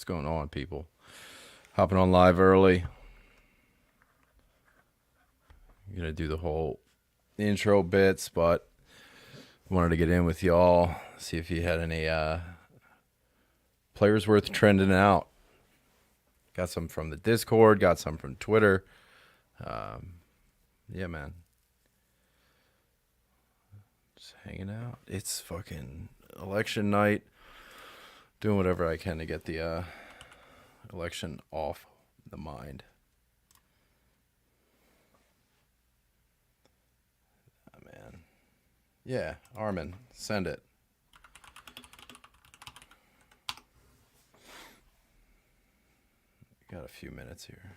What's going on, people? Hopping on live early. I'm gonna do the whole intro bits, but wanted to get in with y'all, see if you had any players worth trending out. Got some from the Discord, got some from Twitter. Yeah, man. Just hanging out. It's fucking election night. Doing whatever I can to get the election off the mind. Oh, man. Yeah, Armin, send it. Got a few minutes here.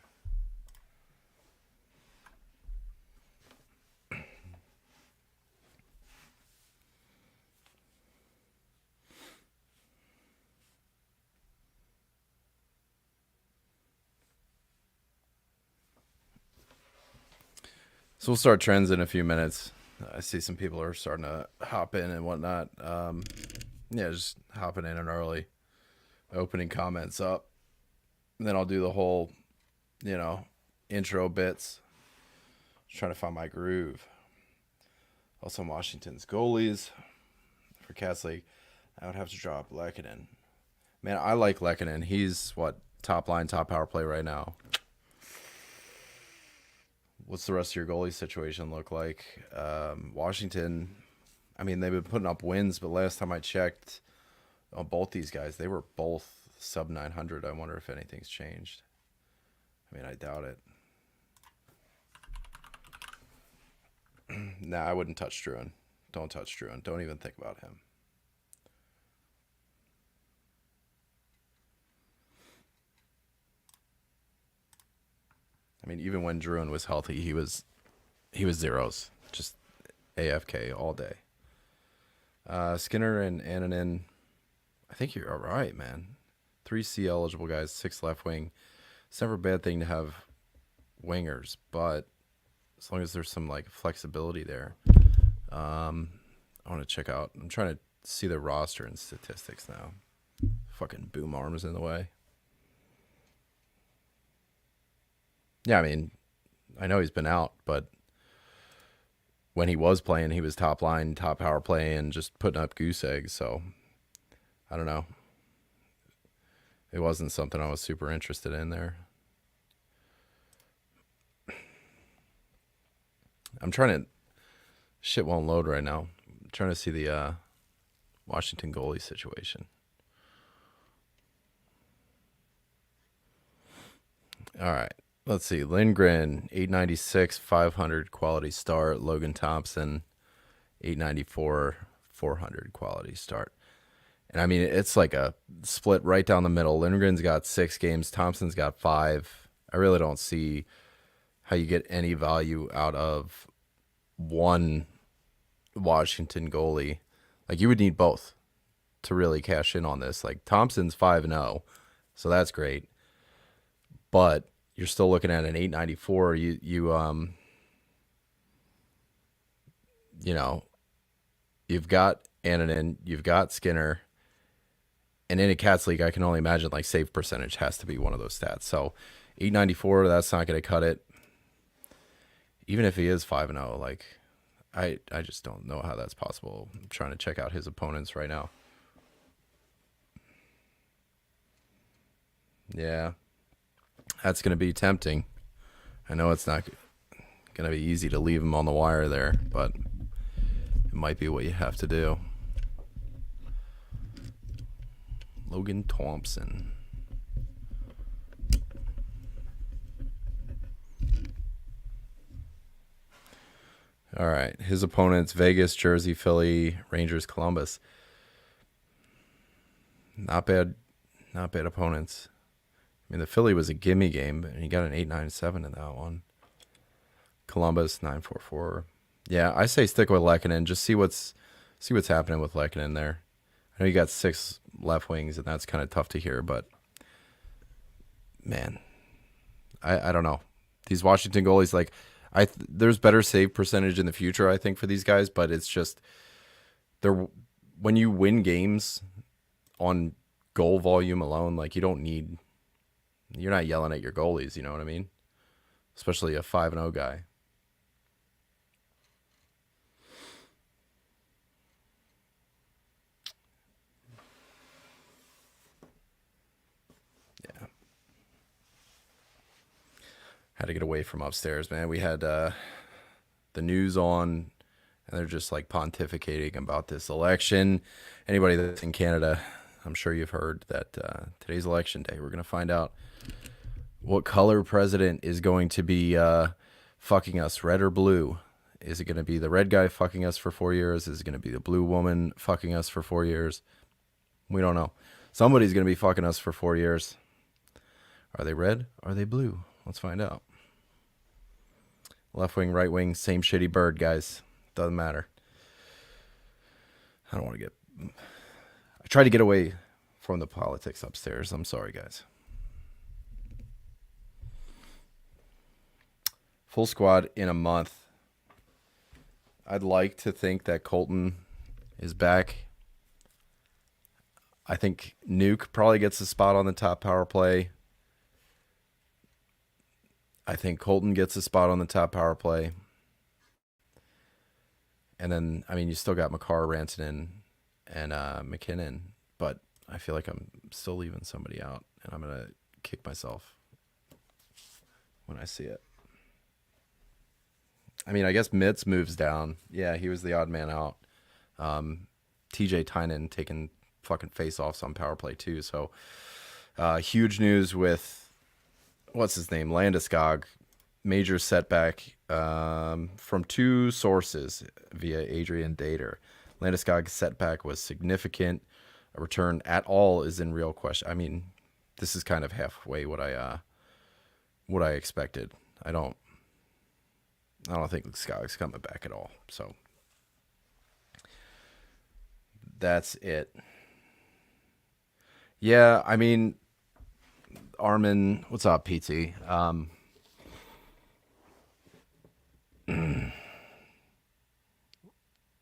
So we'll start trends in a few minutes. I see some people are starting to hop in and whatnot. Yeah, just hopping in and early, opening comments up. And then I'll do the whole, intro bits. Just trying to find my groove. Also, Washington's goalies for Cats League. I would have to drop Lehkonen. Man, I like Lehkonen. He's top line, top power play right now. What's the rest of your goalie situation look like? Washington, I mean, they've been putting up wins, but last time I checked on both these guys, they were both sub 900. I wonder if anything's changed. I mean, I doubt it. Nah, I wouldn't touch Druin. Don't touch Druin. Don't even think about him. I mean, even when Druin was healthy, he was zeros, just AFK all day. Skinner and Annanen, I think you're all right, man. 3 C eligible guys, 6 left wing. It's never a bad thing to have wingers, but as long as there's some flexibility there. I want to check out. I'm trying to see the roster and statistics now. Fucking boom arms in the way. Yeah, I mean, I know he's been out, but when he was playing, he was top line, top power play, and just putting up goose eggs. So, I don't know. It wasn't something I was super interested in there. I'm trying to... Shit won't load right now. I'm trying to see the Washington goalie situation. All right. Let's see. Lindgren, 896, 500 quality start. Logan Thompson, 894, 400 quality start. And I mean, it's like a split right down the middle. Lindgren's got 6 games. Thompson's got 5. I really don't see how you get any value out of one Washington goalie. You would need both to really cash in on this. Thompson's 5-0, so that's great. But you're still looking at an 894. You've got Annanen, you've got Skinner, and in a Cats League, I can only imagine save percentage has to be one of those stats. So 894, that's not going to cut it. Even if he is 5-0, I just don't know how that's possible. I'm trying to check out his opponents right now. Yeah. That's going to be tempting. I know it's not going to be easy to leave him on the wire there, but it might be what you have to do. Logan Thompson. All right. His opponents, Vegas, Jersey, Philly, Rangers, Columbus. Not bad opponents. I mean, the Philly was a gimme game, and he got an 897 in that one. Columbus 944. Yeah, I say stick with Lehkonen. Just see what's happening with Lehkonen there. I know you got 6 left wings, and that's kind of tough to hear, but man, I don't know. These Washington goalies, there's better save percentage in the future, I think, for these guys, but it's just when you win games on goal volume alone, like you're not yelling at your goalies, you know what I mean? Especially a 5-0 guy. Yeah. Had to get away from upstairs, man. We had the news on, and they're just like pontificating about this election. Anybody that's in Canada, I'm sure you've heard that today's election day. We're going to find out what color president is going to be fucking us, red or blue. Is it going to be the red guy fucking us for 4 years? Is it going to be the blue woman fucking us for 4 years? We don't know. Somebody's going to be fucking us for 4 years. Are they red? Are they blue? Let's find out. Left wing, right wing, same shitty bird, guys. Doesn't matter. I don't want to I try to get away from the politics upstairs. I'm sorry, guys. Full squad in a month. I'd like to think that Colton is back. I think Nuke probably gets a spot on the top power play. I think Colton gets a spot on the top power play. And then, I mean, you still got McCarr, Rantanen, and McKinnon. But I feel like I'm still leaving somebody out. And I'm going to kick myself when I see it. I mean, I guess Mitz moves down. Yeah, he was the odd man out. TJ Tynan taking fucking face-offs on power play too. So huge news with, what's his name, Landeskog. Major setback from two sources via Adrian Dater. Landeskog's setback was significant. A return at all is in real question. I mean, this is kind of halfway what I expected. I don't think Skog's coming back at all. So that's it. Yeah, I mean, Armin, what's up, PT?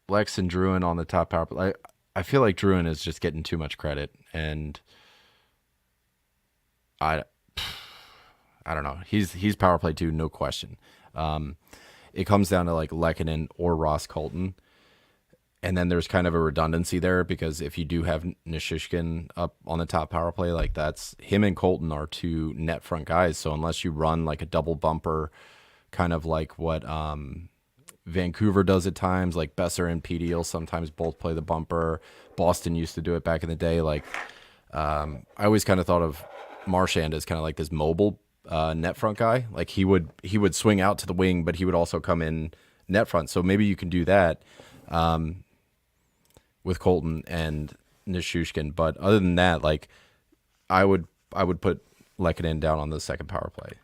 Lex and Druin on the top power play. I feel like Druin is just getting too much credit, and I don't know. He's power play too, no question. It comes down to like Lehkonen or Ross Colton, and then there's kind of a redundancy there because if you do have Nichushkin up on the top power play, like that's him and Colton are two net front guys. So unless you run like a double bumper, kind of like what Vancouver does at times, like Besser and PD will sometimes both play the bumper. Boston used to do it back in the day. Like I always kind of thought of Marchand as kind of like this mobile net front guy. Like he would swing out to the wing, but he would also come in net front. So maybe you can do that with Colton and Nichushkin. But other than that, like I would put Lehkonen down on the second power play.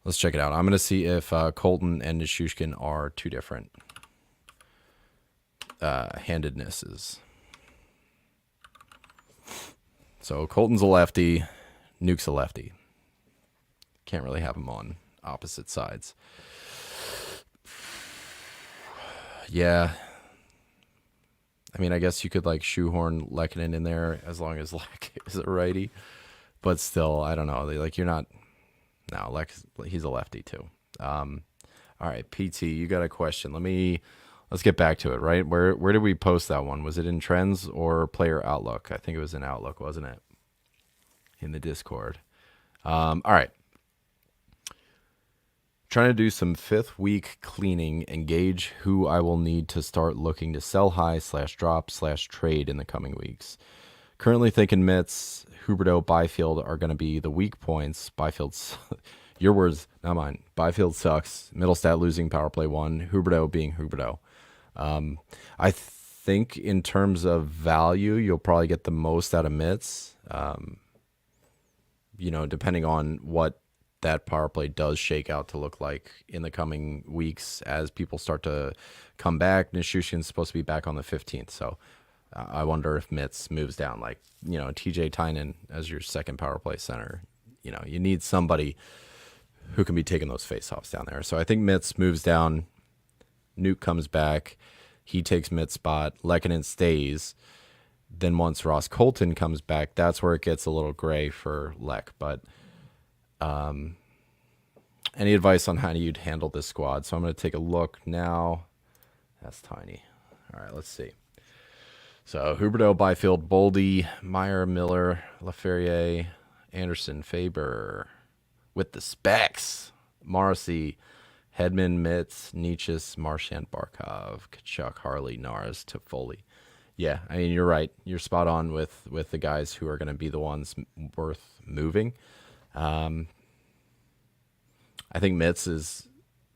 Let's check it out. I'm going to see if Colton and Nichushkin are two different handednesses. So Colton's a lefty, Nuke's a lefty. Can't really have them on opposite sides. Yeah. I mean, I guess you could like shoehorn Lehkonen in there as long as Lek is a righty. But still, I don't know. Like you're not... No, Lex, he's a lefty too. All right, PT, you got a question. Let's get back to it, right? Where did we post that one? Was it in Trends or Player Outlook? I think it was in Outlook, wasn't it? In the Discord. All right. Trying to do some fifth week cleaning and gauge who I will need to start looking to sell high /drop/trade in the coming weeks. Currently thinking Mitz, Huberdeau, Byfield are going to be the weak points. Byfield's, your words, not mine. Byfield sucks. Middlestat losing power play 1. Huberdeau being Huberdeau. I think in terms of value, you'll probably get the most out of Mitz. Depending on what that power play does shake out to look like in the coming weeks as people start to come back. Nichushkin's supposed to be back on the 15th, so I wonder if Mitz moves down, like, TJ Tynan as your second power play center. You need somebody who can be taking those faceoffs down there. So I think Mitz moves down. Nuke comes back. He takes Mitz's spot. Lehkonen stays. Then once Ross Colton comes back, that's where it gets a little gray for Leck. But any advice on how you'd handle this squad? So I'm going to take a look now. That's tiny. All right, let's see. So Huberdeau, Byfield, Boldy, Meyer, Miller, LaFerriere, Anderson, Faber, with the specs. Morrissey, Hedman, Mitz, Nietzsche, Marchand, Barkov, Kachuk, Harley, Norris, Toffoli. Yeah, I mean, you're right. You're spot on with the guys who are going to be the ones worth moving. I think Mitz is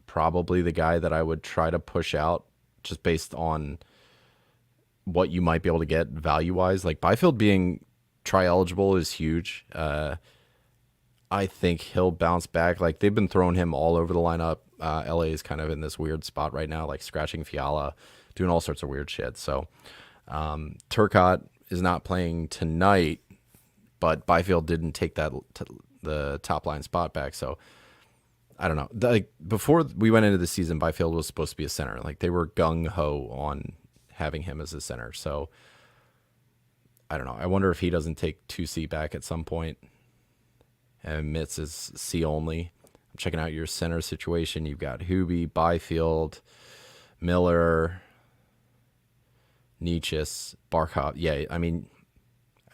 probably the guy that I would try to push out just based on what you might be able to get value-wise. Like Byfield being tri-eligible is huge. I think he'll bounce back. Like they've been throwing him all over the lineup. LA is kind of in this weird spot right now, like scratching Fiala, doing all sorts of weird shit. So Turcotte is not playing tonight, but Byfield didn't take the top line spot back. So I don't know. Like before we went into the season, Byfield was supposed to be a center. Like they were gung ho on having him as a center. So I don't know. I wonder if he doesn't take 2C back at some point. And Mitz is C only. I'm checking out your center situation. You've got Hubie, Byfield, Miller, Nietzsche, Barkov. Yeah, I mean,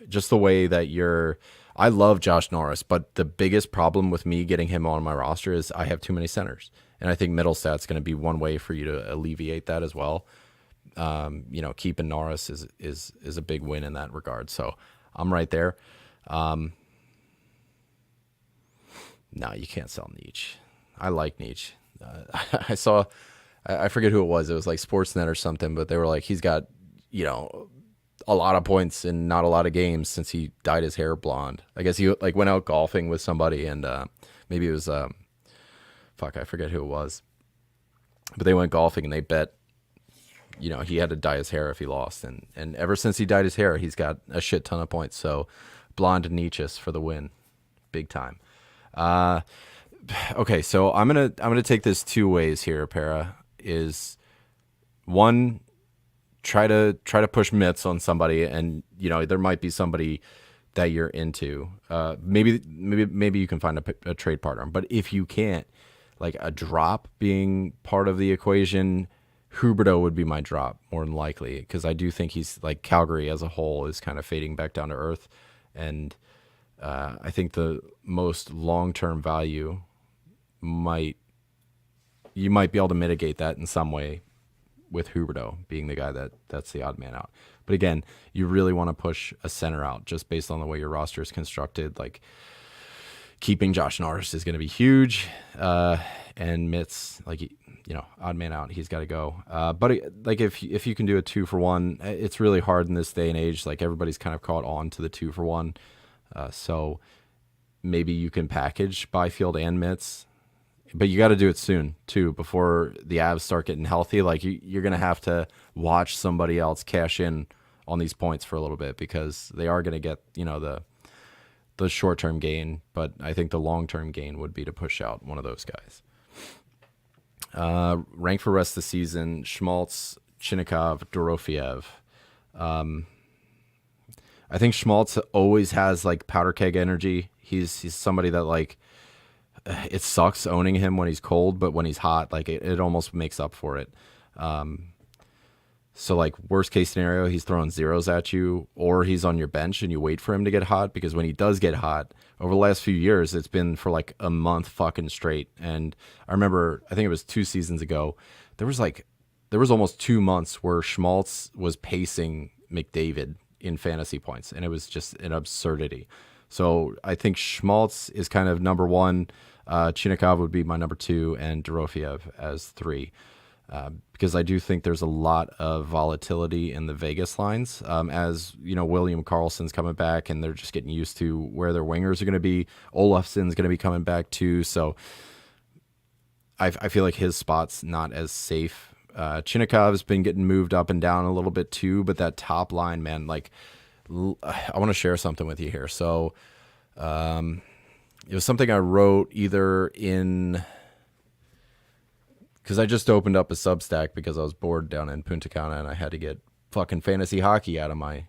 just the way that I love Josh Norris, but the biggest problem with me getting him on my roster is I have too many centers. And I think Middlestat's going to be one way for you to alleviate that as well. Keeping Norris is a big win in that regard. So I'm right there. No, you can't sell Nietzsche. I like Nietzsche. I forget who it was. It was like Sportsnet or something, but they were like, he's got, a lot of points in not a lot of games since he dyed his hair blonde. I guess he like went out golfing with somebody and maybe it was, I forget who it was. But they went golfing and they bet, he had to dye his hair if he lost. And ever since he dyed his hair, he's got a shit ton of points. So blonde Nietzsche for the win. Big time. Okay, so I'm gonna take this two ways here. Para is one, try to push Mitz on somebody, and there might be somebody that you're into. Maybe you can find a trade partner, but if you can't, like a drop being part of the equation, Huberdeau would be my drop more than likely because I do think he's like Calgary as a whole is kind of fading back down to earth, and I think the most long-term value you might be able to mitigate that in some way with Huberdeau being the guy that's the odd man out. But again, you really want to push a center out just based on the way your roster is constructed. Like keeping Josh Norris is going to be huge, and Mitz, like odd man out, he's got to go. But like if you can do a 2-for-1, it's really hard in this day and age. Like everybody's kind of caught on to the 2-for-1. So maybe you can package Byfield and Mitz, but you got to do it soon too, before the Avs start getting healthy. Like you're going to have to watch somebody else cash in on these points for a little bit because they are going to get, the short-term gain, but I think the long-term gain would be to push out one of those guys. Rank for rest of the season, Schmaltz, Chinnikov, Dorofiev. I think Schmaltz always has like powder keg energy. He's somebody that like it sucks owning him when he's cold, but when he's hot, like it almost makes up for it. So like worst case scenario, he's throwing zeros at you, or he's on your bench and you wait for him to get hot, because when he does get hot, over the last few years, it's been for like a month fucking straight. And I remember, I think it was 2 seasons ago, there was almost 2 months where Schmaltz was pacing McDavid in fantasy points, and it was just an absurdity. So I think Schmaltz is kind of number one. Chinnikov would be my number 2, and Dorofiev as 3. Because I do think there's a lot of volatility in the Vegas lines. As William Karlsson's coming back, and they're just getting used to where their wingers are going to be. Olofsson's going to be coming back too, so I feel like his spot's not as safe. Chinnikov's been getting moved up and down a little bit too, but that top line, man, like I want to share something with you here. So it was something I wrote either in, because I just opened up a Substack because I was bored down in Punta Cana and I had to get fucking fantasy hockey out of my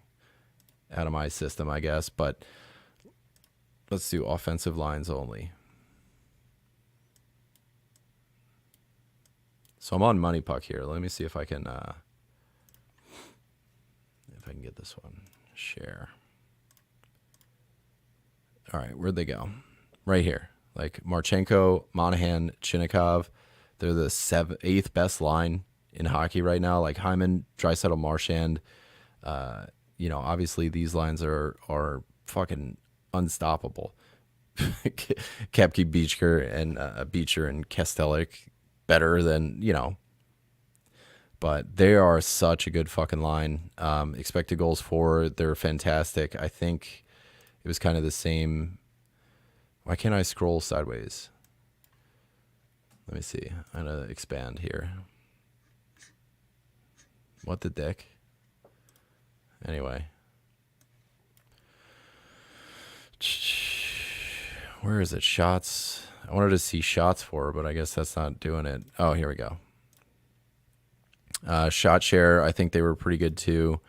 out of my system, I guess. But let's do offensive lines only. So I'm on Money Puck here. Let me see if I can get this one. Share. All right, where'd they go? Right here. Like Marchenko, Monahan, Chinnikov, they're the 8th best line in hockey right now. Like Hyman, Draisaitl, Marchand. Obviously these lines are fucking unstoppable. Kepke, Beecher and Kestelik better than, but they are such a good fucking line. Expected goals for, they're fantastic. I think it was kind of the same. Why can't I scroll sideways? Let me see. I'm going to expand here. What the dick? Anyway. Where is it? Shots. I wanted to see shots for, but I guess that's not doing it. Oh, here we go. Shot share, I think they were pretty good too.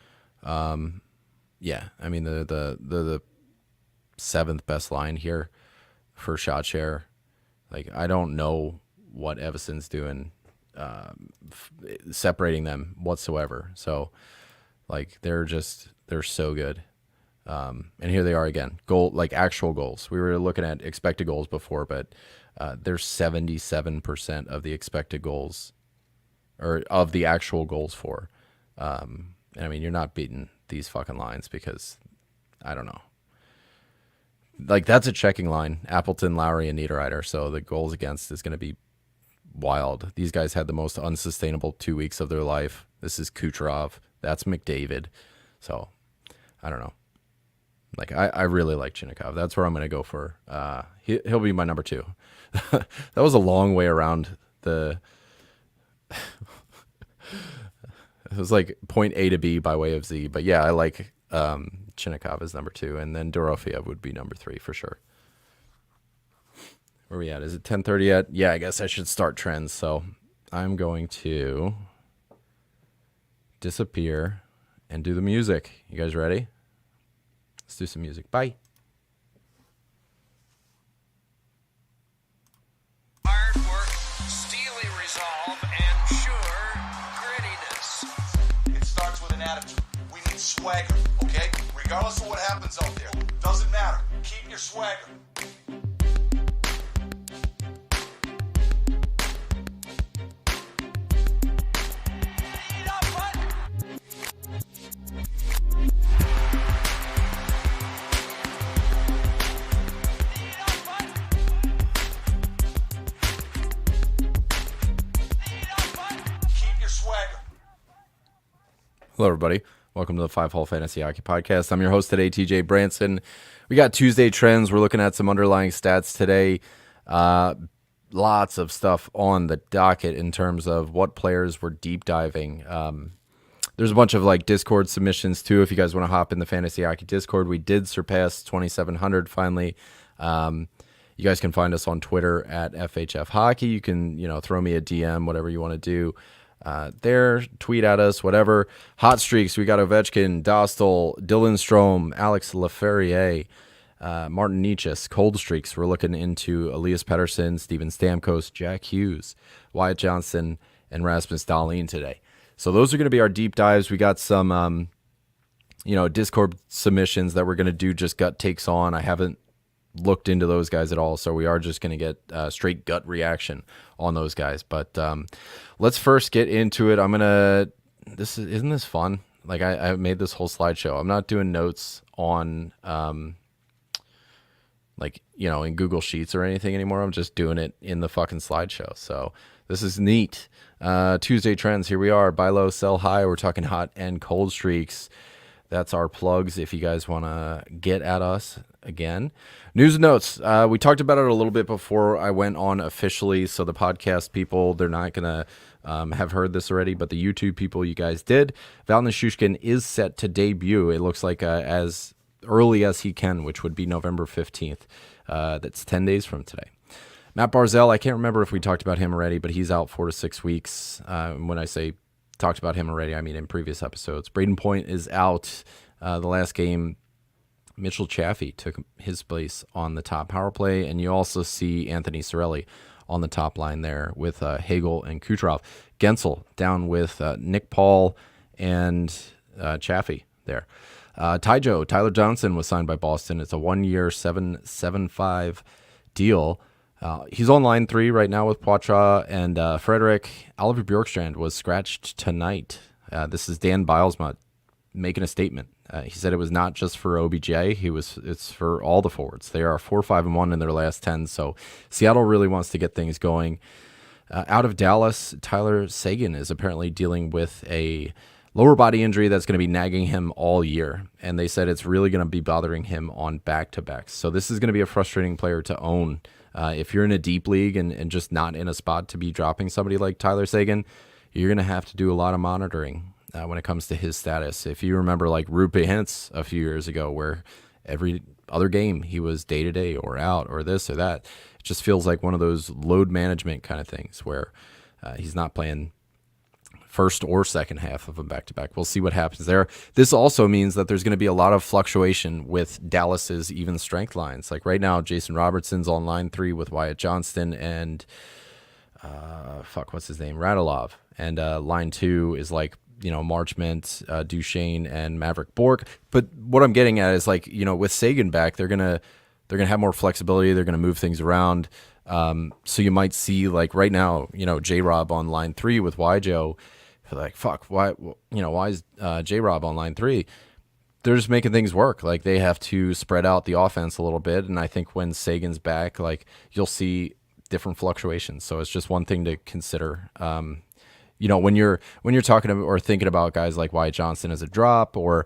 Yeah, I mean the 7th best line here for shot share. Like I don't know what Evason's doing, separating them whatsoever. So like they're so good. And here they are again. Goal, like actual goals. We were looking at expected goals before, but they're 77% of the expected goals, or of the actual goals for. And I mean, you're not beating these fucking lines because, I don't know. Like that's a checking line. Appleton, Lowry, and Niederreiter. So the goals against is going to be wild. These guys had the most unsustainable 2 weeks of their life. This is Kucherov. That's McDavid. So I don't know. Like I really like Chinnikov. That's where I'm going to go for. He'll be my number 2. That was a long way around the. It was like point A to B by way of Z. But yeah, I like Chinnikov as number 2, and then Dorofeyev would be number 3 for sure. Where are we at? Is it 10:30 yet? Yeah, I guess I should start trends. So I'm going to disappear and do the music. You guys ready? Let's do some music. Bye. Hard work, steely resolve, and sure grittiness. It starts with an attitude. We need swagger, okay? Regardless of what happens out there. Doesn't matter. Keep your swagger. Hello, everybody. Welcome to the 5 Hole Fantasy Hockey Podcast. I'm your host today, TJ Branson. We got Tuesday trends. We're looking at some underlying stats today. Lots of stuff on the docket in terms of what players we're deep diving. There's a bunch of like Discord submissions too. If you guys want to hop in the Fantasy Hockey Discord, we did surpass 2,700 finally. You guys can find us on Twitter at FHF Hockey. You can, throw me a DM, whatever you want to do. There, tweet at us, whatever. Hot streaks, we got Ovechkin, Dostal, Dylan Strome, Alex Laferriere, Martin Nietzsche. Cold streaks, we're looking into Elias Pettersson, Steven Stamkos, Jack Hughes, Wyatt Johnson, and Rasmus Dahlin today. So those are going to be our deep dives. We got some, Discord submissions that we're going to do just gut takes on. I haven't looked into those guys at all, so we are just going to get straight gut reaction on those guys. But let's first get into it. Isn't this fun? Like I made this whole slideshow. I'm not doing notes on in Google Sheets or anything anymore. I'm just doing it in the fucking slideshow. So this is neat. Tuesday trends, here we are. Buy low, sell high. We're talking hot and cold streaks. That's our plugs if you guys want to get at us again. News and notes. We talked about it a little bit before I went on officially, so the podcast people, they're not going to have heard this already, but the YouTube people, you guys did. Val Nichushkin is set to debut, it looks like, as early as he can, which would be November 15th. That's 10 days from today. Matt Barzal, I can't remember if we talked about him already, but he's out 4 to 6 weeks. When I say talked about him already, I mean in previous episodes. Braden Point is out. The last game, Mitchell Chaffee took his place on the top power play, and you also see Anthony Cirelli on the top line there with Hagel and Kucherov. Gensel down with Nick Paul and Chaffee there. Tyler Johnson was signed by Boston. It's a 1-year, $7.75 deal. He's on line 3 right now with Poitras and Frederick. Oliver Bjorkstrand was scratched tonight. This is Dan Bilesma making a statement. He said it was not just for OBJ. It's for all the forwards. They are 4-5-1 in their last 10. So Seattle really wants to get things going. Out of Dallas, Tyler Seguin is apparently dealing with a lower body injury that's going to be nagging him all year. And they said it's really going to be bothering him on back-to-backs. So this is going to be a frustrating player to own. If you're in a deep league and just not in a spot to be dropping somebody like Tyler Seguin, you're going to have to do a lot of monitoring when it comes to his status. If you remember like Rupe Hintz a few years ago, where every other game he was day-to-day or out or this or that, it just feels like one of those load management kind of things where he's not playing first or second half of a back-to-back. We'll see what happens there. This also means that there's going to be a lot of fluctuation with Dallas's even strength lines. Like right now, Jason Robertson's on line 3 with Wyatt Johnston and what's his name? Radulov. And line 2 is like, Marchment, Duchesne, and Maverick Bork. But what I'm getting at is like, with Seguin back, they're gonna have more flexibility. They're gonna move things around. So you might see like right now, J-Rob on line 3 with YJO. Like, why is J-Rob on line 3? They're just making things work. Like they have to spread out the offense a little bit. And I think when Sagan's back, like you'll see different fluctuations. So it's just one thing to consider. When you're talking about or thinking about guys like Wyatt Johnston as a drop or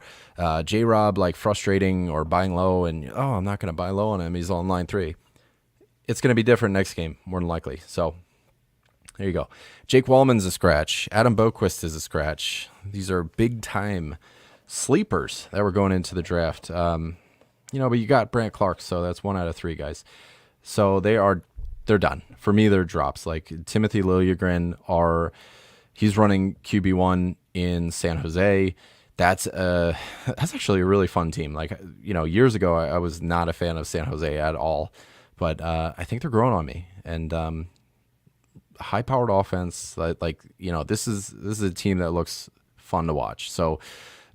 J-Rob like frustrating or buying low and, I'm not going to buy low on him. He's on line 3. It's going to be different next game, more than likely. So there you go. Jake Wallman's a scratch. Adam Boquist is a scratch. These are big-time sleepers that were going into the draft. But you got Brant Clark, so that's 1 out of 3 guys. So they're done. For me, they're drops. Like Timothy Liljegren he's running QB1 in San Jose. That's actually a really fun team. Like, years ago, I was not a fan of San Jose at all, but I think they're growing on me. And high-powered offense, this is a team that looks fun to watch. So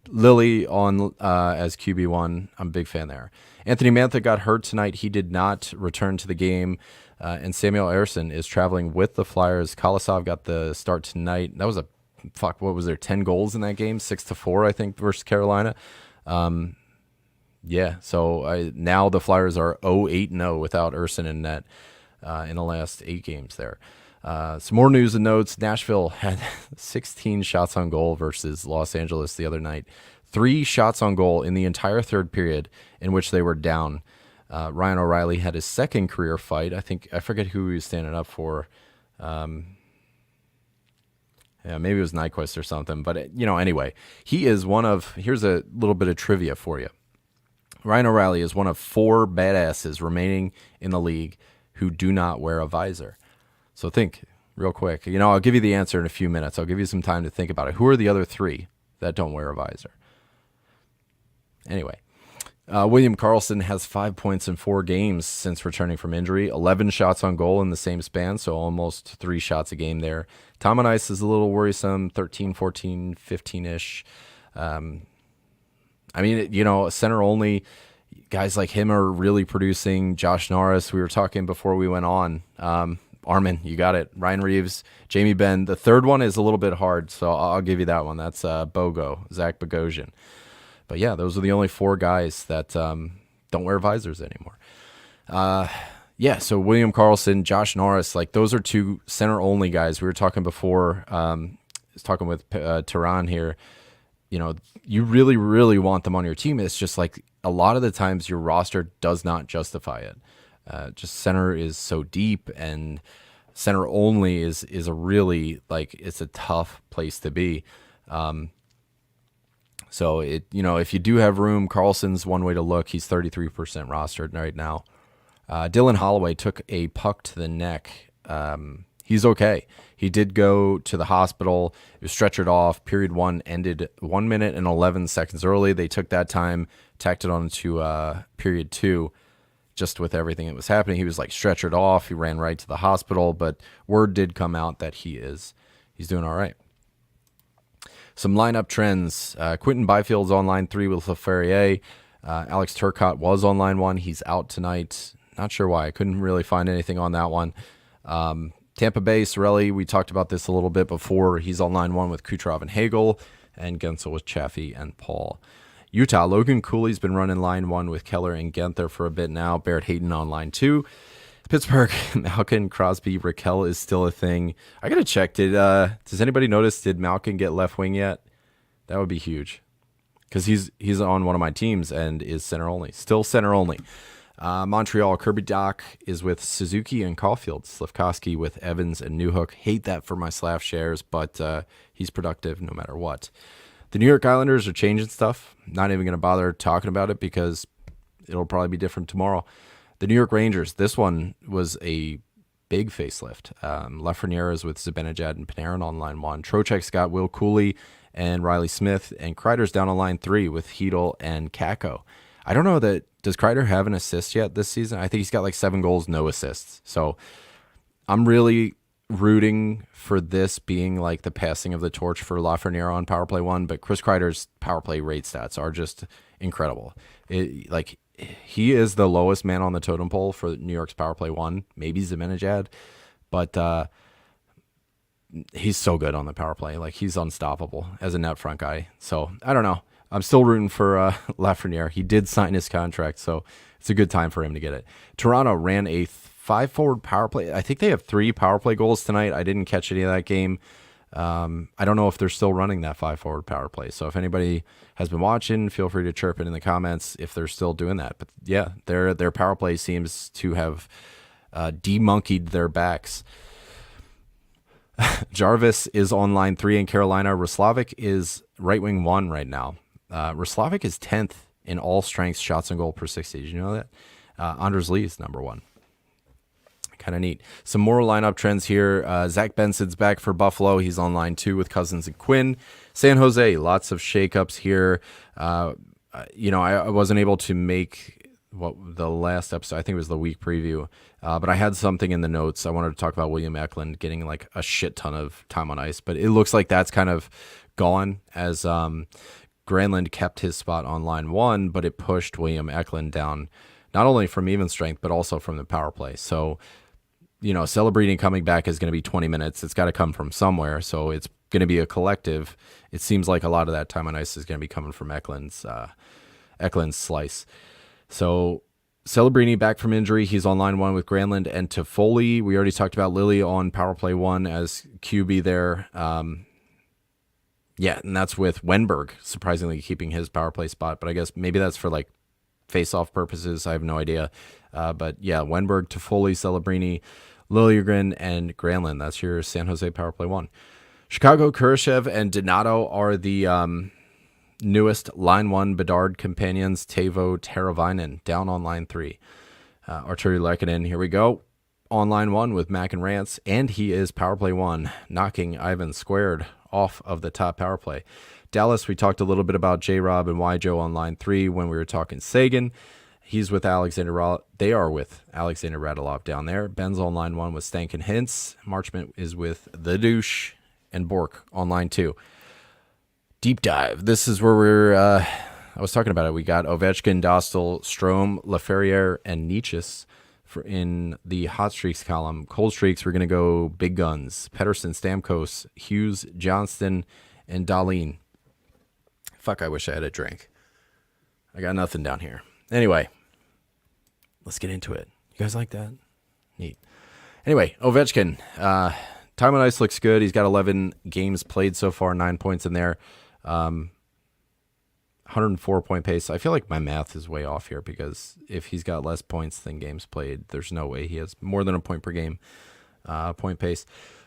Lilly on as QB1, I'm a big fan there. Anthony Mantha got hurt tonight. He did not return to the game. And Samuel Ersson is traveling with the Flyers. Kolosov got the start tonight. That was what was there, 10 goals in that game? 6-4, I think, versus Carolina. So now the Flyers are 0-8-0 without Ersson in net in the last 8 games there. Some more news and notes. Nashville had 16 shots on goal versus Los Angeles the other night. 3 shots on goal in the entire third period in which they were down. Ryan O'Reilly had his second career fight. I forget who he was standing up for. Maybe it was Nyquist or something. But, anyway, he is here's a little bit of trivia for you. Ryan O'Reilly is one of 4 badasses remaining in the league who do not wear a visor. So think real quick. I'll give you the answer in a few minutes. I'll give you some time to think about it. Who are the other 3 that don't wear a visor? Anyway. William Karlsson has 5 points in 4 games since returning from injury, 11 shots on goal in the same span, so almost 3 shots a game there. Tom on ice is a little worrisome, 13, 14, 15-ish. Center only, guys like him are really producing. Josh Norris, we were talking before we went on. Armin, you got it. Ryan Reeves, Jamie Benn. The third one is a little bit hard, so I'll give you that one. That's Zach Bogosian. But yeah, those are the only 4 guys that don't wear visors anymore. So William Karlsson, Josh Norris, like those are 2 center-only guys. We were talking before, I was talking with Tehran here. You really, really want them on your team. It's just like a lot of the times your roster does not justify it. Just center is so deep, and center only is a really, it's a tough place to be. So if you do have room, Carlson's one way to look. He's 33% rostered right now. Dylan Holloway took a puck to the neck. he's okay. He did go to the hospital. He was stretchered off. Period 1 ended 1 minute and 11 seconds early. They took that time, tacked it on to period 2, just with everything that was happening. He was like stretchered off. He ran right to the hospital, but word did come out that he's doing all right. Some lineup trends. Quentin Byfield's on line 3 with LaFerriere. Alex Turcotte was on line 1. He's out tonight. Not sure why. I couldn't really find anything on that one. Tampa Bay, Sorelli, we talked about this a little bit before. He's on line 1 with Kucherov and Hagel, and Gensel with Chaffee and Paul. Utah, Logan Cooley's been running line 1 with Keller and Genther for a bit now. Barrett Hayton on line 2. Pittsburgh, Malkin, Crosby, Raquel is still a thing. I got to check. Does anybody notice, did Malkin get left wing yet? That would be huge, because he's on one of my teams and is center only. Still center only. Montreal, Kirby Doc is with Suzuki and Caulfield. Slafkowski with Evans and Newhook. Hate that for my Slav shares, but he's productive no matter what. The New York Islanders are changing stuff. Not even going to bother talking about it because it'll probably be different tomorrow. The New York Rangers, this one was a big facelift. Lafreniere is with Zibanejad and Panarin on line 1. Trocheck's got Will Cooley and Riley Smith, and Kreider's down on line 3 with Hedel and Kakko. I don't know does Kreider have an assist yet this season? I think he's got like 7 goals, no assists. So I'm really rooting for this being like the passing of the torch for Lafreniere on Power Play 1, but Chris Kreider's Power Play rate stats are just incredible. He is the lowest man on the totem pole for New York's Power Play 1, maybe Zibanejad, but he's so good on the power play. Like, he's unstoppable as a net front guy. So I don't know. I'm still rooting for Lafreniere. He did sign his contract, so it's a good time for him to get it. Toronto ran a 5-forward power play. I think they have 3 power play goals tonight. I didn't catch any of that game. I don't know if they're still running that 5-forward power play. So if anybody has been watching, feel free to chirp it in the comments if they're still doing that. But yeah, their power play seems to have demonkeyed their backs. Jarvis is on line 3 in Carolina. Roslovic is right wing 1 right now. Roslovic is 10th in all strengths shots on goal per 60. Did you know that? Anders Lee is number 1. Kind of neat. Some more lineup trends here. Zach Benson's back for Buffalo. He's on line 2 with Cousins and Quinn. San Jose, lots of shakeups here. I wasn't able to make the last episode. I think it was the week preview. But I had something in the notes. I wanted to talk about William Eklund getting like a shit ton of time on ice. But it looks like that's kind of gone as Granlund kept his spot on line 1, but it pushed William Eklund down not only from even strength, but also from the power play. So, Celebrini coming back is going to be 20 minutes. It's got to come from somewhere. So it's going to be a collective. It seems like a lot of that time on ice is going to be coming from Eklund's slice. So Celebrini back from injury. He's on line 1 with Granlund and Toffoli. We already talked about Lily on power play 1 as QB there. And that's with Wenberg surprisingly keeping his power play spot. But I guess maybe that's for like face-off purposes. I have no idea. But yeah, Wenberg, Toffoli, Celebrini, Liljegren, and Granlund. That's your San Jose power play 1. Chicago, Kurashev, and Donato are the newest line 1 Bedard companions. Teuvo Teravainen down on line 3. Arturi Lehkonen, here we go, on line 1 with Mac and Rance, and he is power play 1, knocking Ivan Squared off of the top power play. Dallas, we talked a little bit about J-Rob and Yjo on line 3 when we were talking Sagan. He's with They are with Alexander Radulov down there. Ben's on line 1 with Stank and Hintz. Marchment is with The Douche and Bork on line 2. Deep dive. This is where I was talking about it. We got Ovechkin, Dostal, Strome, Laferriere, and Nietzsche in the hot streaks column. Cold streaks, we're going to go big guns. Pedersen, Stamkos, Hughes, Johnston, and Dahlin. Fuck, I wish I had a drink. I got nothing down here. Anyway, let's get into it. You guys like that? Neat. Anyway, Ovechkin. Time on ice looks good. He's got 11 games played so far, 9 points in there. 104-point pace. I feel like my math is way off here because if he's got less points than games played, there's no way he has more than a point per game point pace.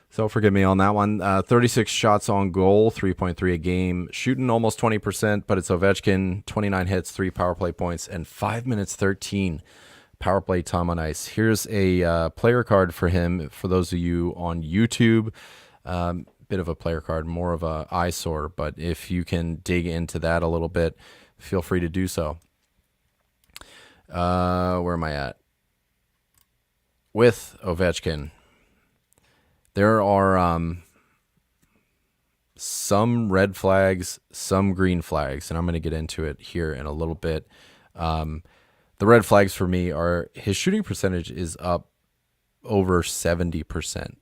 So forgive me on that one. 36 shots on goal, 3.3 a game. Shooting almost 20%, but it's Ovechkin. 29 hits, 3 power play points, and 5 minutes 13 power play time on ice. Here's a player card for him. For those of you on YouTube, bit of a player card, more of a eyesore, but if you can dig into that a little bit, feel free to do so. Where am I at? With Ovechkin, there are some red flags, some green flags, and I'm going to get into it here in a little bit. The red flags for me are his shooting percentage is up over 70%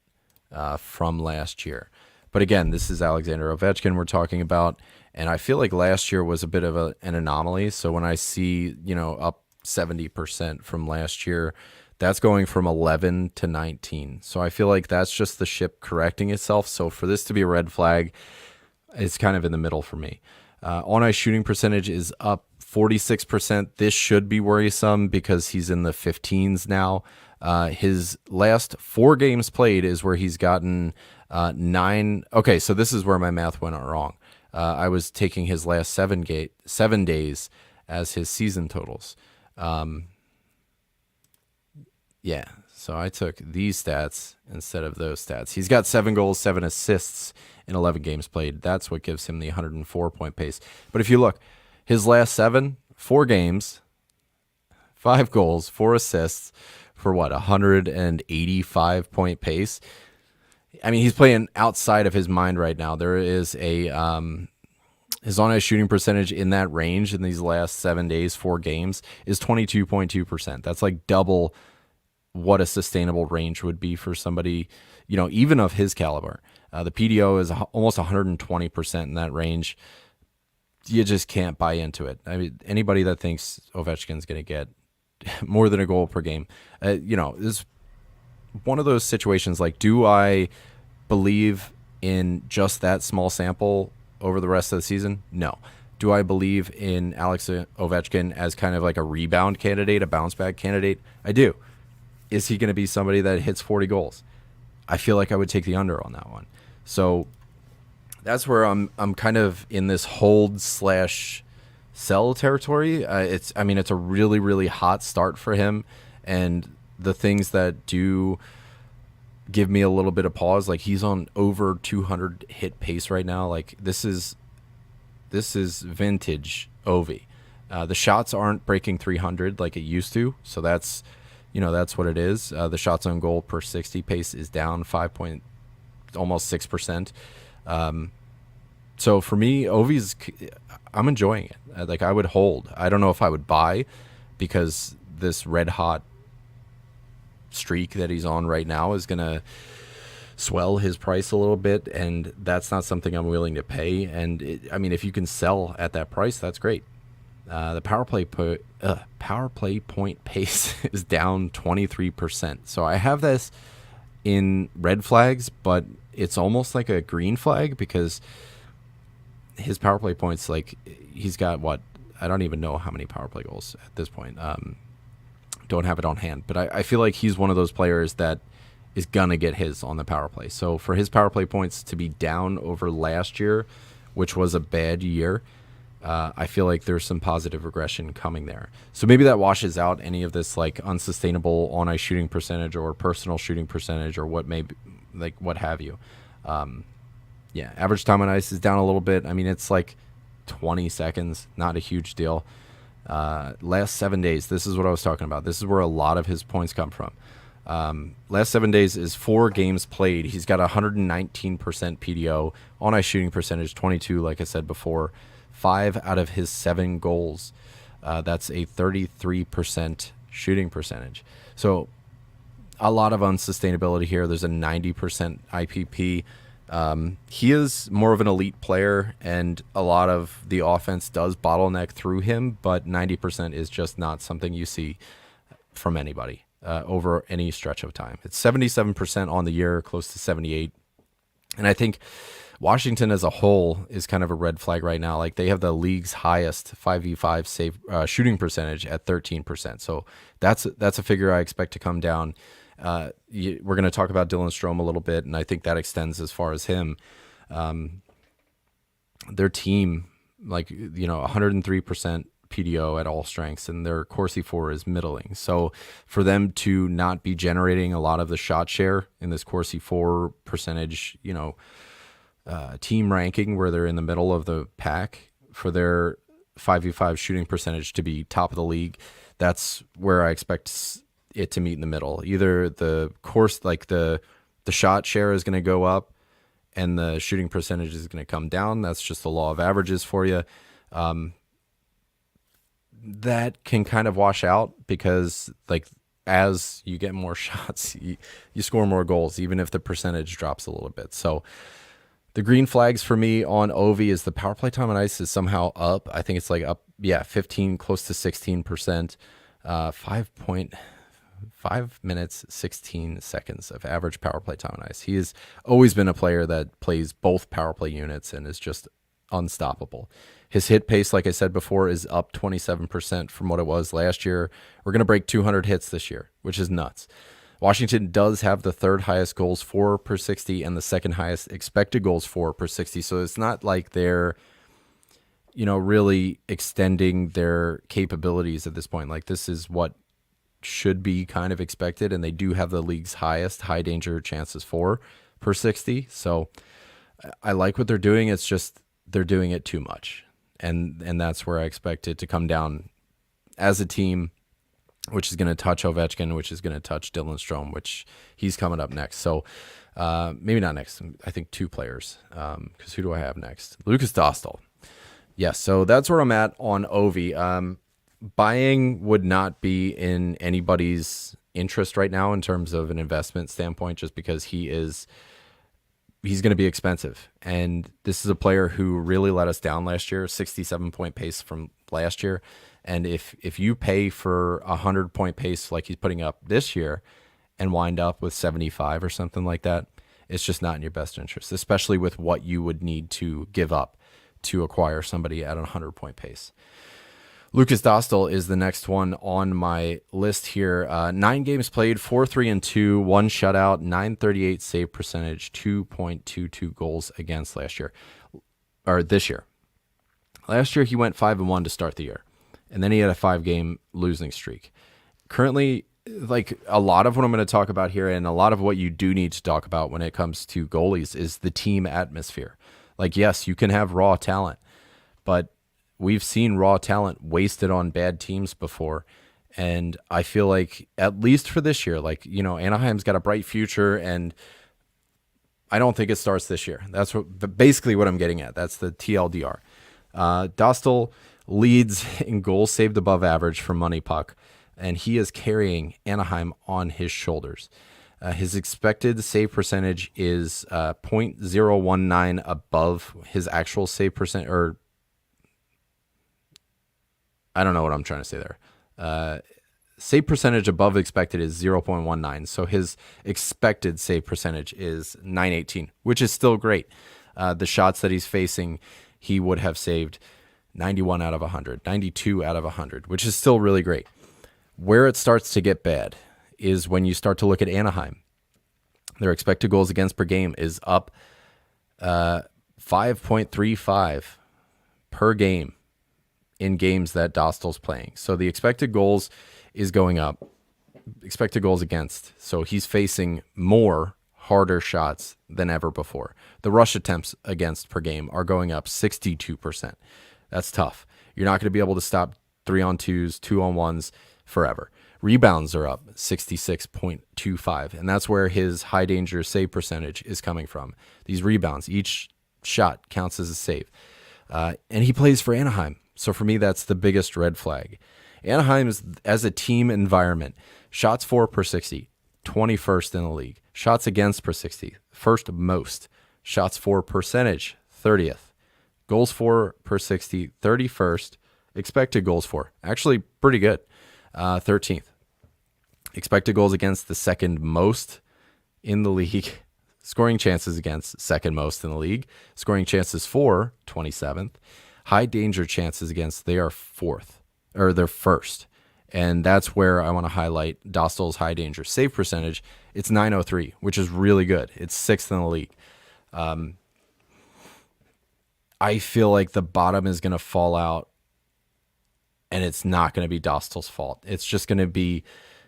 from last year. But again, this is Alexander Ovechkin we're talking about, and I feel like last year was a bit of an anomaly. So when I see, up 70% from last year, that's going from 11 to 19. So I feel like that's just the ship correcting itself. So for this to be a red flag, it's kind of in the middle for me. On-ice shooting percentage is up 46%. This should be worrisome because he's in the 15s now. His last 4 games played is where he's gotten 9. Okay, so this is where my math went wrong. I was taking his last 7 days as his season totals. Yeah, so I took these stats instead of those stats. He's got 7 goals, 7 assists in 11 games played. That's what gives him the 104-point pace. But if you look, his last 4 games, 5 goals, 4 assists for what, 185-point pace? I mean, he's playing outside of his mind right now. There is his on-ice shooting percentage in that range in these last 7 days, 4 games, is 22.2%. That's like double what a sustainable range would be for somebody, even of his caliber. The PDO is almost 120% in that range. You just can't buy into it. I mean, anybody that thinks Ovechkin's going to get more than a goal per game, this is one of those situations like, do I believe in just that small sample over the rest of the season? No. Do I believe in Alex Ovechkin as kind of like a rebound candidate, a bounce back candidate? I do. Is he going to be somebody that hits 40 goals? I feel like I would take the under on that one. So that's where I'm kind of in this hold/sell territory. It's a really, really hot start for him, and the things that do give me a little bit of pause, like he's on over 200 hit pace right now. Like this is vintage Ovi. The shots aren't breaking 300 like it used to, so that's what it is. The shots on goal per 60 pace is down almost 6%. So for me, Ovi's, I'm enjoying it. Like I would hold. I don't know if I would buy, because this red hot streak that he's on right now is going to swell his price a little bit, and that's not something I'm willing to pay. And if you can sell at that price, that's great. The power play point pace is down 23%. So I have this in red flags, but it's almost like a green flag, because his power play points, like he's got I don't even know how many power play goals at this point. Don't have it on hand, but I feel like he's one of those players that is gonna get his on the power play. So for his power play points to be down over last year, which was a bad year, I feel like there's some positive regression coming there. So maybe that washes out any of this like unsustainable on-ice shooting percentage or personal shooting percentage or what have you. Average time on ice is down a little bit. I mean, it's like 20 seconds, not a huge deal. Last 7 days, this is what I was talking about. This is where a lot of his points come from. Last 7 days is 4 games played. He's got 119% PDO, on-ice shooting percentage 22, like I said before. 5 out of his 7 goals, that's a 33% shooting percentage. So a lot of unsustainability here. There's a 90% IPP. He is more of an elite player, and a lot of the offense does bottleneck through him, but 90% is just not something you see from anybody over any stretch of time. It's 77% on the year, close to 78. And I think Washington as a whole is kind of a red flag right now. Like they have the league's highest 5v5 save shooting percentage at 13%. So that's a figure I expect to come down. We're going to talk about Dylan Strome a little bit, and I think that extends as far as him. Their team, 103% PDO at all strengths, and their Corsi 4 is middling. So for them to not be generating a lot of the shot share in this Corsi 4 percentage, team ranking where they're in the middle of the pack, for their 5v5 shooting percentage to be top of the league, that's where I expect it to meet in the middle. Either the course, like the shot share is going to go up and the shooting percentage is going to come down. That's just the law of averages for you. That can kind of wash out because like as you get more shots, you score more goals, even if the percentage drops a little bit. So the green flags for me on Ovi is the power play time on ice is somehow up. I think it's like up, 15, close to 16%, 5 minutes, 16 seconds of average power play time on ice. He has always been a player that plays both power play units and is just unstoppable. His hit pace, like I said before, is up 27% from what it was last year. We're going to break 200 hits this year, which is nuts. Washington does have the third highest goals for per 60 and the second highest expected goals for per 60. So it's not like they're, really extending their capabilities at this point. Like this is what should be kind of expected. And they do have the league's highest high danger chances for per 60. So I like what they're doing. It's just they're doing it too much. And that's where I expect it to come down as a team, which is going to touch Ovechkin, which is going to touch Dylan Strome, which he's coming up next. So maybe not next. I think two players, because who do I have next? Lucas Dostal. Yes, so that's where I'm at on Ovi. Buying would not be in anybody's interest right now in terms of an investment standpoint, just because he's going to be expensive. And this is a player who really let us down last year, 67-point pace from last year. And if you pay for a 100-point pace like he's putting up this year and wind up with 75 or something like that, it's just not in your best interest, especially with what you would need to give up to acquire somebody at a 100-point pace. Lucas Dostal is the next one on my list here. 9 games played, 4-3-2, 1 shutout, 938 save percentage, 2.22 goals against this year. Last year he went 5-1 to start the year, and then he had a 5-game losing streak. Currently, like a lot of what I'm going to talk about here, and a lot of what you do need to talk about when it comes to goalies, is the team atmosphere. Like, yes, you can have raw talent, but we've seen raw talent wasted on bad teams before. And I feel like, at least for this year, Anaheim's got a bright future, and I don't think it starts this year. That's basically what I'm getting at. That's the TLDR. Dostal leads in goals saved above average for Money Puck, and he is carrying Anaheim on his shoulders. His expected save percentage is .019 above his actual save percent, or I don't know what I'm trying to say there. Save percentage above expected is 0.19. So his expected save percentage is .918, which is still great. The shots that he's facing, he would have saved 91 out of 100, 92 out of 100, which is still really great. Where it starts to get bad is when you start to look at Anaheim. Their expected goals against per game is up 5.35 per game in games that Dostal's playing. So the expected goals is going up. Expected goals against. So he's facing more harder shots than ever before. The rush attempts against per game are going up 62%. That's tough. You're not going to be able to stop 3-on-2s, 2-on-1s forever. Rebounds are up 66.25, and that's where his high danger save percentage is coming from. These rebounds, each shot counts as a save. And he plays for Anaheim. So for me, that's the biggest red flag. Anaheim is, as a team environment, shots for per 60, 21st in the league. Shots against per 60, first most. Shots for percentage, 30th. Goals for per 60, 31st. Expected goals for, actually pretty good, 13th. Expected goals against, the second most in the league. Scoring chances against, second most in the league. Scoring chances for, 27th. High danger chances against, they are they're first. And that's where I want to highlight Dostal's high danger save percentage. It's .903, which is really good. It's 6th in the league. I feel like the bottom is going to fall out and it's not going to be Dostal's fault. It's just going to be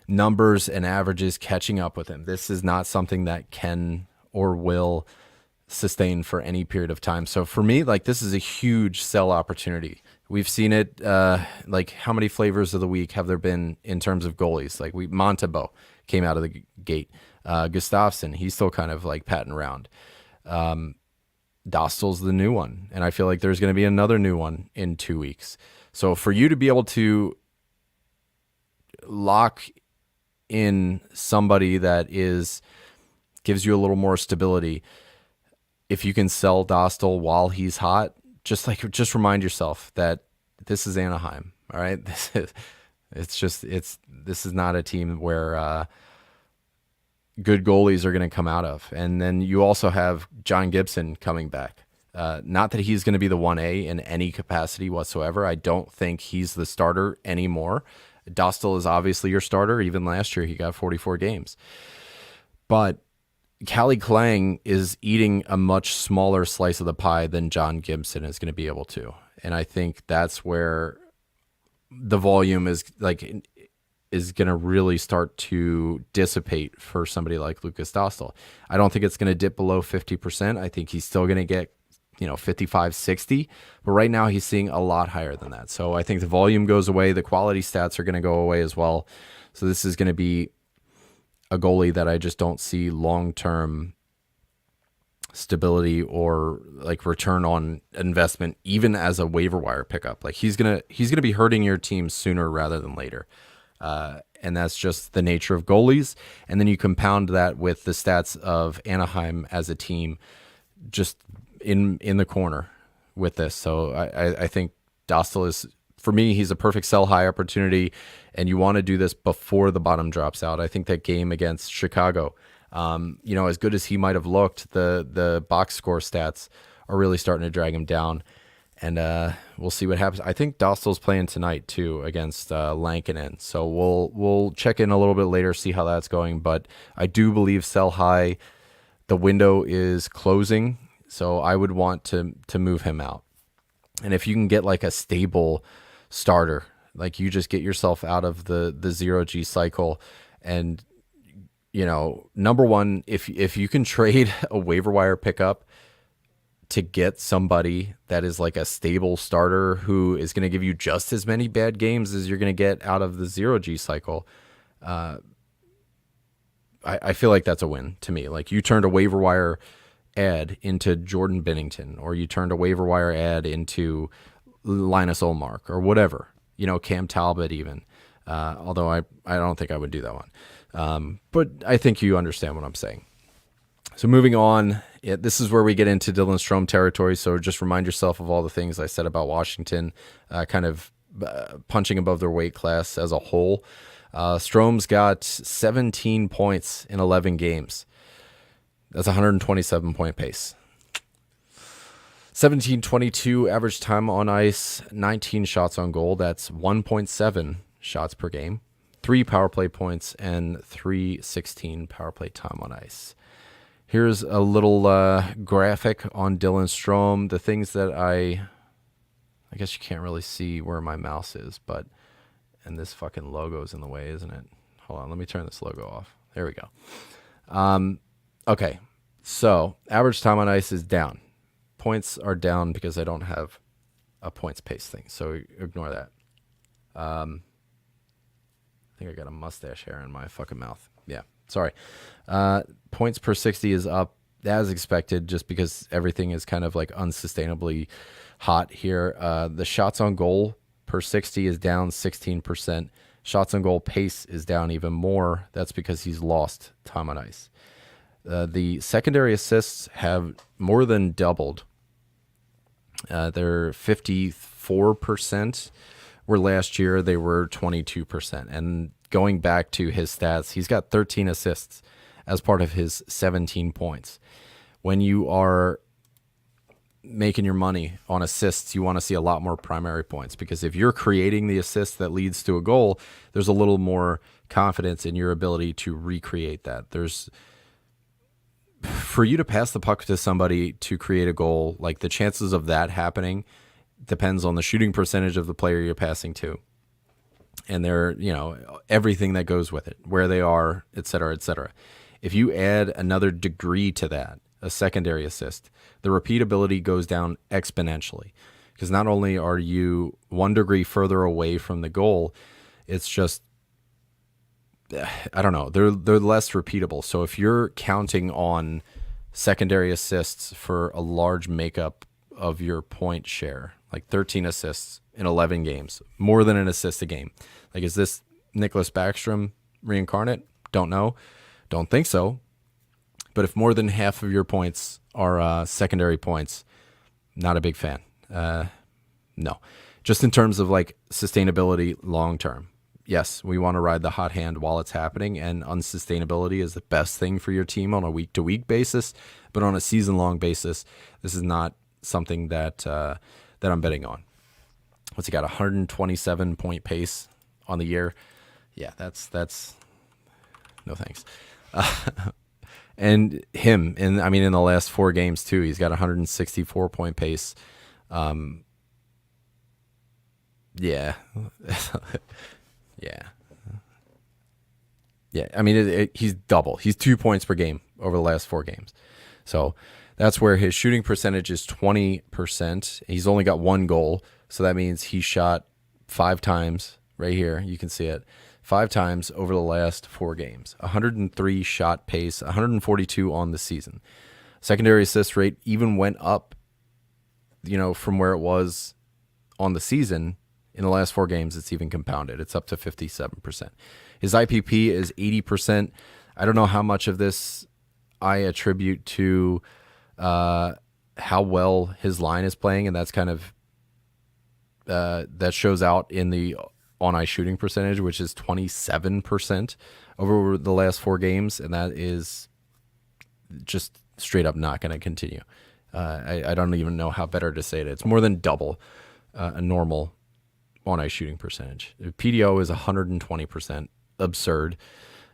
numbers and averages catching up with him. This is not something that can or will sustain for any period of time. So for me, like, this is a huge sell opportunity. We've seen it. Like, how many flavors of the week have there been in terms of goalies? Like, Montebo came out of the gate. Gustafsson, he's still kind of like patting around. Dostal's the new one, and I feel like there's going to be another new one in 2 weeks. So for you to be able to lock in somebody that gives you a little more stability, if you can sell Dostal while he's hot, just remind yourself that this is Anaheim. All right, this is not a team where good goalies are going to come out of. And then you also have John Gibson coming back. Not that he's going to be the 1A in any capacity whatsoever. I don't think he's the starter anymore. Dostal is obviously your starter. Even last year, he got 44 games. But Callie Klang is eating a much smaller slice of the pie than John Gibson is going to be able to. And I think that's where the volume is going to really start to dissipate for somebody like Lucas Dostal. I don't think it's going to dip below 50%. I think he's still going to get, 55, 60. But right now he's seeing a lot higher than that. So I think the volume goes away. The quality stats are going to go away as well. So this is going to be a goalie that I just don't see long-term stability or like return on investment, even as a waiver wire pickup. Like, he's going to be hurting your team sooner rather than later. And that's just the nature of goalies. And then you compound that with the stats of Anaheim as a team, just in the corner with this. So I think Dostal is, for me, he's a perfect sell high opportunity, and you want to do this before the bottom drops out. I think that game against Chicago, as good as he might have looked, the box score stats are really starting to drag him down. And we'll see what happens. I think Dostal's playing tonight too against Lankinen. So we'll check in a little bit later, see how that's going. But I do believe sell high. The window is closing, so I would want to move him out. And if you can get like a stable starter, like you just get yourself out of the 0G cycle, and number one, if you can trade a waiver wire pickup to get somebody that is like a stable starter who is going to give you just as many bad games as you're going to get out of the 0G cycle, I feel like that's a win to me. Like, you turned a waiver wire ad into Jordan Binnington, or you turned a waiver wire ad into Linus Ullmark, or whatever, Cam Talbot even, although I don't think I would do that one. But I think you understand what I'm saying. So moving on, this is where we get into Dylan Strome territory. So just remind yourself of all the things I said about Washington, kind of punching above their weight class as a whole. Strome's got 17 points in 11 games. That's a 127-point pace. 17-22 average time on ice, 19 shots on goal. That's 1.7 shots per game. 3 power play points and 3:16 power play time on ice. Here's a little graphic on Dylan Strome. The things that I guess you can't really see where my mouse is, and this fucking logo's in the way, isn't it? Hold on, let me turn this logo off. There we go. Okay, so average time on ice is down. Points are down because I don't have a points pace thing, so ignore that. I think I got a mustache hair in my fucking mouth. Yeah, sorry. Points per 60 is up as expected, just because everything is kind of like unsustainably hot here. The shots on goal per 60 is down 16%. Shots on goal pace is down even more. That's because he's lost time on ice. The secondary assists have more than doubled. They're 54%, where last year they were 22%. And going back to his stats, he's got 13 assists as part of his 17 points. When you are making your money on assists, you want to see a lot more primary points, because if you're creating the assist that leads to a goal, there's a little more confidence in your ability to recreate that. For you to pass the puck to somebody to create a goal, like, the chances of that happening depends on the shooting percentage of the player you're passing to. and they're, everything that goes with it, where they are, et cetera, et cetera. If you add another degree to that, a secondary assist, the repeatability goes down exponentially, because not only are you 1 degree further away from the goal, it's just, I don't know, they're less repeatable. So if you're counting on secondary assists for a large makeup of your point share, like 13 assists in 11 games, more than an assist a game. Like, is this Nicholas Backstrom reincarnate? Don't know. Don't think so. But if more than half of your points are secondary points, not a big fan. No. Just in terms of like sustainability long term. Yes, we want to ride the hot hand while it's happening, and unsustainability is the best thing for your team on a week-to-week basis. But on a season-long basis, this is not something that I'm betting on. What's he got? 127 point pace on the year. Yeah, that's no thanks. And him, in the last 4 games too, he's got 164 point pace. Yeah. Yeah. Yeah. I mean, he's double. He's 2 points per game over the last 4 games. So that's where his shooting percentage is 20%. He's only got 1 goal. So that means he shot 5 times right here. You can see it 5 times over the last 4 games, 103 shot pace, 142 on the season. Secondary assist rate even went up, from where it was on the season. In the last 4 games, it's even compounded. It's up to 57%. His IPP is 80%. I don't know how much of this I attribute to how well his line is playing, and that's kind of that shows out in the on-ice shooting percentage, which is 27% over the last 4 games, and that is just straight up not going to continue. I don't even know how better to say it. It's more than double a normal on-ice shooting percentage. PDO is 120%, absurd.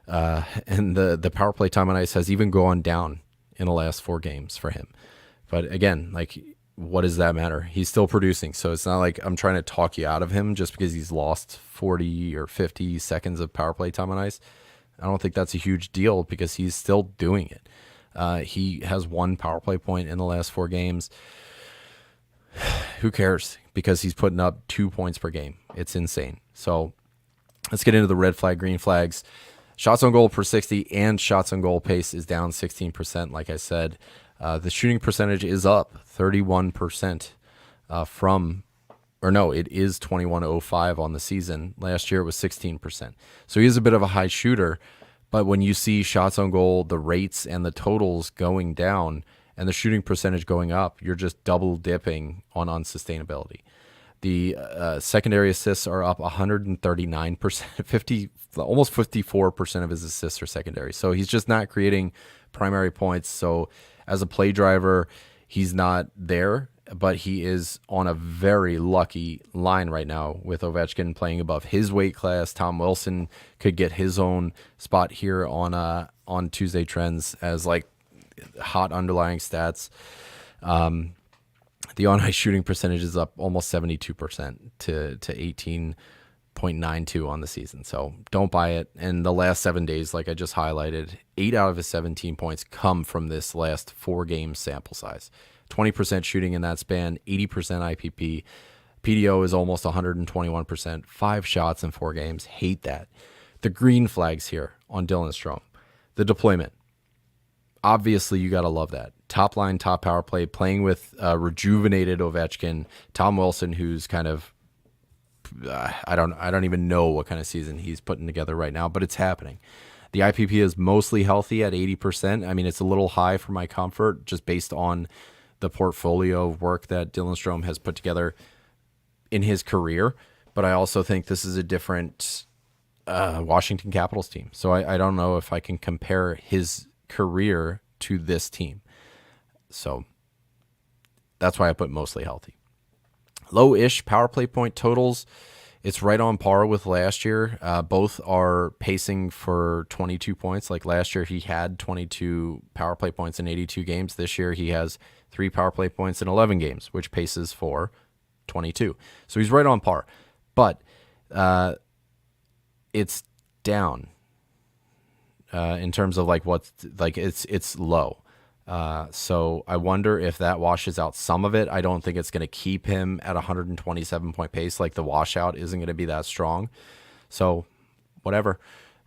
And the power play time on ice has even gone down in the last 4 games for him. But again, like, what does that matter? He's still producing. So it's not like I'm trying to talk you out of him just because he's lost 40 or 50 seconds of power play time on ice. I don't think that's a huge deal because he's still doing it. He has 1 power play point in the last 4 games. Who cares? Because he's putting up 2 points per game. It's insane. So let's get into the red flag, green flags. Shots on goal per 60 and shots on goal pace is down 16%. Like I said, the shooting percentage is up 31% it is 21.05 on the season. Last year it was 16%. So he is a bit of a high shooter, but when you see shots on goal, the rates and the totals going down and the shooting percentage going up, you're just double dipping on unsustainability. The secondary assists are up 139%, almost 54% of his assists are secondary. So he's just not creating primary points. So as a play driver, he's not there, but he is on a very lucky line right now with Ovechkin playing above his weight class. Tom Wilson could get his own spot here on Tuesday Trends as like hot underlying stats. The on-ice shooting percentage is up almost 72% to 18.92 on the season. So don't buy it. And the last 7 days, like I just highlighted, 8 out of his 17 points come from this last 4 game sample size. 20% shooting in that span, 80% IPP. PDO is almost 121%, 5 shots in 4 games. Hate that. The green flags here on Dylan Strome. The deployment. Obviously, you got to love that. Top line, top power play, playing with rejuvenated Ovechkin, Tom Wilson, who's kind of, I don't even know what kind of season he's putting together right now, but it's happening. The IPP is mostly healthy at 80%. I mean, it's a little high for my comfort just based on the portfolio of work that Dylan Strome has put together in his career. But I also think this is a different Washington Capitals team. So I don't know if I can compare his career to this team. So that's why I put mostly healthy. Low-ish power play point totals. It's right on par with last year. Both are pacing for 22 points. Like last year, he had 22 power play points in 82 games. This year, he has 3 power play points in 11 games, which paces for 22. So he's right on par. But it's down in terms of like what's like it's low. So I wonder if that washes out some of it. I don't think it's going to keep him at 127 point pace. Like the washout isn't going to be that strong. So whatever.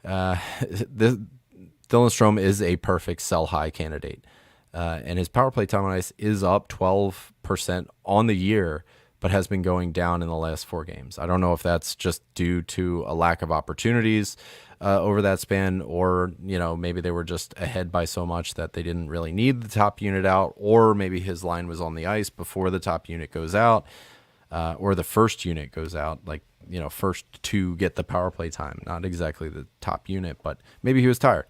This, Dylan Strome is a perfect sell high candidate. And his power play time on ice is up 12% on the year, but has been going down in the last 4 games. I don't know if that's just due to a lack of opportunities over that span, or, you know, maybe they were just ahead by so much that they didn't really need the top unit out, or maybe his line was on the ice before the top unit goes out, or the first unit goes out, like, you know, first to get the power play time, not exactly the top unit, but maybe he was tired.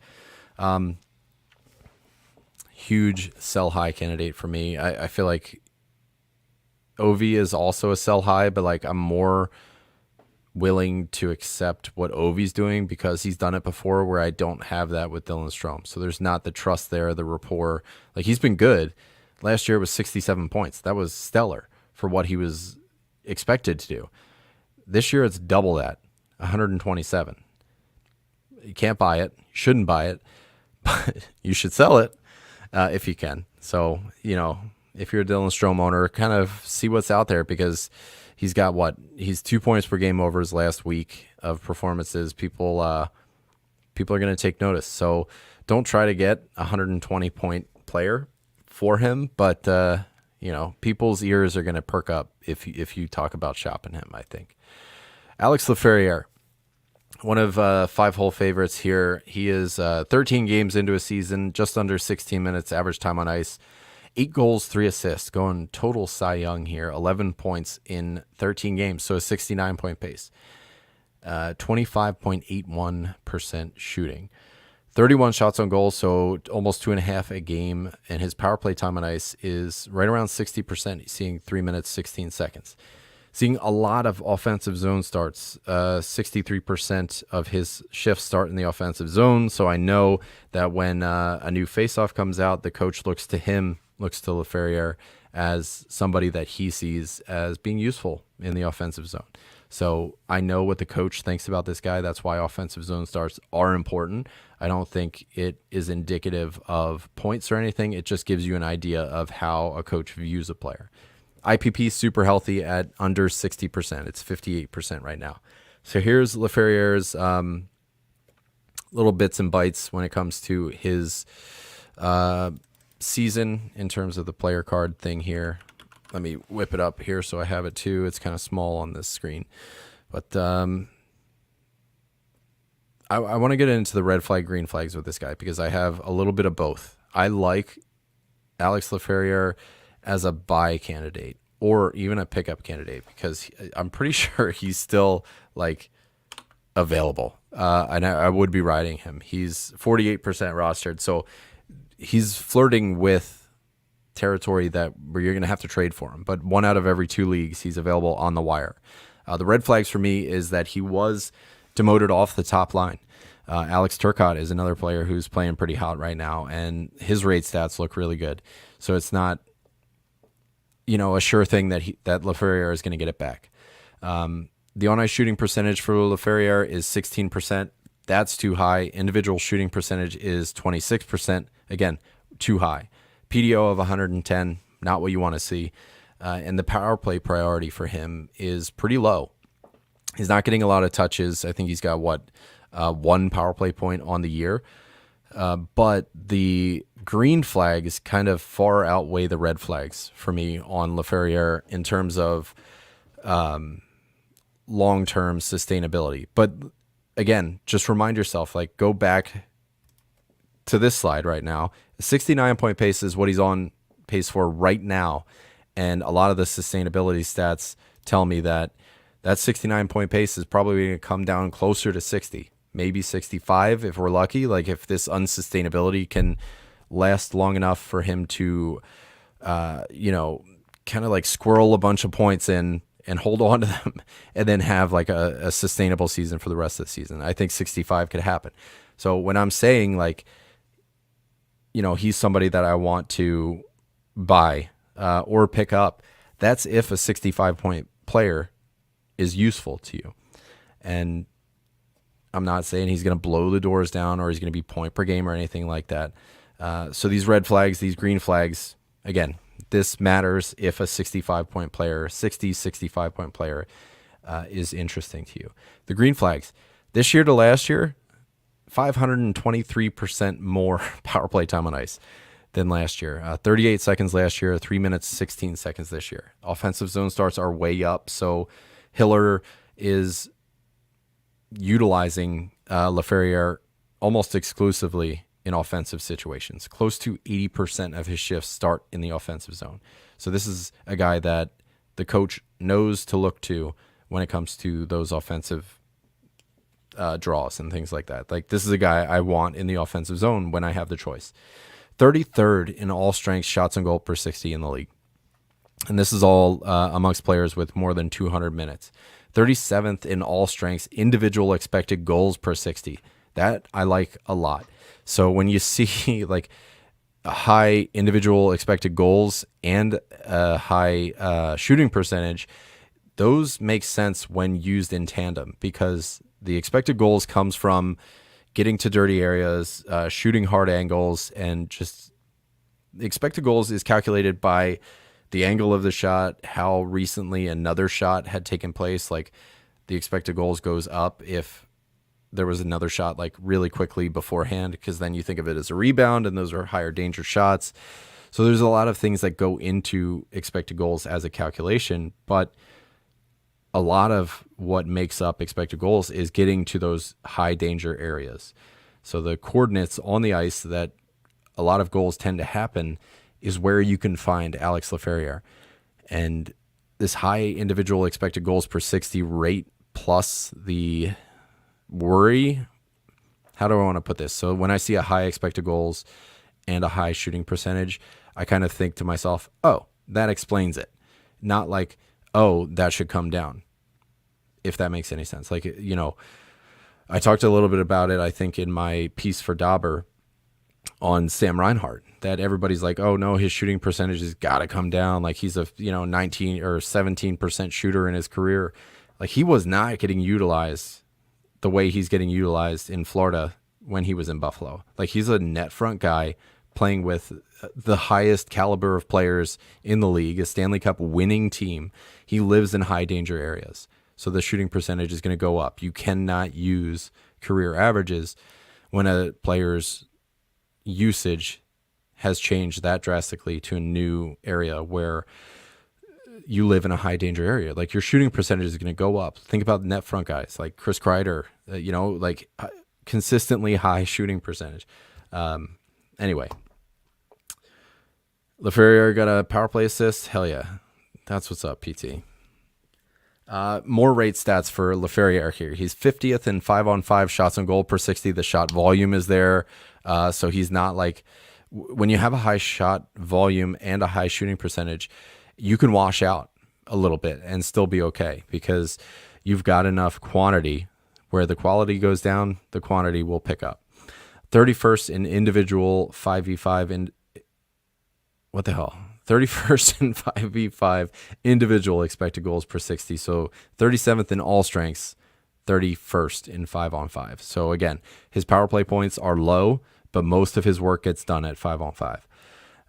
Huge sell high candidate for me. I feel like Ovi is also a sell high, but like I'm more willing to accept what Ovi's doing because he's done it before, where I don't have that with Dylan Strome. So there's not the trust there, the rapport. Like he's been good. Last year it was 67 points. That was stellar for what he was expected to do. This year it's double that, 127. You can't buy it. You shouldn't buy it, but you should sell it if you can. So, you know, if you're a Dylan Strome owner, kind of see what's out there, because he's got he's 2 points per game over his last week of performances. People are going to take notice. So don't try to get a 120 point player for him, but you know, people's ears are going to perk up if you talk about shopping him, I think. Alex Laferriere, one of 5-hole favorites here. He is 13 games into a season, just under 16 minutes average time on ice, 8 goals, 3 assists, going total Cy Young here, 11 points in 13 games, so a 69-point pace, 25.81% shooting, 31 shots on goal, so almost 2.5 a game, and his power play time on ice is right around 60%. He's seeing 3 minutes, 16 seconds. Seeing a lot of offensive zone starts, 63% of his shifts start in the offensive zone. So I know that when a new faceoff comes out, the coach looks to Laferriere as somebody that he sees as being useful in the offensive zone. So I know what the coach thinks about this guy. That's why offensive zone starts are important. I don't think it is indicative of points or anything. It just gives you an idea of how a coach views a player. IPP is super healthy at under 60%. It's 58% right now. So here's Laferriere's little bits and bites when it comes to his season in terms of the player card thing here. Let me whip it up here so I have it too. It's kind of small on this screen. But I want to get into the red flag, green flags with this guy because I have a little bit of both. I like Alex Laferriere as a buy candidate or even a pickup candidate because I'm pretty sure he's still like available. And I would be riding him. He's 48% rostered. So he's flirting with territory that where you're going to have to trade for him. But 1 out of every 2 leagues, he's available on the wire. The red flags for me is that he was demoted off the top line. Alex Turcotte is another player who's playing pretty hot right now, and his rate stats look really good. So it's not, you know, a sure thing that Laferriere is going to get it back. The on-ice shooting percentage for Laferriere is 16%. That's too high. Individual shooting percentage is 26%. Again, too high. PDO of 110, not what you want to see. And the power play priority for him is pretty low. He's not getting a lot of touches. I think he's got, 1 power play point on the year. But the green flags kind of far outweigh the red flags for me on Laferriere in terms of long-term sustainability. But again, just remind yourself, like go back to this slide right now. A 69-point pace is what he's on pace for right now. And a lot of the sustainability stats tell me that 69-point pace is probably going to come down closer to 60, maybe 65 if we're lucky. Like if this unsustainability can last long enough for him to, kind of like squirrel a bunch of points in and hold on to them and then have like a sustainable season for the rest of the season. I think 65 could happen. So when I'm saying like, he's somebody that I want to buy or pick up, that's if a 65-point player is useful to you. And I'm not saying he's going to blow the doors down or he's going to be point per game or anything like that. So these red flags, these green flags, again, this matters if a 65-point player, 65-point player is interesting to you. The green flags, this year to last year, 523% more power play time on ice than last year. 38 seconds last year, 3 minutes, 16 seconds this year. Offensive zone starts are way up, so Hiller is utilizing Laferriere almost exclusively in offensive situations. Close to 80% of his shifts start in the offensive zone. So this is a guy that the coach knows to look to when it comes to those offensive draws and things like that. Like, this is a guy I want in the offensive zone when I have the choice. 33rd in all strength shots on goal per 60 in the league. And this is all amongst players with more than 200 minutes. 37th in all strengths individual expected goals per 60. That I like a lot. So when you see like a high individual expected goals and a high shooting percentage, those make sense when used in tandem, because the expected goals comes from getting to dirty areas, shooting hard angles, and just the expected goals is calculated by the angle of the shot, how recently another shot had taken place. Like, the expected goals goes up if there was another shot like really quickly beforehand, because then you think of it as a rebound and those are higher danger shots. So there's a lot of things that go into expected goals as a calculation, but a lot of what makes up expected goals is getting to those high danger areas. So the coordinates on the ice that a lot of goals tend to happen is where you can find Alex Laferriere. And this high individual expected goals per 60 rate plus the worry, how do I want to put this? So when I see a high expected goals and a high shooting percentage, I kind of think to myself, oh, that explains it. Not like, oh, that should come down, if that makes any sense. Like, you know, I talked a little bit about it, I think, in my piece for Dauber on Sam Reinhart, that everybody's like, oh no, his shooting percentage has got to come down. Like, he's a 19 or 17% shooter in his career. Like, he was not getting utilized the way he's getting utilized in Florida when he was in Buffalo. Like, he's a net front guy playing with the highest caliber of players in the league, a Stanley Cup winning team. He lives in high danger areas. So the shooting percentage is going to go up. You cannot use career averages when a player's usage has changed that drastically to a new area where you live in a high danger area. Like, your shooting percentage is going to go up. Think about net front guys like Chris Kreider, like consistently high shooting percentage. Anyway, Laferriere got a power play assist. Hell yeah. That's what's up, PT. More rate stats for Laferriere here. He's 50th in 5-on-5 shots on goal per 60. The shot volume is there. So he's not like, when you have a high shot volume and a high shooting percentage, you can wash out a little bit and still be okay, because you've got enough quantity where the quality goes down, the quantity will pick up. 31st in individual 5v5 and what the hell? 31st in 5v5 individual expected goals per 60. So 37th in all strengths, 31st in 5-on-5. So again, his power play points are low, but most of his work gets done at 5-on-5.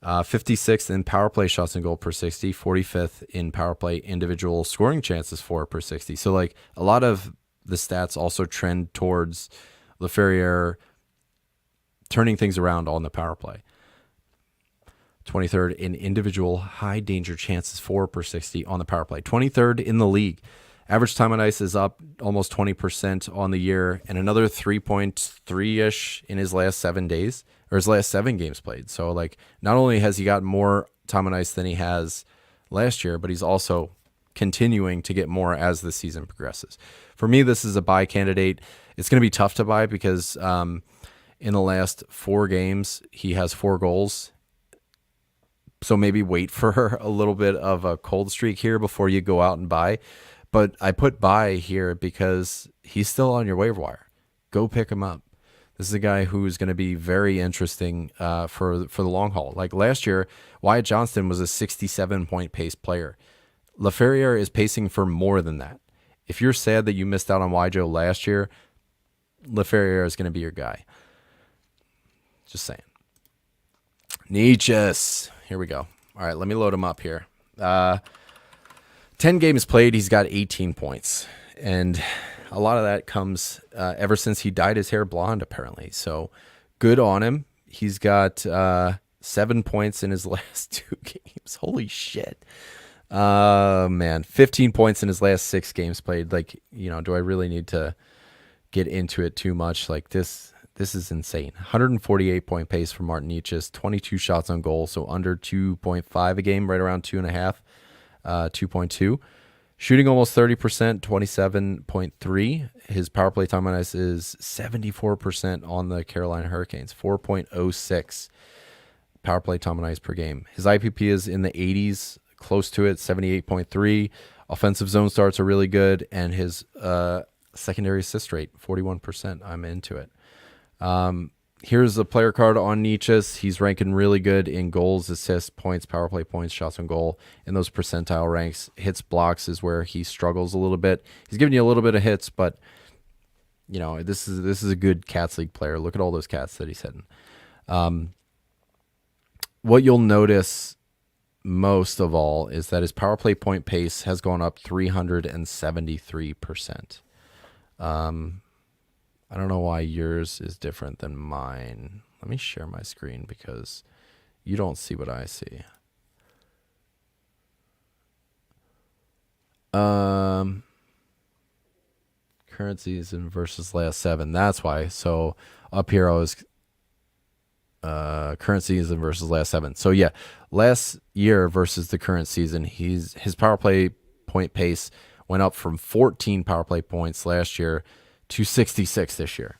56th in power play shots and goal per 60, 45th in power play individual scoring chances for per 60. So like, a lot of the stats also trend towards Laferriere turning things around on the power play. 23rd in individual high danger chances for per 60 on the power play. 23rd in the league. Average time on ice is up almost 20% on the year, and another 3.3-ish in his last 7 days, or his last 7 games played. So like, not only has he got more time on ice than he has last year, but he's also continuing to get more as the season progresses. For me, this is a buy candidate. It's going to be tough to buy because in the last 4 games, he has 4 goals. So maybe wait for a little bit of a cold streak here before you go out and buy. But I put buy here because he's still on your waiver wire. Go pick him up. This is a guy who's going to be very interesting for the long haul. Like last year, Wyatt Johnston was a 67-point pace player. Laferriere is pacing for more than that. If you're sad that you missed out on Wyjo last year, LaFerriere is going to be your guy. Just saying. Nietzsche's. Here we go. All right, let me load him up here. 10 games played, he's got 18 points. And a lot of that comes ever since he dyed his hair blonde, apparently. So good on him. He's got 7 points in his last 2 games. Holy shit. Man, 15 points in his last 6 games played. Like, do I really need to get into it too much? Like, this is insane. 148 point pace for Martin Nietzsche, 22 shots on goal, so under 2.5 a game, right around 2.5, 2.2. Shooting almost 30%, 27.3. His power play time on ice is 74% on the Carolina Hurricanes, 4.06 power play time on ice per game. His IPP is in the 80s, close to it, 78.3. Offensive zone starts are really good, and his secondary assist rate, 41%. I'm into it. Here's a player card on Nietzsche's. He's ranking really good in goals, assists, points, power play points, shots on goal in those percentile ranks. Hits, blocks is where he struggles a little bit. He's giving you a little bit of hits, but this is a good Cats League player. Look at all those cats that he's hitting. What you'll notice most of all is that his power play point pace has gone up 373%. I don't know why yours is different than mine. Let me share my screen because you don't see what I see. Current season versus last 7. That's why. So up here I was current season versus last 7. So yeah, last year versus the current season, his power play point pace went up from 14 power play points last year to 66 this year.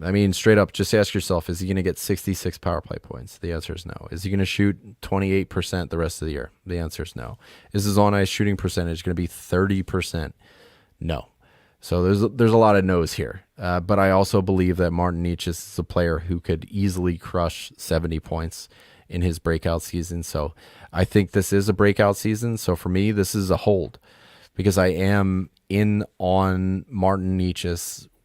I mean, straight up, just ask yourself, is he going to get 66 power play points? The answer is no. Is he going to shoot 28% the rest of the year? The answer is no. Is his on-ice shooting percentage going to be 30%? No. So there's a lot of no's here. But I also believe that Martin Nietzsche is a player who could easily crush 70 points in his breakout season. So I think this is a breakout season. So for me, this is a hold because I am in on Martin Nietzsche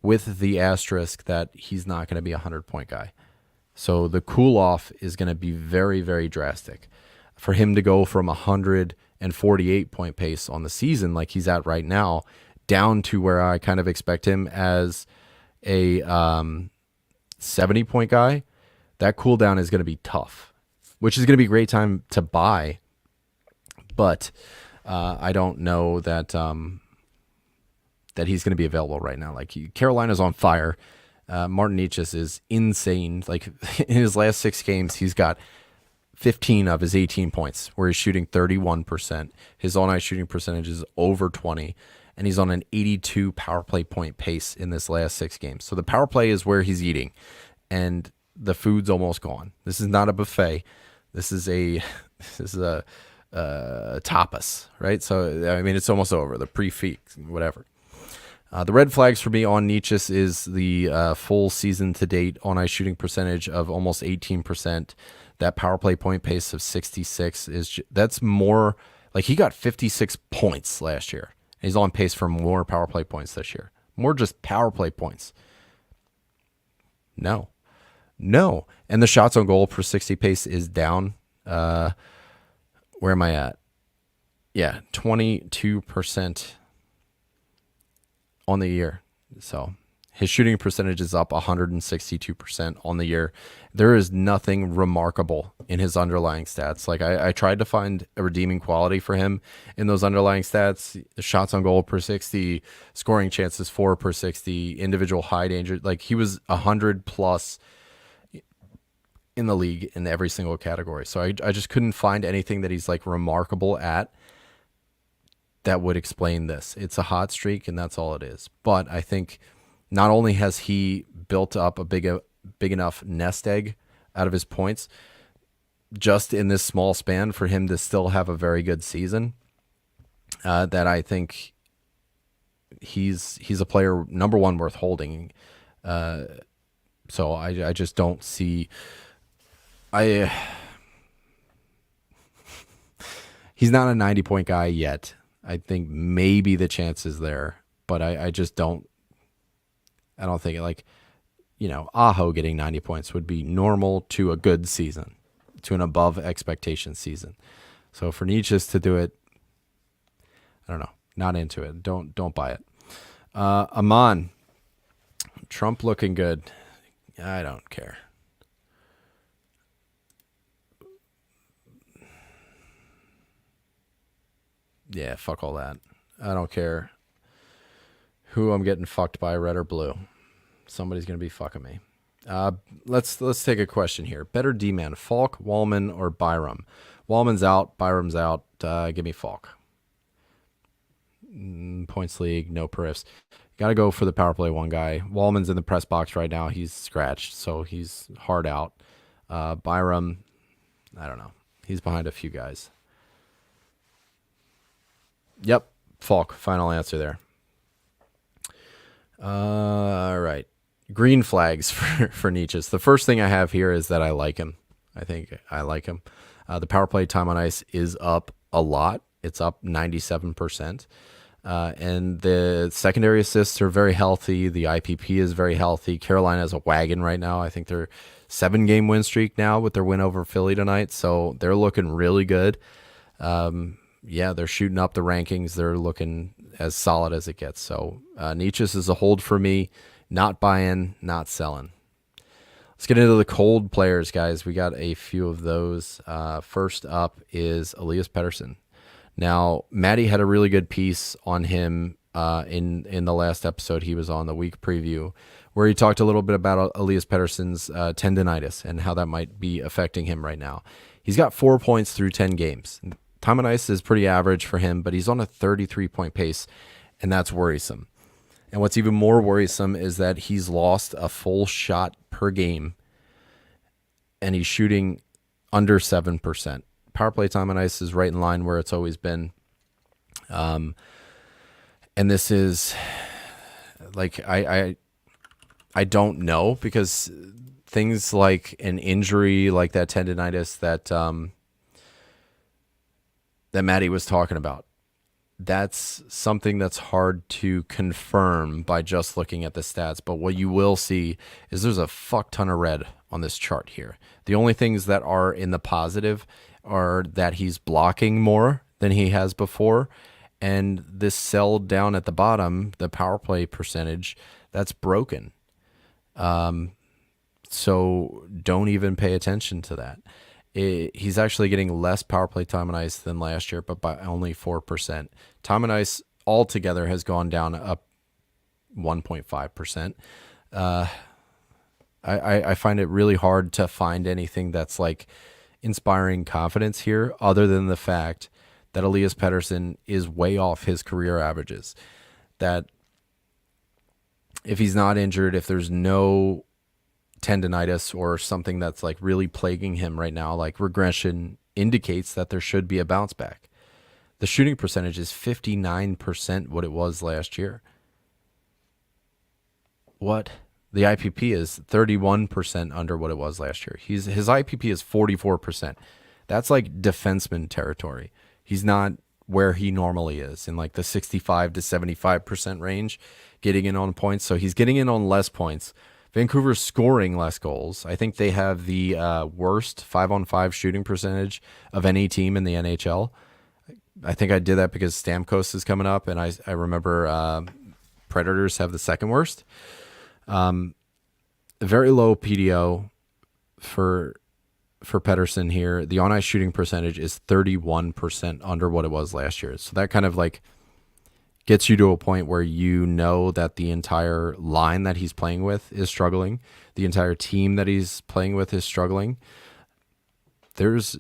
with the asterisk that he's not going to be a 100-point guy. So the cool-off is going to be very, very drastic. For him to go from 148-point pace on the season like he's at right now down to where I kind of expect him as a 70-point guy, that cool down is going to be tough, which is going to be a great time to buy. But I don't know that that he's going to be available right now. Like Carolina's on fire. Martin Nietzsche is insane. Like in his last 6 games, he's got 15 of his 18 points where he's shooting 31%. His on-ice shooting percentage is over 20, and he's on an 82 power play point pace in this last 6 games. So the power play is where he's eating, and the food's almost gone. This is not a buffet. This is a tapas, right? So I mean, it's almost over. The prefix, whatever. The red flags for me on Nietzsche is the full season to date on-ice shooting percentage of almost 18%. That power play point pace of 66 that's more like he got 56 points last year. He's on pace for more power play points this year. More just power play points. No. And the shots on goal per 60 pace is down. Where am I at? Yeah, 22% on the year. So his shooting percentage is up 162% on the year. There is nothing remarkable in his underlying stats. Like I tried to find a redeeming quality for him in those underlying stats. Shots on goal per 60, scoring chances 4 per 60, individual high danger. Like he was 100 plus in the league in every single category. So I just couldn't find anything that he's like remarkable at that would explain this. It's a hot streak, and that's all it is. But I think not only has he built up a big enough nest egg out of his points just in this small span for him to still have a very good season, that I think he's a player, number one, worth holding. So I just don't see... he's not a 90-point guy yet. I think maybe the chance is there, but I just don't I don't think Aho getting 90 points would be normal to a good season, to an above expectation season. So for Nietzsche to do it, I don't know, not into it. Don't buy it. Amon, Trump looking good. I don't care. Yeah, fuck all that. I don't care who I'm getting fucked by, red or blue. Somebody's gonna be fucking me. Let's take a question here. Better D-man, Falk, Wallman, or Byram? Wallman's out, Byram's out. Give me Falk. Points league, no periffs. Got to go for the power play one guy. Wallman's in the press box right now. He's scratched, so he's hard out. Byram, I don't know. He's behind a few guys. Yep, Falk. Final answer there. All right. Green flags for Nietzsche's. The first thing I have here is that I like him. I think I like him. The power play time on ice is up a lot. It's up 97%. And the secondary assists are very healthy. The IPP is very healthy. Carolina has a wagon right now. I think they're 7-game win streak now with their win over Philly tonight. So they're looking really good. They're shooting up the rankings. They're looking as solid as it gets. So Nietzsche's is a hold for me. Not buying, not selling. Let's get into the cold players, guys. We got a few of those. First up is Elias Pettersson. Now, Maddie had a really good piece on him in the last episode he was on, the week preview, where he talked a little bit about Elias Pettersson's tendonitis and how that might be affecting him right now. He's got 4 points through 10 games. Time on ice is pretty average for him, but he's on a 33-point pace, and that's worrisome. And what's even more worrisome is that he's lost a full shot per game, and he's shooting under 7%. Power play time on ice is right in line where it's always been. And this is like, I don't know, because things like an injury like that tendonitis that Maddie was talking about, that's something that's hard to confirm by just looking at the stats. But what you will see is there's a fuck ton of red on this chart here. The only things that are in the positive are that he's blocking more than he has before. And this cell down at the bottom, the power play percentage, that's broken. So don't even pay attention to that. He's actually getting less power play time on ice than last year, but by only 4%. Time on ice altogether has gone down up 1.5%. I find it really hard to find anything that's like inspiring confidence here, other than the fact that Elias Pettersson is way off his career averages. That if he's not injured, if there's no tendonitis or something that's like really plaguing him right now, like regression indicates that there should be a bounce back. The shooting percentage is 59% what it was last year. What? The IPP is 31% under what it was last year. His IPP is 44%. That's like defenseman territory. He's not where he normally is, in like the 65 to 75% range, getting in on points. So he's getting in on less points. Vancouver's scoring less goals. I think they have the worst 5-on-5 shooting percentage of any team in the NHL. I think I did that because Stamkos is coming up, and I remember Predators have the second worst. Very low PDO for Pettersson here. The on-ice shooting percentage is 31% under what it was last year. So that kind of like gets you to a point where you know that the entire line that he's playing with is struggling. The entire team that he's playing with is struggling. There's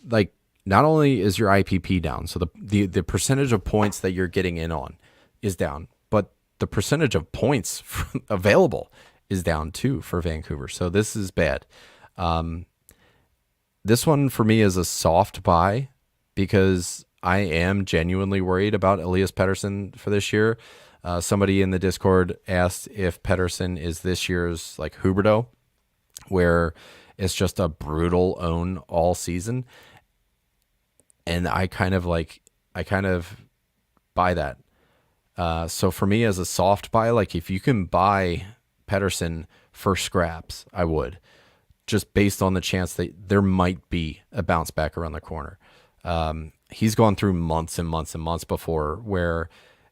like, not only is your IPP down, so the percentage of points that you're getting in on is down, but the percentage of points available is down too for Vancouver. So this is bad. This one for me is a soft buy, because I am genuinely worried about Elias Pettersson for this year. Somebody in the Discord asked if Pettersson is this year's like Huberdeau, where it's just a brutal own all season. And I kind of buy that. So for me as a soft buy, like if you can buy Pedersen for scraps, I would, just based on the chance that there might be a bounce back around the corner. He's gone through months and months and months before where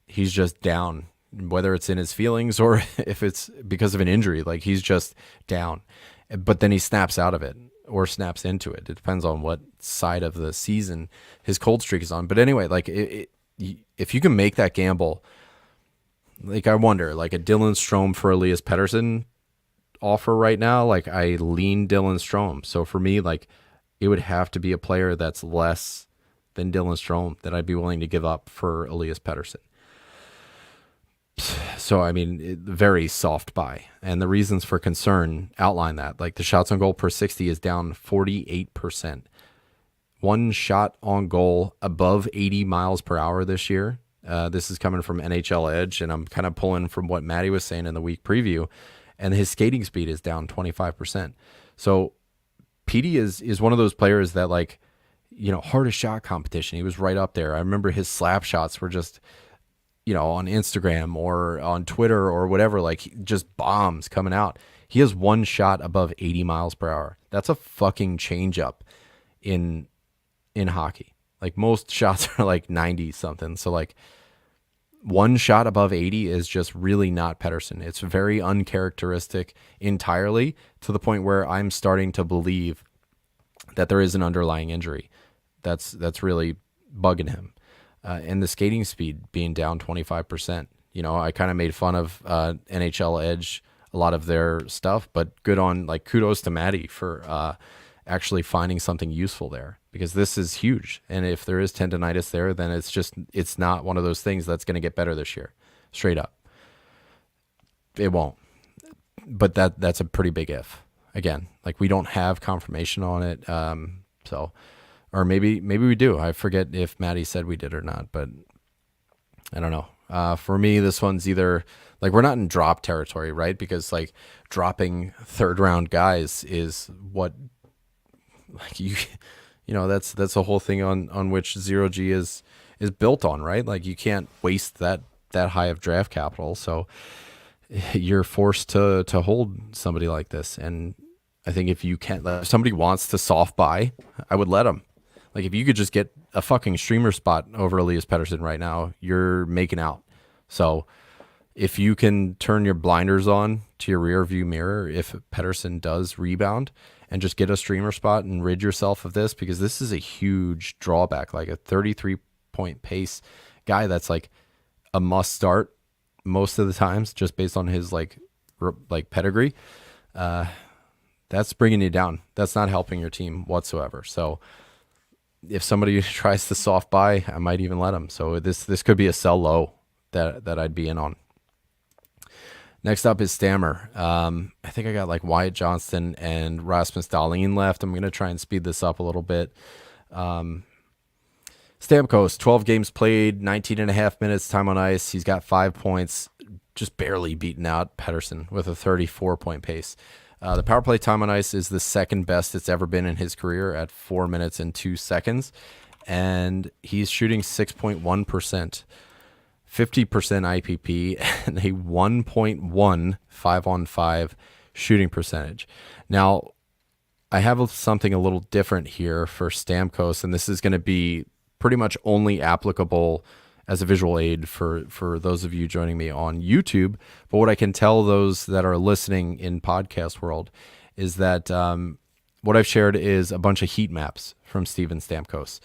he's just down, whether it's in his feelings or if it's because of an injury, like he's just down, but then he snaps out of it or snaps into it. It depends on what side of the season his cold streak is on. But anyway, like if you can make that gamble, like I wonder, like a Dylan Strome for Elias Pettersson offer right now, like I lean Dylan Strome. So for me, like it would have to be a player that's less than Dylan Strome that I'd be willing to give up for Elias Pettersson. So, I mean, very soft buy. And the reasons for concern outline that. Like the shots on goal per 60 is down 48%. One shot on goal above 80 miles per hour this year. This is coming from NHL Edge, and I'm kind of pulling from what Matty was saying in the week preview. And his skating speed is down 25%. So PD is one of those players that, like, you know, hardest shot competition, he was right up there. I remember his slap shots were just, you know, on Instagram or on Twitter or whatever, like just bombs coming out. He has one shot above 80 miles per hour. That's a fucking change up in hockey. Like most shots are like 90 something. So like one shot above 80 is just really not Pettersson. It's very uncharacteristic entirely, to the point where I'm starting to believe that there is an underlying injury that's really bugging him. And the skating speed being down 25%. You know, I kind of made fun of NHL Edge, a lot of their stuff, but good on, like, kudos to Matty for actually finding something useful there, because this is huge. And if there is tendonitis there, then it's not one of those things that's going to get better this year. Straight up. It won't. But that's a pretty big if. Again, like, we don't have confirmation on it. So, or maybe we do. I forget if Matty said we did or not, but I don't know. For me, this one's either, like, we're not in drop territory, right? Because, like, dropping third round guys is what, like, you know, that's the whole thing on which 0G is built on, right? Like, you can't waste that high of draft capital. So you're forced to hold somebody like this. And I think if somebody wants to soft buy, I would let them. Like, if you could just get a fucking streamer spot over Elias Pettersson right now, you're making out. So if you can turn your blinders on to your rear view mirror, if Pettersson does rebound, and just get a streamer spot and rid yourself of this, because this is a huge drawback, like a 33-point pace guy that's like a must start most of the times, just based on his like pedigree. That's bringing you down. That's not helping your team whatsoever. So if somebody tries to soft buy, I might even let them. So this could be a sell low that I'd be in on. Next up is Stammer. I think I got like Wyatt Johnston and Rasmus Dahlin left. I'm going to try and speed this up a little bit. Stamkos, 12 games played, 19 and a half minutes time on ice. He's got 5 points, just barely beaten out Pettersson with a 34-point pace. The power play time on ice is the second best it's ever been in his career at 4 minutes and 2 seconds. And he's shooting 6.1%, 50% IPP, and a 1.1 5-on-5 shooting percentage. Now, I have something a little different here for Stamkos, and this is going to be pretty much only applicable as a visual aid for those of you joining me on YouTube. But what I can tell those that are listening in podcast world is that what I've shared is a bunch of heat maps from Steven Stamkos.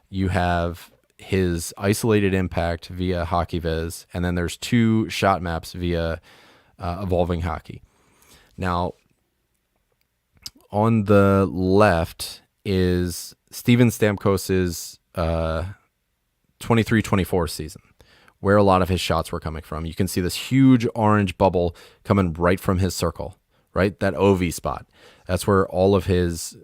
You have his isolated impact via HockeyViz, and then there's 2 shot maps via Evolving Hockey. Now, on the left is Steven Stamkos's 23-24 season, where a lot of his shots were coming from. You can see this huge orange bubble coming right from his circle, right? That OV spot. That's where all of his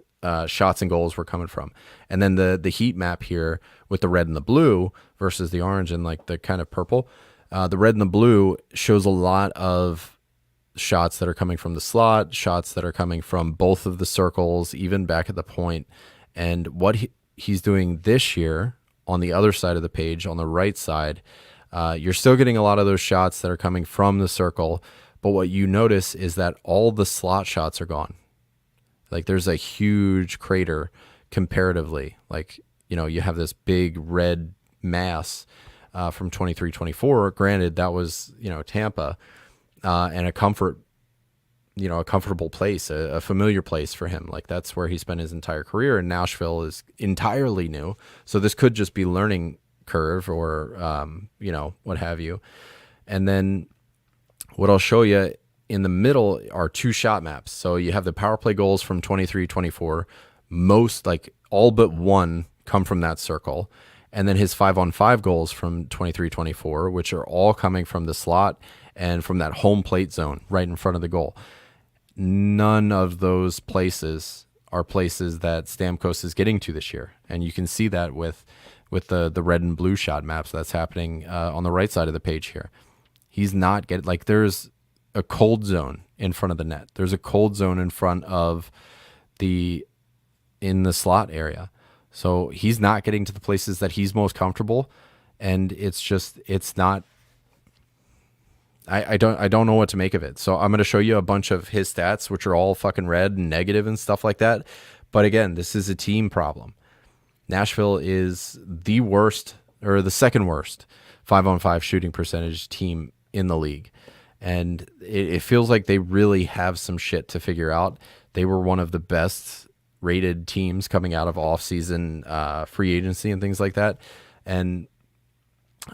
shots and goals were coming from. And then the heat map here with the red and the blue versus the orange and like the kind of purple. The red and the blue shows a lot of shots that are coming from the slot, shots that are coming from both of the circles, even back at the point. And what he's doing this year on the other side of the page, on the right side, You're still getting a lot of those shots that are coming from the circle, but what you notice is that all the slot shots are gone. Like there's a huge crater comparatively. Like, you have this big red mass from 23-24. Granted, that was, Tampa and a comfortable place, a familiar place for him. Like that's where he spent his entire career. And Nashville is entirely new. So this could just be learning curve or, what have you. And then what I'll show you in the middle are two shot maps. So you have the power play goals from 23-24. Most, like all but one, come from that circle. And then his 5-on-5 goals from 23-24, which are all coming from the slot and from that home plate zone right in front of the goal. None of those places are places that Stamkos is getting to this year. And you can see that with the red and blue shot maps that's happening on the right side of the page here. He's not getting, like, there's a cold zone in front of the net. There's a cold zone in front of in the slot area. So he's not getting to the places that he's most comfortable. And it's not, I don't know what to make of it. So I'm going to show you a bunch of his stats, which are all fucking red and negative and stuff like that. But again, this is a team problem. Nashville is the worst, or the second worst 5-on-5 shooting percentage team in the league. And it feels like they really have some shit to figure out. They were one of the best rated teams coming out of off-season free agency and things like that. And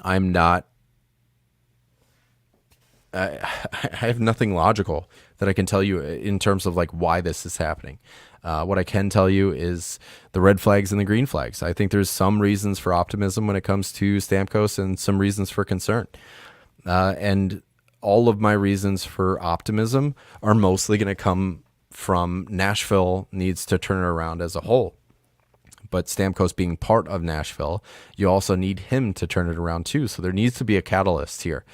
I have nothing logical that I can tell you in terms of like why this is happening. What I can tell you is the red flags and the green flags. I think there's some reasons for optimism when it comes to Stamkos and some reasons for concern. And all of my reasons for optimism are mostly going to come from Nashville needs to turn it around as a whole. But Stamkos being part of Nashville, you also need him to turn it around too. So there needs to be a catalyst here.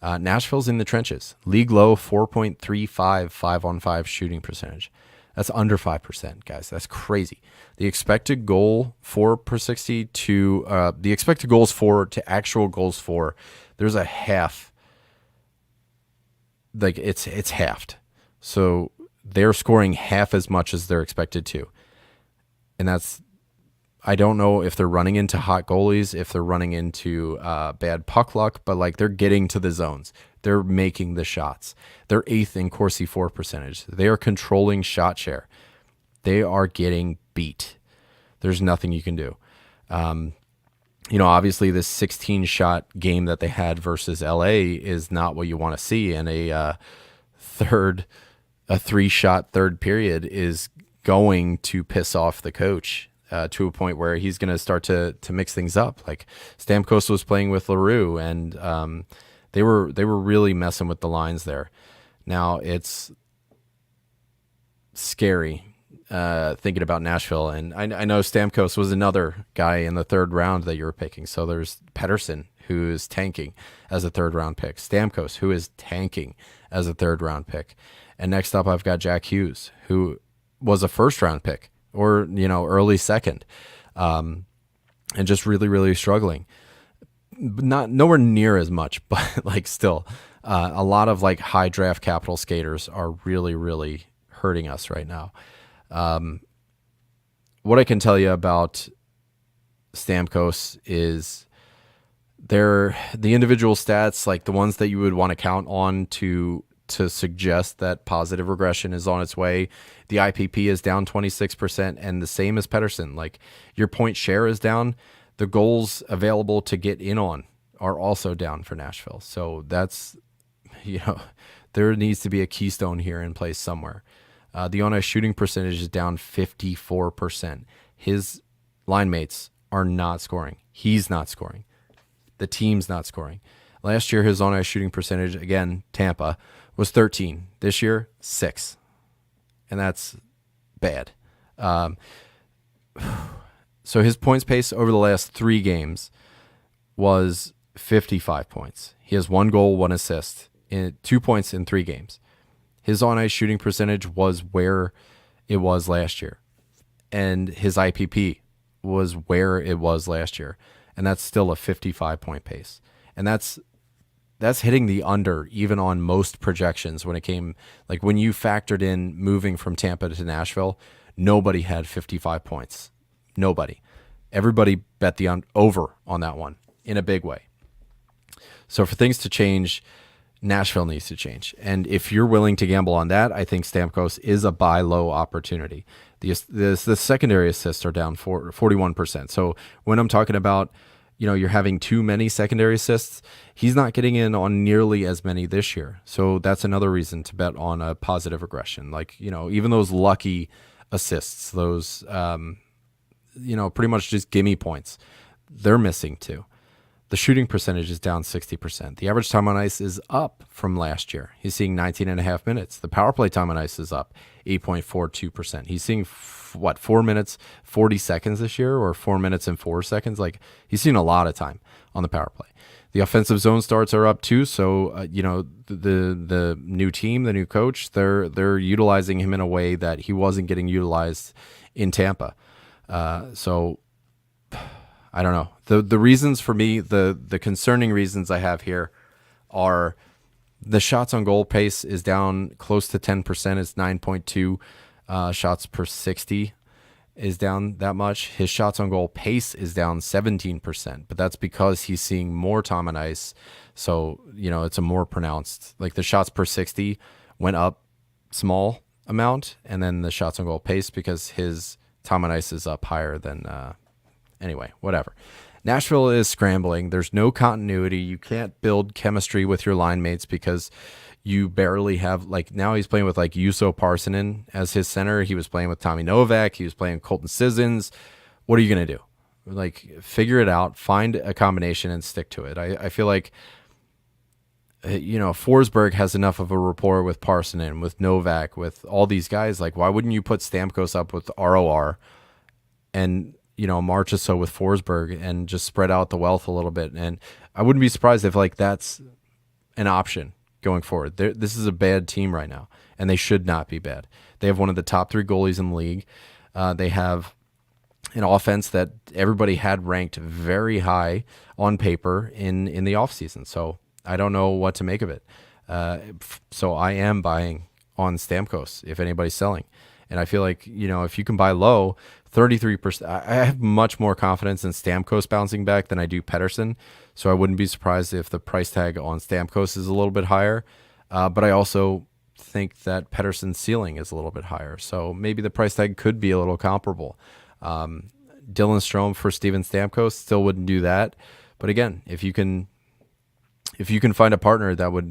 Nashville's in the trenches. League low 4.35 5-on-5 shooting percentage. That's under 5%, guys. That's crazy. The expected goal for per 60 to the expected goals for to actual goals for, there's a half. Like it's halved. So they're scoring half as much as they're expected to. And that's, I don't know if they're running into hot goalies, if they're running into bad puck luck, but like they're getting to the zones. They're making the shots. They're 8th in Corsi for percentage. They are controlling shot share. They are getting beat. There's nothing you can do. Obviously this 16 shot game that they had versus LA is not what you want to see. And a 3-shot third period is going to piss off the coach. To a point where he's going to start to mix things up. Like Stamkos was playing with LaRue, and they were really messing with the lines there. Now it's scary thinking about Nashville, and I know Stamkos was another guy in the third round that you were picking. So there's Pettersson, who is tanking as a third round pick. Stamkos, who is tanking as a third round pick, and next up I've got Jack Hughes, who was a first round pick. Or, early second, and just really, really struggling. Not nowhere near as much, but like still, a lot of like high draft capital skaters are really, really hurting us right now. What I can tell you about Stamkos is the individual stats, like the ones that you would want to count on to suggest that positive regression is on its way. The IPP is down 26%, and the same as Pettersson. Like your point share is down. The goals available to get in on are also down for Nashville. So that's, there needs to be a keystone here in place somewhere. The on-ice shooting percentage is down 54%. His line mates are not scoring. He's not scoring. The team's not scoring. Last year, his on-ice shooting percentage, again, Tampa, was 13. This year, 6. And that's bad. So his points pace over the last 3 games was 55 points. He has 1 goal, 1 assist, 2 points in 3 games. His on-ice shooting percentage was where it was last year. And his IPP was where it was last year. And that's still a 55-point pace. and that's hitting the under even on most projections when it came, like when you factored in moving from Tampa to Nashville, nobody had 55 points. Nobody. Everybody bet the over on that one in a big way. So for things to change, Nashville needs to change. And if you're willing to gamble on that, I think Stamkos is a buy low opportunity. The secondary assists are down 41%. So when I'm talking about, you're having too many secondary assists, he's not getting in on nearly as many this year. So that's another reason to bet on a positive regression. Like, even those lucky assists, those, pretty much just gimme points, they're missing too. The shooting percentage is down 60%. The average time on ice is up from last year. He's seeing 19 and a half minutes. The power play time on ice is up 8.42%. He's seeing 4 minutes, 40 seconds this year, or 4 minutes and 4 seconds. Like, he's seen a lot of time on the power play. The offensive zone starts are up too. So, the new team, the new coach, they're utilizing him in a way that he wasn't getting utilized in Tampa. So I don't know. The reasons for me, the concerning reasons I have here are the shots on goal pace is down close to 10%. It's 9.2 shots per 60 is down that much. His shots on goal pace is down 17%, but that's because he's seeing more time on ice. So, it's a more pronounced, like the shots per 60 went up small amount, and then the shots on goal pace because his time on ice is up higher than, anyway, whatever. Nashville is scrambling. There's no continuity. You can't build chemistry with your line mates because you barely have, like, now he's playing with like Juuso Parssinen as his center. He was playing with Tommy Novak. He was playing Colton Sissons. What are you going to do? Like, figure it out, find a combination and stick to it. I feel like, Forsberg has enough of a rapport with Parssinen, with Novak, with all these guys. Like, why wouldn't you put Stamkos up with ROR and, March or so with Forsberg and just spread out the wealth a little bit? And I wouldn't be surprised if, like, that's an option going forward. This is a bad team right now, and they should not be bad. They have one of the top 3 goalies in the league. They have an offense that everybody had ranked very high on paper in the offseason. So I don't know what to make of it. So I am buying on Stamkos if anybody's selling. And I feel like, if you can buy low, 33%, I have much more confidence in Stamkos bouncing back than I do Pettersson. So I wouldn't be surprised if the price tag on Stamkos is a little bit higher. But I also think that Pettersson's ceiling is a little bit higher. So maybe the price tag could be a little comparable. Dylan Strome for Steven Stamkos still wouldn't do that. But again, if you can find a partner that would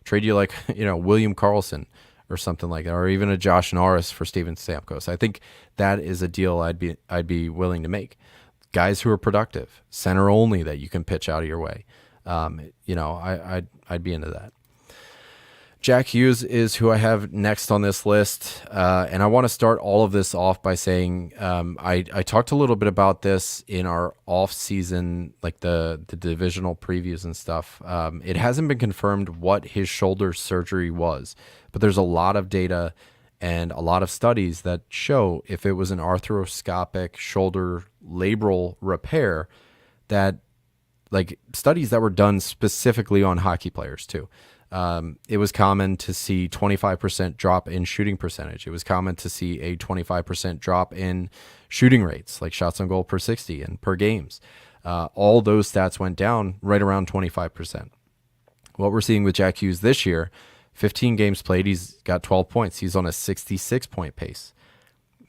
trade you like, William Karlsson or something like that, or even a Josh Norris for Steven Stamkos, I think that is a deal I'd be willing to make. Guys who are productive, center only, that you can pitch out of your way. I'd be into that. Jack Hughes is who I have next on this list, and I want to start all of this off by saying I talked a little bit about this in our off-season, like the divisional previews and stuff. It hasn't been confirmed what his shoulder surgery was, but there's a lot of data and a lot of studies that show if it was an arthroscopic shoulder labral repair, that, like, studies that were done specifically on hockey players too. It was common to see 25% drop in shooting percentage. It was common to see a 25% drop in shooting rates, like shots on goal per 60 and per games. All those stats went down right around 25%. What we're seeing with Jack Hughes this year, 15 games played, he's got 12 points. He's on a 66-point pace.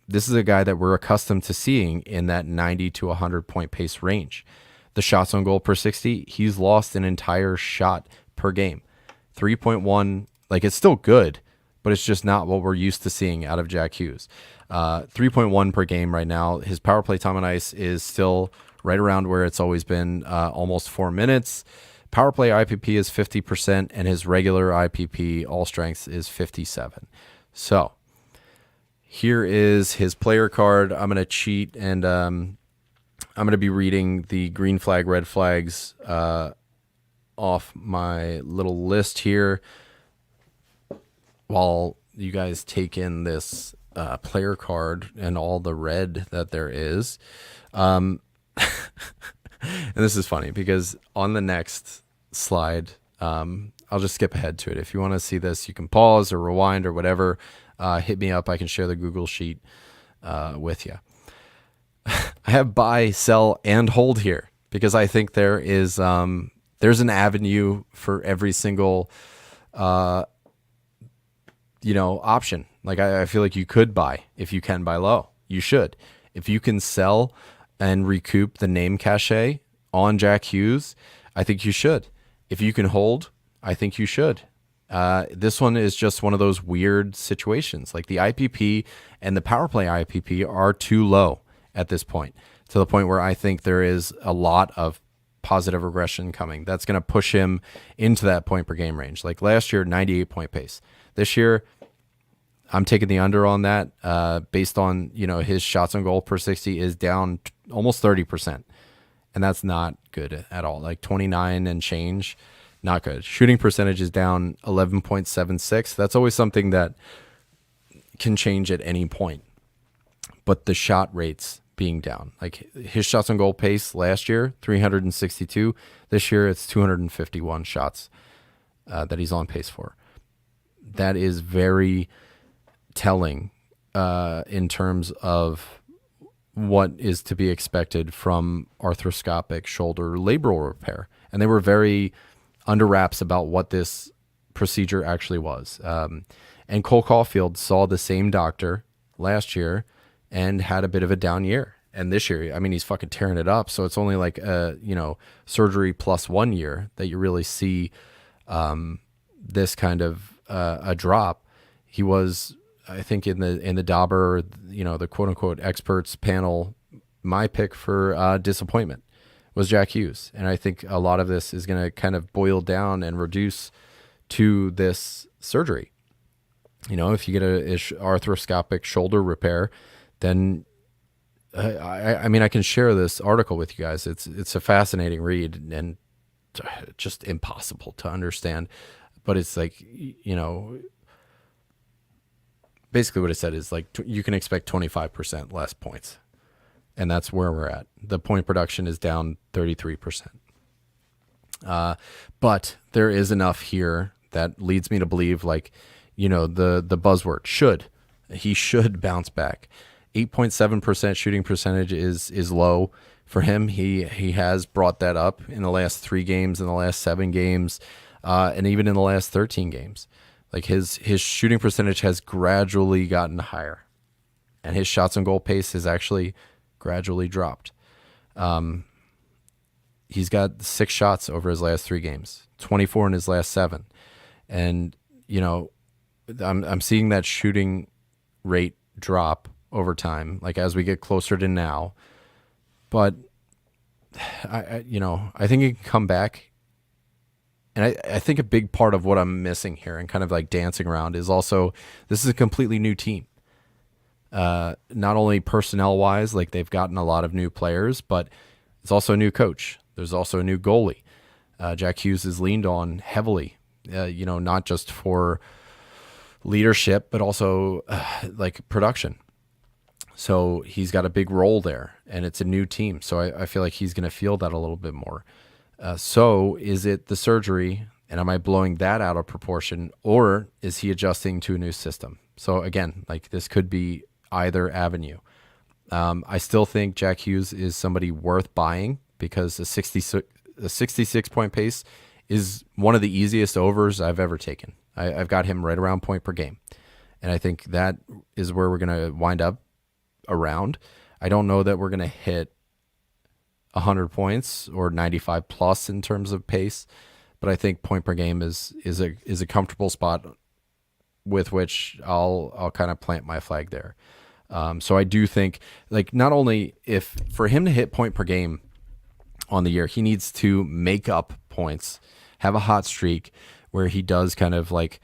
This is a guy that we're accustomed to seeing in that 90 to 100-point pace range. The shots on goal per 60, he's lost an entire shot per game. 3.1, like, it's still good, but it's just not what we're used to seeing out of Jack Hughes. 3.1 per game right now. His power play time on ice is still right around where it's always been, almost 4 minutes. Power play IPP is 50%, and his regular IPP, all strengths, is 57. So here is his player card. I'm going to cheat, and I'm going to be reading the green flag, red flags off my little list here while you guys take in this player card and all the red that there is. And this is funny because on the next slide, I'll just skip ahead to it. If you want to see this, you can pause or rewind or whatever. Hit me up. I can share the Google Sheet with you. I have buy, sell, and hold here because I think there's an avenue for every single option. Like I feel like you could buy if you can buy low. You should. If you can sell and recoup the name cachet on Jack Hughes, I think you should. If you can hold, I think you should. This one is just one of those weird situations. Like the IPP and the power play IPP are too low at this point, to the point where I think there is a lot of positive regression coming. That's going to push him into that point per game range. Like last year, 98 point pace. This year, I'm taking the under on that based on, his shots on goal per 60 is down almost 30%. And that's not good at all. Like 29 and change, not good. Shooting percentage is down 11.76. That's always something that can change at any point. But the shot rates being down, like his shots on goal pace last year, 362. This year, it's 251 shots that he's on pace for. That is very telling in terms of what is to be expected from arthroscopic shoulder labral repair. And they were very under wraps about what this procedure actually was. And Cole Caulfield saw the same doctor last year and had a bit of a down year. And this year, I mean, he's fucking tearing it up. So it's only like, surgery plus 1 year that you really see this kind of a drop. He was, I think, in the Dauber, the quote unquote experts panel, my pick for disappointment was Jack Hughes. And I think a lot of this is going to kind of boil down and reduce to this surgery. If you get a arthroscopic shoulder repair, then I mean, I can share this article with you guys. It's a fascinating read and just impossible to understand. But it's like, basically what it said is like you can expect 25% less points. And that's where we're at. The point production is down 33%. But there is enough here that leads me to believe, like, the buzzword should. He should bounce back. 8.7% shooting percentage is low for him. He has brought that up in the last 3 games, in the last 7 games, and even in the last 13 games. Like his shooting percentage has gradually gotten higher, and his shots on goal pace has actually gradually dropped. He's got 6 shots over his last 3 games, 24 in his last 7, and I'm seeing that shooting rate drop over time, like as we get closer to now. But I think it can come back. And I think a big part of what I'm missing here and kind of like dancing around is also, this is a completely new team. Not only personnel wise, like they've gotten a lot of new players, but it's also a new coach. There's also a new goalie. Jack Hughes is leaned on heavily, not just for leadership, but also like production. So he's got a big role there, and it's a new team. So I feel like he's going to feel that a little bit more. So is it the surgery, and am I blowing that out of proportion, or is he adjusting to a new system? So again, like this could be either avenue. I still think Jack Hughes is somebody worth buying because a 66 point pace is one of the easiest overs I've ever taken. I've got him right around point per game. And I think that is where we're going to wind up around. I don't know that we're going to hit 100 points or 95 plus in terms of pace, but I think point per game is a comfortable spot with which I'll kind of plant my flag there. So I do think, like, not only if for him to hit point per game on the year, he needs to make up points, have a hot streak where he does kind of like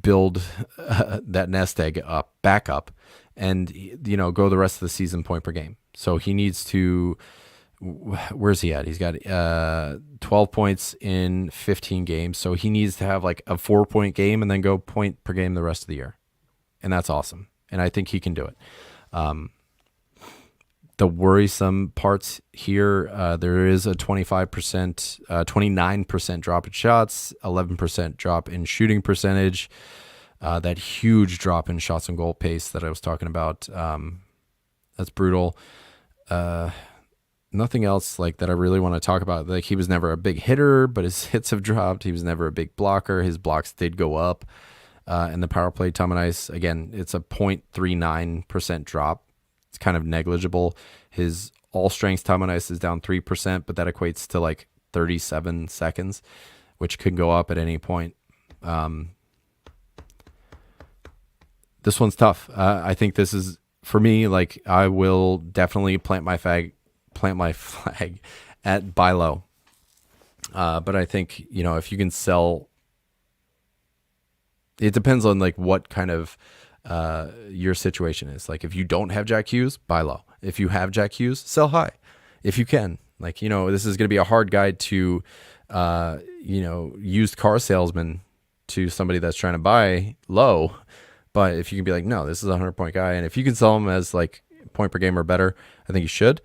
build that nest egg back up, and go the rest of the season point per game. So he needs to. Where's he at? He's got 12 points in 15 games. So he needs to have like a 4-point game and then go point per game the rest of the year. And that's awesome. And I think he can do it. the worrisome parts here, there is a 25%, 29% drop in shots, 11% drop in shooting percentage. That huge drop in shots on goal pace that I was talking about, that's brutal. Nothing else like that I really want to talk about. Like, he was never a big hitter, but his hits have dropped. He was never a big blocker. His blocks did go up. And the power play time on ice, again, it's a 0.39% drop. It's kind of negligible. His all strength time on ice is down 3%, but that equates to like 37 seconds, which could go up at any point. This one's tough. I think this is, for me, like, I will definitely plant my flag at buy low. But I think, if you can sell, it depends on like what kind of your situation is. Like, if you don't have Jack Hughes, buy low. If you have Jack Hughes, sell high if you can. Like, this is going to be a hard guide to used car salesman to somebody that's trying to buy low. But if you can be like, no, this is a 100-point guy, and if you can sell him as like point per game or better, I think you should,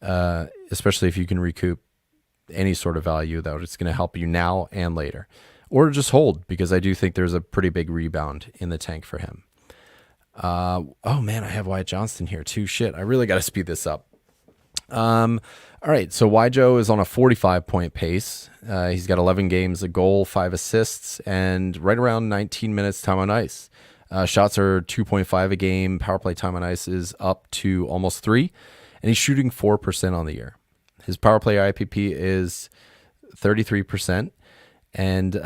especially if you can recoup any sort of value that it's going to help you now and later. Or just hold, because I do think there's a pretty big rebound in the tank for him. Oh man, I have Wyatt Johnston here too. Shit, I really got to speed this up. All right, so Joe is on a 45-point pace. He's got 11 games, a goal, 5 assists, and right around 19 minutes time on ice. Shots are 2.5 a game. Power play time on ice is up to almost 3, and he's shooting 4% on the year. His power play IPP is 33%, and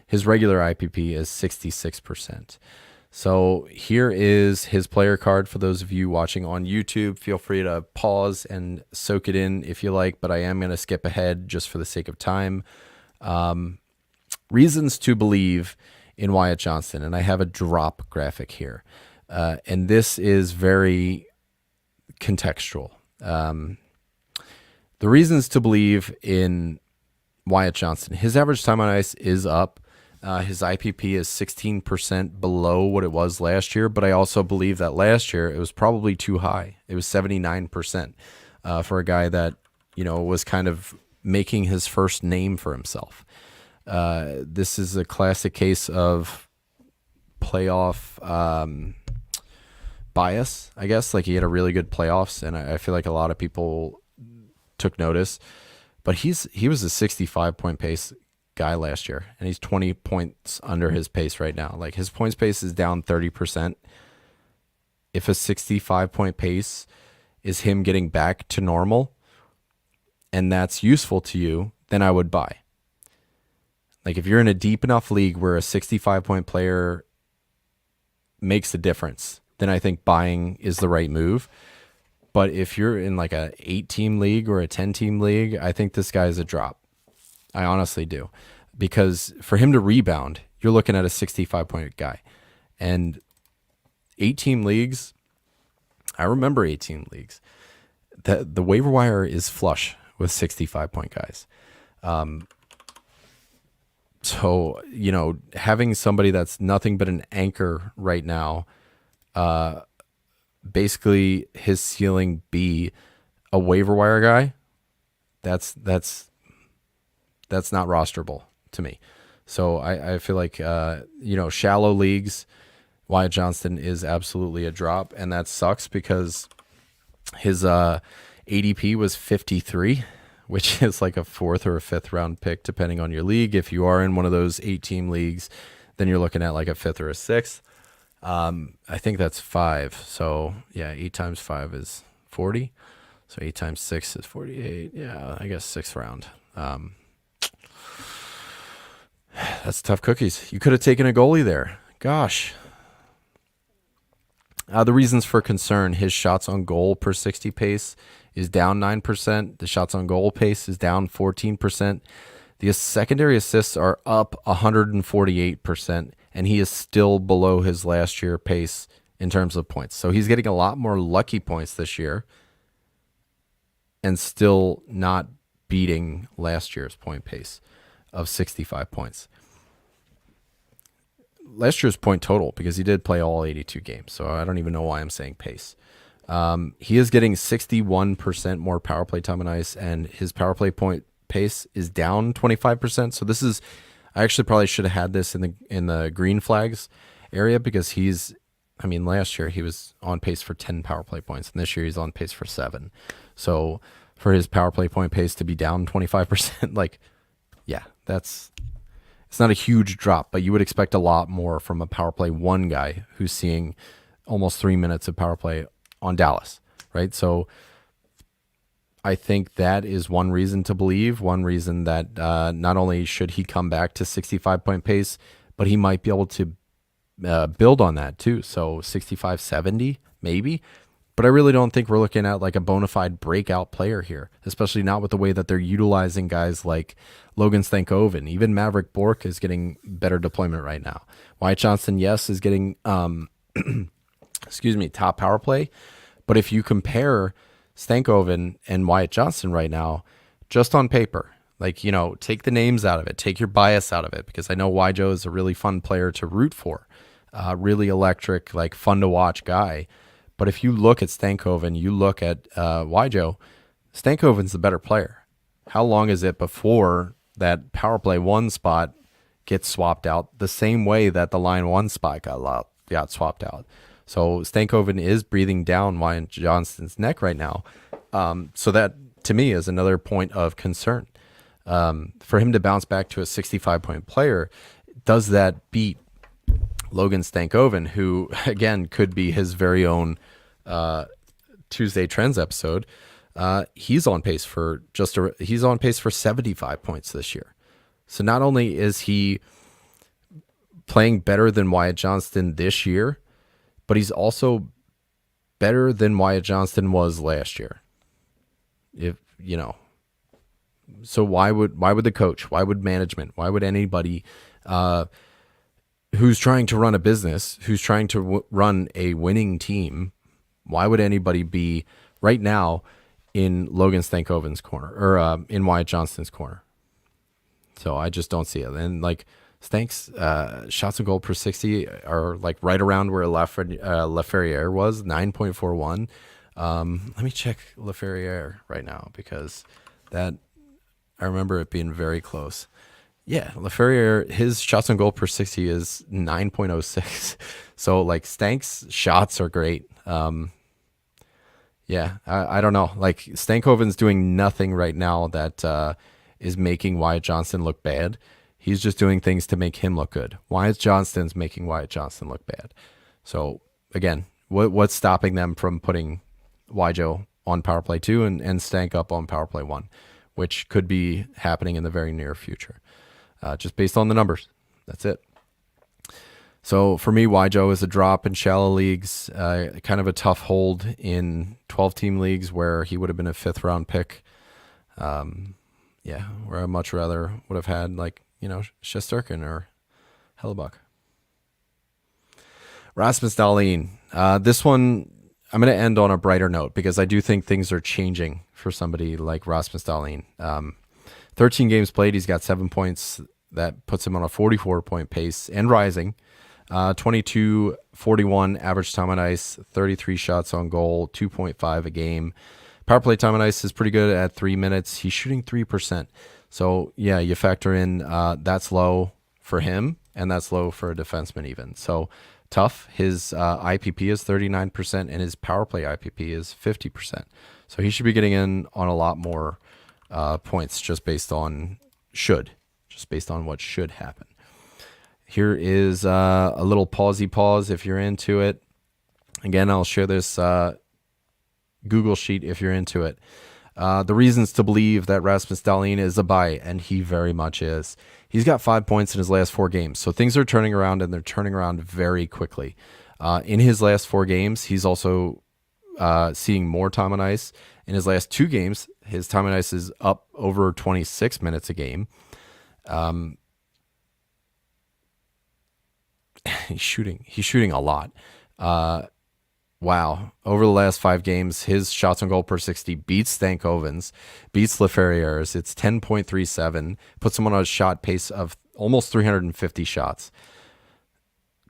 his regular IPP is 66%. So here is his player card for those of you watching on YouTube. Feel free to pause and soak it in if you like, but I am going to skip ahead just for the sake of time. Reasons to believe in Wyatt Johnston, and I have a drop graphic here. And this is very contextual. The reasons to believe in Wyatt Johnston, his average time on ice is up. His IPP is 16% below what it was last year, but I also believe that last year it was probably too high. It was 79% for a guy that, was kind of making his first name for himself. This is a classic case of playoff bias, I guess. Like, he had a really good playoffs, and I feel like a lot of people took notice. But he was a 65-point pace guy last year, and he's 20 points under his pace right now. Like, his points pace is down 30%. If a 65-point pace is him getting back to normal, and that's useful to you, then I would buy. Like, if you're in a deep enough league where a 65-point player makes a difference, then I think buying is the right move. But if you're in like a 8-team league or a 10-team league, I think this guy's a drop. I honestly do. Because for him to rebound, you're looking at a 65-point guy. And 8-team leagues, I remember 8-team leagues. The waiver wire is flush with 65-point guys. So, having somebody that's nothing but an anchor right now, basically his ceiling be a waiver wire guy, that's not rosterable to me. So I feel like, shallow leagues, Wyatt Johnston is absolutely a drop, and that sucks because his ADP was 53, which is like a 4th or a 5th round pick, depending on your league. If you are in one of those 8-team leagues, then you're looking at like a 5th or a 6th. I think that's 5. So yeah, 8 times 5 is 40. So 8 times 6 is 48. Yeah, I guess 6th round. That's tough cookies. You could have taken a goalie there. Gosh. The reasons for concern: his shots on goal per 60 pace is down 9%. The shots on goal pace is down 14%. The secondary assists are up 148%, and he is still below his last year pace in terms of points. So he's getting a lot more lucky points this year and still not beating last year's point pace of 65 points. Last year's point total, because he did play all 82 games, so I don't even know why I'm saying pace. He is getting 61% more power play time on ice, and his power play point pace is down 25%. So this is, I actually probably should have had this in the green flags area, because last year he was on pace for 10 power play points, and this year he's on pace for 7. So for his power play point pace to be down 25%, like, yeah, it's not a huge drop, but you would expect a lot more from a power play 1 guy who's seeing almost 3 minutes of power play on Dallas, right? So I think that is one reason to believe, one reason that not only should he come back to 65-point pace, but he might be able to build on that too. So 65, 70, maybe. But I really don't think we're looking at like a bona fide breakout player here, especially not with the way that they're utilizing guys like Logan Stankoven. Even Maverick Bourque is getting better deployment right now. Wyatt Johnston, yes, is getting top power play. But if you compare Stankoven and Wyatt Johnston right now, just on paper, like, take the names out of it, take your bias out of it, because I know Wyjo is a really fun player to root for, really electric, like fun to watch guy. But if you look at Stankoven, you look at Wyjo, Stankoven's the better player. How long is it before that power play 1 spot gets swapped out the same way that the line 1 spot got swapped out? So Stankoven is breathing down Wyatt Johnston's neck right now. So that, to me, is another point of concern. For him to bounce back to a 65-point player, does that beat Logan Stankoven, who, again, could be his very own Tuesday Trends episode? He's on pace for 75 points this year. So not only is he playing better than Wyatt Johnston this year, but he's also better than Wyatt Johnston was last year. So why would the coach, why would management, why would anybody who's trying to run a business, who's trying to run a winning team, why would anybody be right now in Logan Stankoven's corner or in Wyatt Johnston's corner? So I just don't see it. And like Stank's shots on goal per 60 are like right around where Laferriere was, 9.41. Let me check Laferriere right now, because that I remember it being very close. Yeah, Laferriere, his shots on goal per 60 is 9.06. So like Stank's shots are great. Yeah, I don't know. Like Stankoven's doing nothing right now that is making Wyatt Johnston look bad. He's just doing things to make him look good. Wyatt Johnston's making Wyatt Johnston look bad. So again, what's stopping them from putting Wyjo on power play 2 and Stank up on power play 1, which could be happening in the very near future, just based on the numbers. That's it. So for me, Wyjo is a drop in shallow leagues, kind of a tough hold in 12-team leagues where he would have been a 5th-round pick. Where I much rather would have had Shesterkin or Hellebuck. Rasmus Dahlin. This one, I'm going to end on a brighter note, because I do think things are changing for somebody like Rasmus Dahlin. 13 games played, he's got 7 points. That puts him on a 44-point pace and rising. 22-41 average time on ice, 33 shots on goal, 2.5 a game. Power play time on ice is pretty good at 3 minutes. He's shooting 3%. So, yeah, you factor in that's low for him, and that's low for a defenseman even. So, tough. His IPP is 39%, and his power play IPP is 50%. So, he should be getting in on a lot more points just based on what should happen. Here is a little pause if you're into it. Again, I'll share this Google sheet if you're into it. The reasons to believe that Rasmus Dahlin is a buy, and he very much is. He's got 5 points in his last 4 games. So things are turning around, and they're turning around very quickly. In his last 4 games, he's also seeing more time on ice. In his last 2 games, his time on ice is up over 26 minutes a game. He's shooting a lot. Wow. Over the last 5 games, his shots on goal per 60 beats Stankoven's, beats Laferriere's. It's 10.37, puts him on a shot pace of almost 350 shots.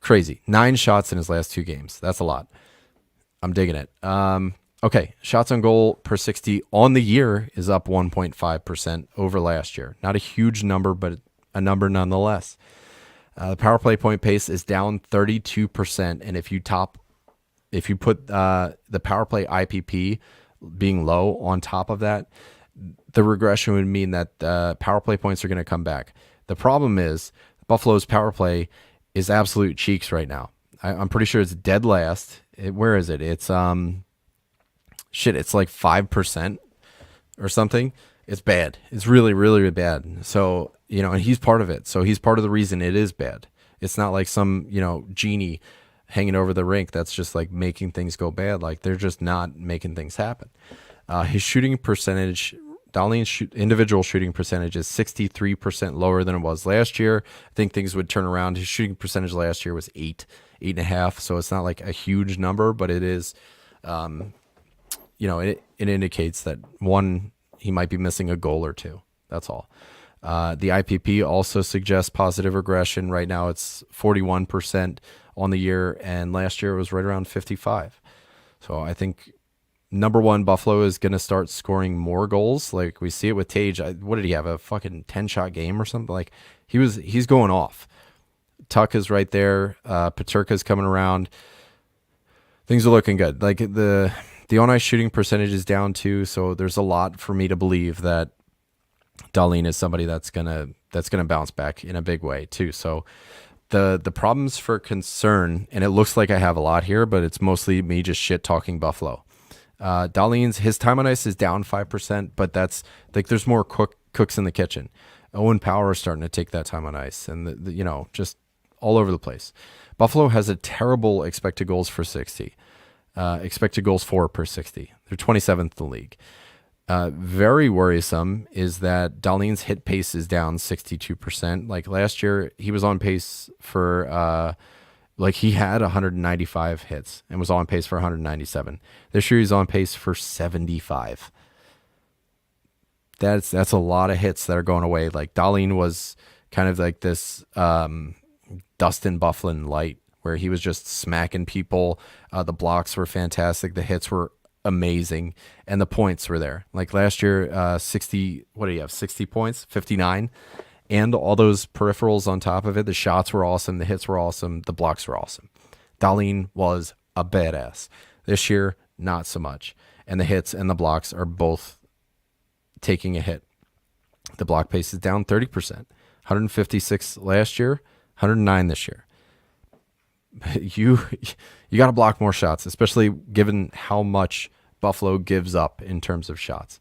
Crazy. 9 shots in his last 2 games. That's a lot. I'm digging it. Okay, shots on goal per 60 on the year is up 1.5% over last year. Not a huge number, but a number nonetheless. The power play point pace is down 32%, and if you put the power play IPP being low on top of that, the regression would mean that power play points are going to come back. The problem is Buffalo's power play is absolute cheeks right now. I'm pretty sure it's dead last. Where is it? It's it's like 5% or something. It's bad. It's really, really bad. So, and he's part of it. So he's part of the reason it is bad. It's not like some, genie hanging over the rink that's just like making things go bad. Like they're just not making things happen. His shooting percentage, Dahlin's individual shooting percentage is 63% lower than it was last year. I think things would turn around. His shooting percentage last year was 8.5. So it's not like a huge number, but it is, it indicates that one, he might be missing a goal or two. That's all. The IPP also suggests positive regression. Right now it's 41% on the year, and last year it was right around 55. So I think number one, Buffalo is going to start scoring more goals. Like we see it with Tage. What did he have? A fucking 10-shot game or something? Like he's going off. Tuck is right there. Paterka's coming around. Things are looking good. Like the on-ice shooting percentage is down too, so there's a lot for me to believe that Dahlin is somebody that's gonna bounce back in a big way too. So the problems for concern, and it looks like I have a lot here, but it's mostly me just shit talking Buffalo. Dahlin's his time on ice is down 5%, but that's like there's more cooks in the kitchen. Owen Power is starting to take that time on ice, and just all over the place. Buffalo has a terrible expected goals for 60. Expected goals for per 60. They're 27th in the league. Very worrisome is that Dahlin's hit pace is down 62%. Like last year, he was on pace for, he had 195 hits and was on pace for 197. This year, he's on pace for 75. That's a lot of hits that are going away. Like Dahlin was kind of like this Dustin Byfuglien light, where he was just smacking people. The blocks were fantastic. The hits were amazing. And the points were there. Like last year, 60, what do you have? 60 points, 59. And all those peripherals on top of it. The shots were awesome. The hits were awesome. The blocks were awesome. Dahlin was a badass. This year, not so much. And the hits and the blocks are both taking a hit. The block pace is down 30%. 156 last year, 109 this year. You got to block more shots, especially given how much Buffalo gives up in terms of shots.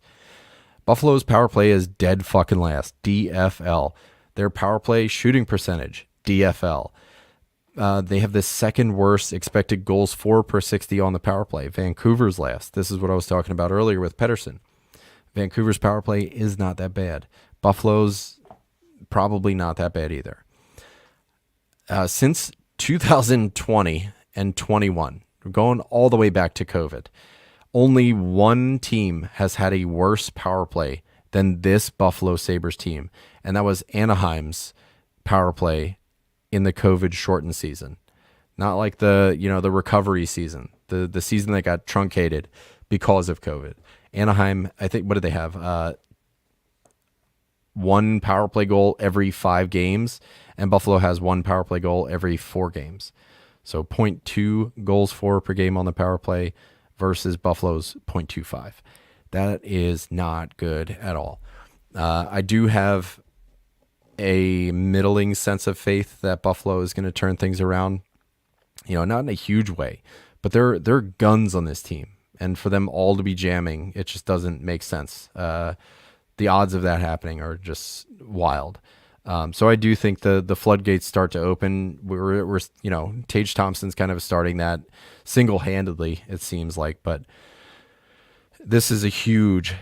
Buffalo's power play is dead fucking last, DFL. Their power play shooting percentage, DFL. They have the second worst expected goals for per 60 on the power play. Vancouver's last. This is what I was talking about earlier with Pettersson. Vancouver's power play is not that bad. Buffalo's probably not that bad either. Since 2020 and 21, we're going all the way back to COVID, only one team has had a worse power play than this Buffalo Sabres team, and that was Anaheim's power play in the COVID shortened season. Not like the recovery season, the season that got truncated because of COVID. Anaheim, I think, what did they have? One power play goal every 5 games, and Buffalo has one power play goal every 4 games. So 0.2 goals for per game on the power play versus Buffalo's 0.25. That is not good at all. I do have a middling sense of faith that Buffalo is going to turn things around. Not in a huge way, but there are guns on this team, and for them all to be jamming, it just doesn't make sense. The odds of that happening are just wild. So I do think the floodgates start to open. We're Tage Thompson's kind of starting that single-handedly, it seems like, but this is a huge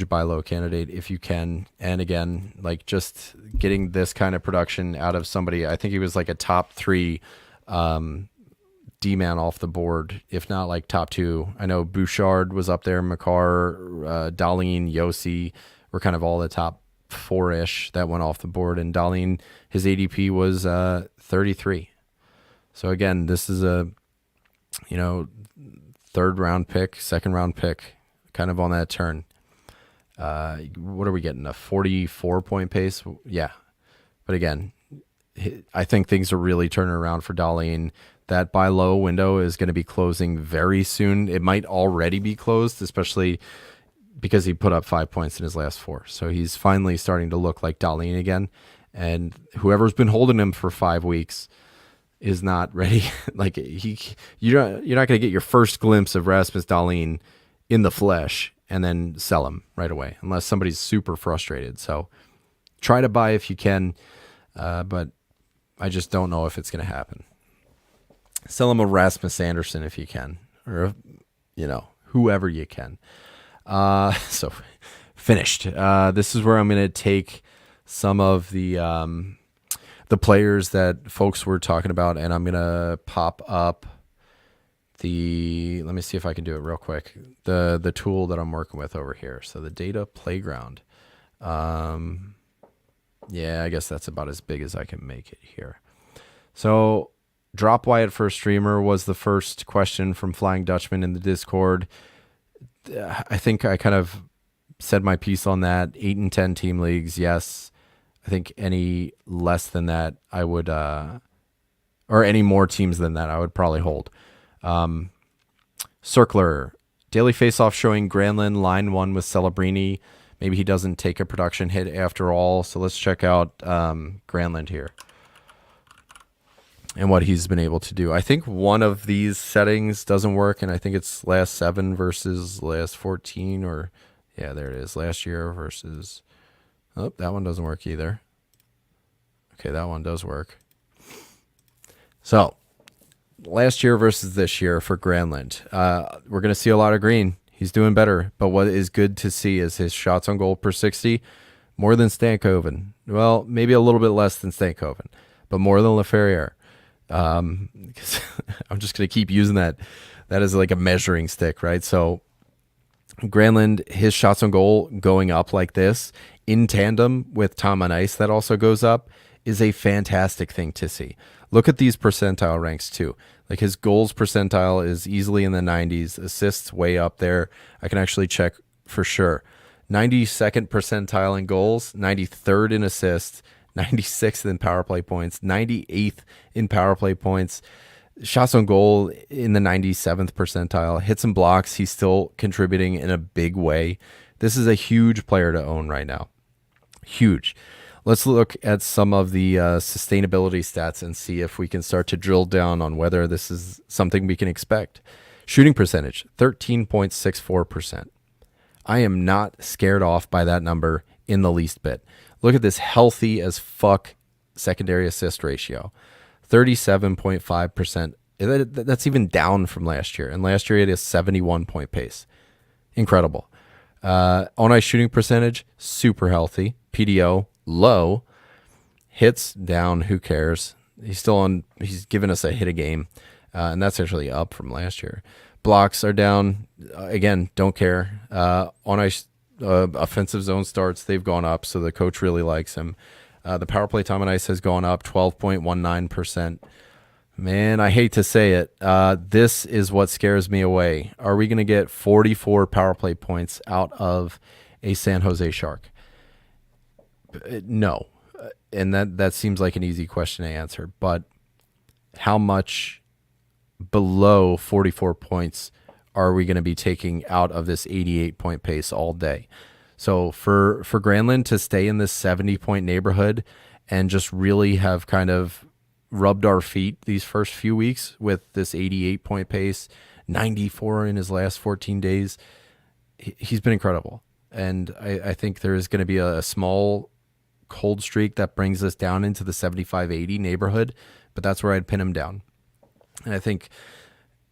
buy low candidate if you can. And again, like just getting this kind of production out of somebody, I think he was like a top 3 D-man off the board, if not like top 2. I know Bouchard was up there, Makar, Dahlin, Yossi were kind of all the top 4-ish that went off the board, and Dahlin, his ADP was 33. So again, this is you know, third round pick, second round pick, kind of on that turn. What are we getting? A 44 point pace? Yeah. But again, I think things are really turning around for Darlene. That buy low window is going to be closing very soon. It might already be closed, especially because he put up 5 points in his last 4. So he's finally starting to look like Darlene again. And whoever's been holding him for 5 weeks is not ready. Like you're not going to get your first glimpse of Rasmus Dahlin in the flesh and then sell him right away, unless somebody's super frustrated. So try to buy if you can, but I just don't know if it's going to happen. Sell him a Rasmus Anderson if you can, or whoever you can. So finished. This is where I'm going to take some of the players that folks were talking about, and I'm going to pop up let me see if I can do it real quick. The tool that I'm working with over here. So the data playground. Yeah, I guess that's about as big as I can make it here. So drop Wyatt for a streamer was the first question from Flying Dutchman in the Discord. I think I kind of said my piece on that. 8 and 10 team leagues, yes. I think any less than that, I would, or any more teams than that, I would probably hold. Circler, daily faceoff showing Granlund line 1 with Celebrini. Maybe he doesn't take a production hit after all. So let's check out Granlund here and what he's been able to do. I think one of these settings doesn't work, and I think it's last 7 versus last 14, or yeah, there it is. Last year versus, oh, that one doesn't work either. Okay, that one does work. So last year versus this year for Granlund. We're going to see a lot of green. He's doing better, but what is good to see is his shots on goal per 60, more than Stankoven. Well, maybe a little bit less than Stankoven, but more than Laferriere. I'm just going to keep using that as like a measuring stick, right? So Granlund, his shots on goal going up like this in tandem with Tom on ice that also goes up is a fantastic thing to see. Look at these percentile ranks too. Like his goals percentile is easily in the 90s, assists way up there. I can actually check for sure. 92nd percentile in goals, 93rd in assists, 96th in power play points, 98th in power play points. Shots on goal in the 97th percentile. Hits and blocks, he's still contributing in a big way. This is a huge player to own right now. Huge. Let's look at some of the sustainability stats and see if we can start to drill down on whether this is something we can expect. Shooting percentage, 13.64%. I am not scared off by that number in the least bit. Look at this healthy as fuck secondary assist ratio, 37.5%. That's even down from last year. And last year it is 71 point pace. Incredible. On ice shooting percentage, super healthy. PDO, low. Hits down, who cares? He's given us a hit a game. And that's actually up from last year. Blocks are down. Again, don't care. On ice offensive zone starts, they've gone up, so the coach really likes him. The power play time on ice has gone up 12.19%. Man, I hate to say it. This is what scares me away. Are we going to get 44 power play points out of a San Jose Shark? No. And that seems like an easy question to answer. But how much below 44 points are we going to be taking out of this 88 point pace all day? So for Granlund to stay in this 70 point neighborhood and just really have kind of rubbed our feet these first few weeks with this 88 point pace, 94 in his last 14 days, he's been incredible. And I think there is going to be a small cold streak that brings us down into the 75-80 neighborhood, but that's where I'd pin him down. And I think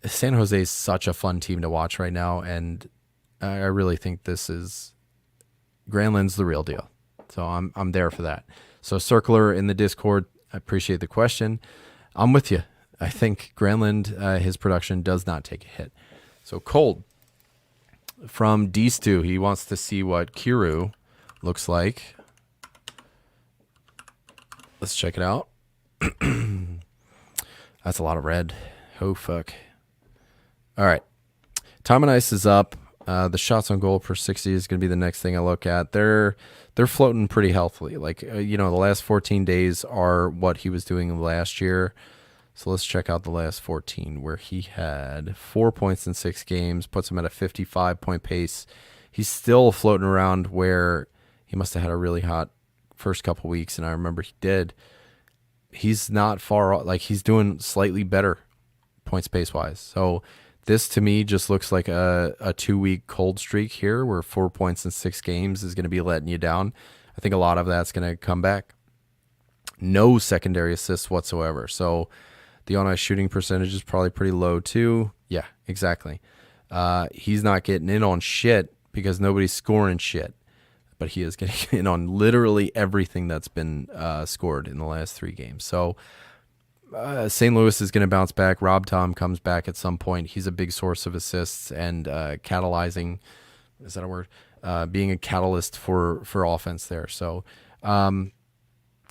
San Jose is such a fun team to watch right now, and I really think Granlund's the real deal. So I'm there for that. So Circler in the Discord, I appreciate the question. I'm with you. I think Granlund, his production does not take a hit. So Cold from D-Stu, he wants to see what Kiru looks like. Let's check it out. That's a lot of red. Oh, fuck. All right. Time on ice is up. The shots on goal per 60 is going to be the next thing I look at. They're floating pretty healthily. Like, the last 14 days are what he was doing last year. So let's check out the last 14 where he had 4 points in 6 games, puts him at a 55-point pace. He's still floating around where he must have had a really hot first couple weeks, and I remember he did. He's not far off. Like, he's doing slightly better points pace-wise. So this, to me, just looks like a 2-week cold streak here where 4 points in 6 games is going to be letting you down. I think a lot of that's going to come back. No secondary assists whatsoever. So the on-ice shooting percentage is probably pretty low too. Yeah, exactly. He's not getting in on shit because nobody's scoring shit. But he is getting in on literally everything that's been scored in the last 3 games. So St. Louis is going to bounce back. Rob Tom comes back at some point. He's a big source of assists and catalyzing. Is that a word? Being a catalyst for offense there. So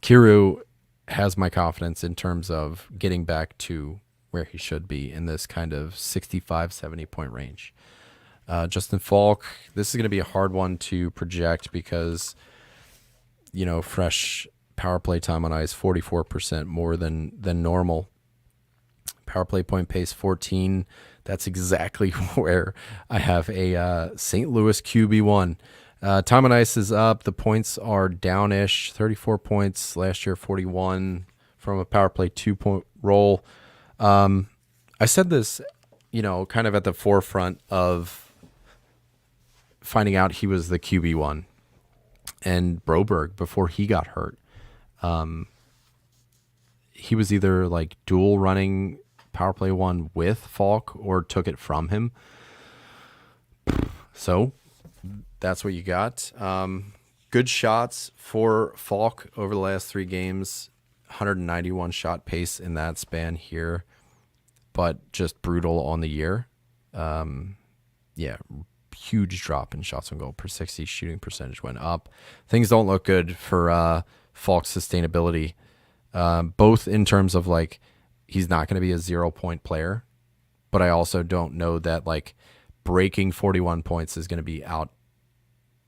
Kiru has my confidence in terms of getting back to where he should be in this kind of 65, 70-point range. Justin Falk, this is going to be a hard one to project because, fresh power play time on ice, 44% more than normal. Power play point pace, 14. That's exactly where I have a St. Louis QB1. Time on ice is up. The points are downish, 34 points. Last year, 41 from a power play 2-point roll. I said this, kind of at the forefront of finding out he was the QB1 and Broberg before he got hurt. He was either like dual running power play 1 with Falk or took it from him. So that's what you got. Good shots for Falk over the last 3 games, 191 shot pace in that span here, but just brutal on the year. Huge drop in shots on goal per 60. Shooting percentage went up. Things don't look good for Falk's sustainability, both in terms of like he's not going to be a 0-point player, but I also don't know that like breaking 41 points is going to be out.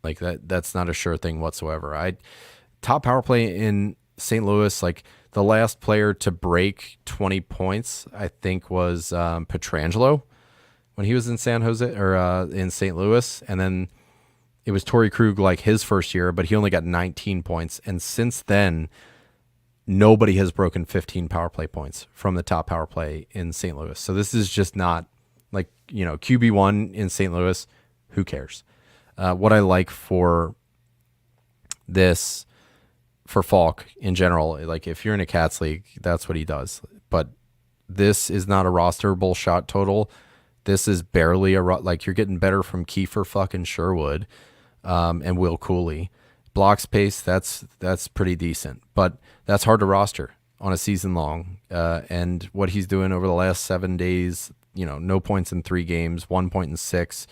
Like that's not a sure thing whatsoever. Top power play in St. Louis, like the last player to break 20 points, I think was Pietrangelo when he was in San Jose or in St. Louis. And then it was Torrey Krug like his first year, but he only got 19 points. And since then, nobody has broken 15 power play points from the top power play in St. Louis. So this is just not like, QB1 in St. Louis. Who cares? What I like for this, for Falk in general, like if you're in a Cats league, that's what he does. But this is not a rosterable shot total. This is barely like you're getting better from Kiefer fucking Sherwood and Will Cooley. Block space, that's pretty decent, but that's hard to roster on a season long. And what he's doing over the last 7 days, no points in 3 games, 1 point in 6,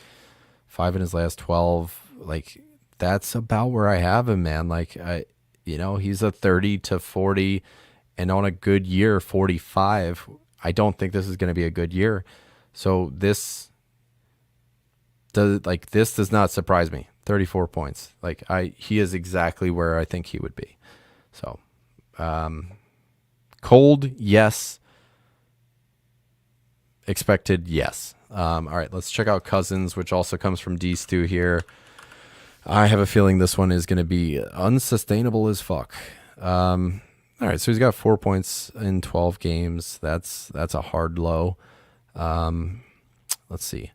5 in his last 12. Like that's about where I have him, man. Like he's a 30 to 40 and on a good year, 45. I don't think this is going to be a good year. So this does not surprise me. 34 points. Like he is exactly where I think he would be. So, cold, yes. Expected, yes. All right, let's check out Cousins, which also comes from D-Stew here. I have a feeling this one is going to be unsustainable as fuck. All right, so he's got 4 points in 12 games. That's a hard low. Let's see.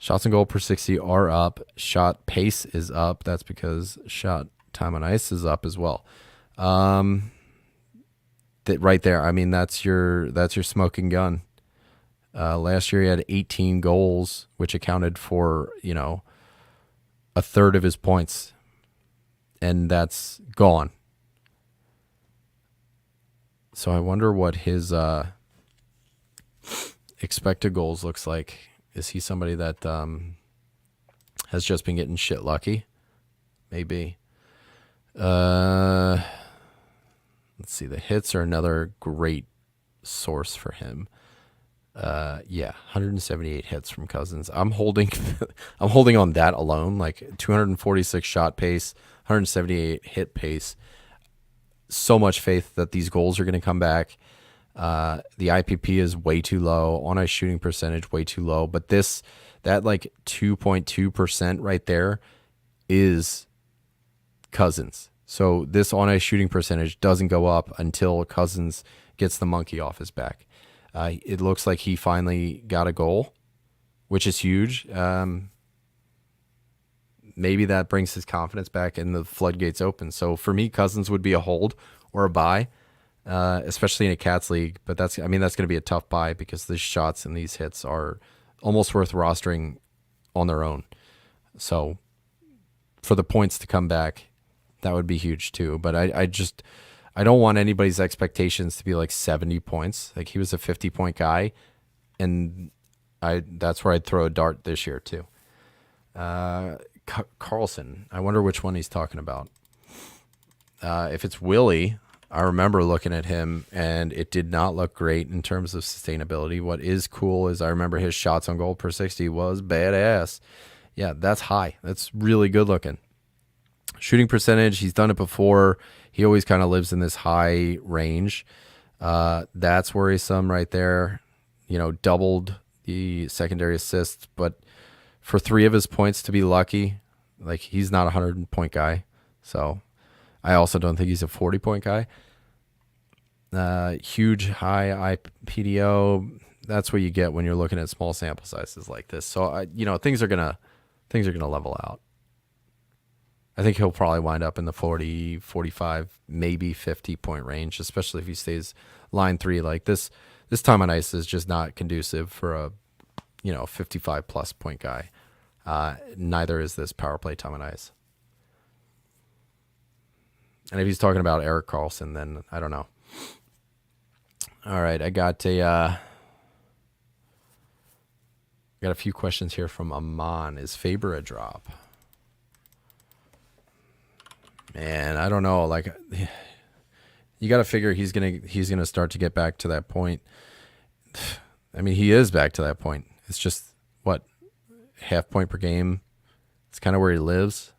Shots and goal per 60 are up. Shot pace is up. That's because shot time on ice is up as well. That right there. I mean, that's your smoking gun. Last year he had 18 goals, which accounted for, a third of his points. And that's gone. So I wonder what his expected goals looks like. Is he somebody that has just been getting shit lucky? Maybe. Let's see. The hits are another great source for him. Yeah, 178 hits from Cousins. I'm holding I'm holding on that alone, like 246 shot pace, 178 hit pace. So much faith that these goals are going to come back. The IPP is way too low, on ice shooting percentage way too low, but that like 2.2% right there is Cousins. So this on ice shooting percentage doesn't go up until Cousins gets the monkey off his back. It looks like he finally got a goal, which is huge. Maybe that brings his confidence back and the floodgates open. So for me, Cousins would be a hold or a buy, especially in a Cats league. But that's going to be a tough buy because the shots and these hits are almost worth rostering on their own. So for the points to come back, that would be huge too. But I don't want anybody's expectations to be like 70 points. Like he was a 50-point guy, and that's where I'd throw a dart this year too. Carlson, I wonder which one he's talking about. If it's Willie, I remember looking at him, and it did not look great in terms of sustainability. What is cool is I remember his shots on goal per 60 was badass. Yeah, that's high. That's really good looking. Shooting percentage, he's done it before. He always kind of lives in this high range. That's worrisome right there. Doubled the secondary assists, but for 3 of his points to be lucky, like he's not a 100-point guy. So I also don't think he's a 40-point guy. Huge high IPDO. That's what you get when you're looking at small sample sizes like this. So things are gonna level out. I think he'll probably wind up in the 40, 45, maybe 50-point range, especially if he stays line 3 like this. This time on ice is just not conducive for a 55-plus point guy. Neither is this power play time on ice. And if he's talking about Erik Karlsson, then I don't know. All right, I got a few questions here from Amon. Is Faber a drop? Man, I don't know. Like, you got to figure he's gonna start to get back to that point. I mean, he is back to that point. It's just what, half point per game. It's kind of where he lives.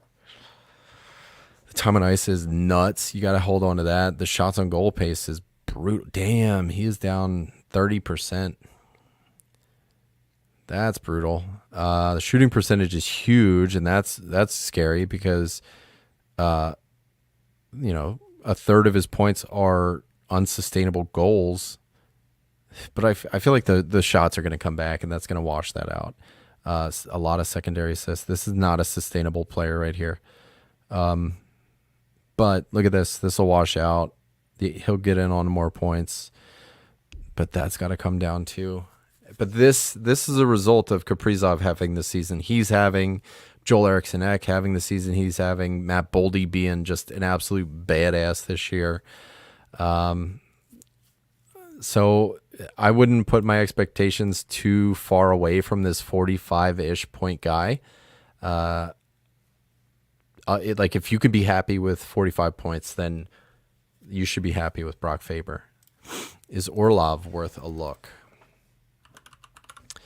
The time on ice is nuts. You got to hold on to that. The shots on goal pace is brutal. Damn, he is down 30%. That's brutal. The shooting percentage is huge, and that's scary because, a third of his points are unsustainable goals. But I feel like the shots are going to come back, and that's going to wash that out. A lot of secondary assists. This is not a sustainable player right here. But look at this. This will wash out. He'll get in on more points, but that's got to come down too. But this is a result of Kaprizov having the season he's having, Joel Eriksson Ek having the season he's having, Matt Boldy being just an absolute badass this year. So I wouldn't put my expectations too far away from this 45-ish point guy. Like if you could be happy with 45 points, then you should be happy with Brock Faber. Is Orlov worth a look? I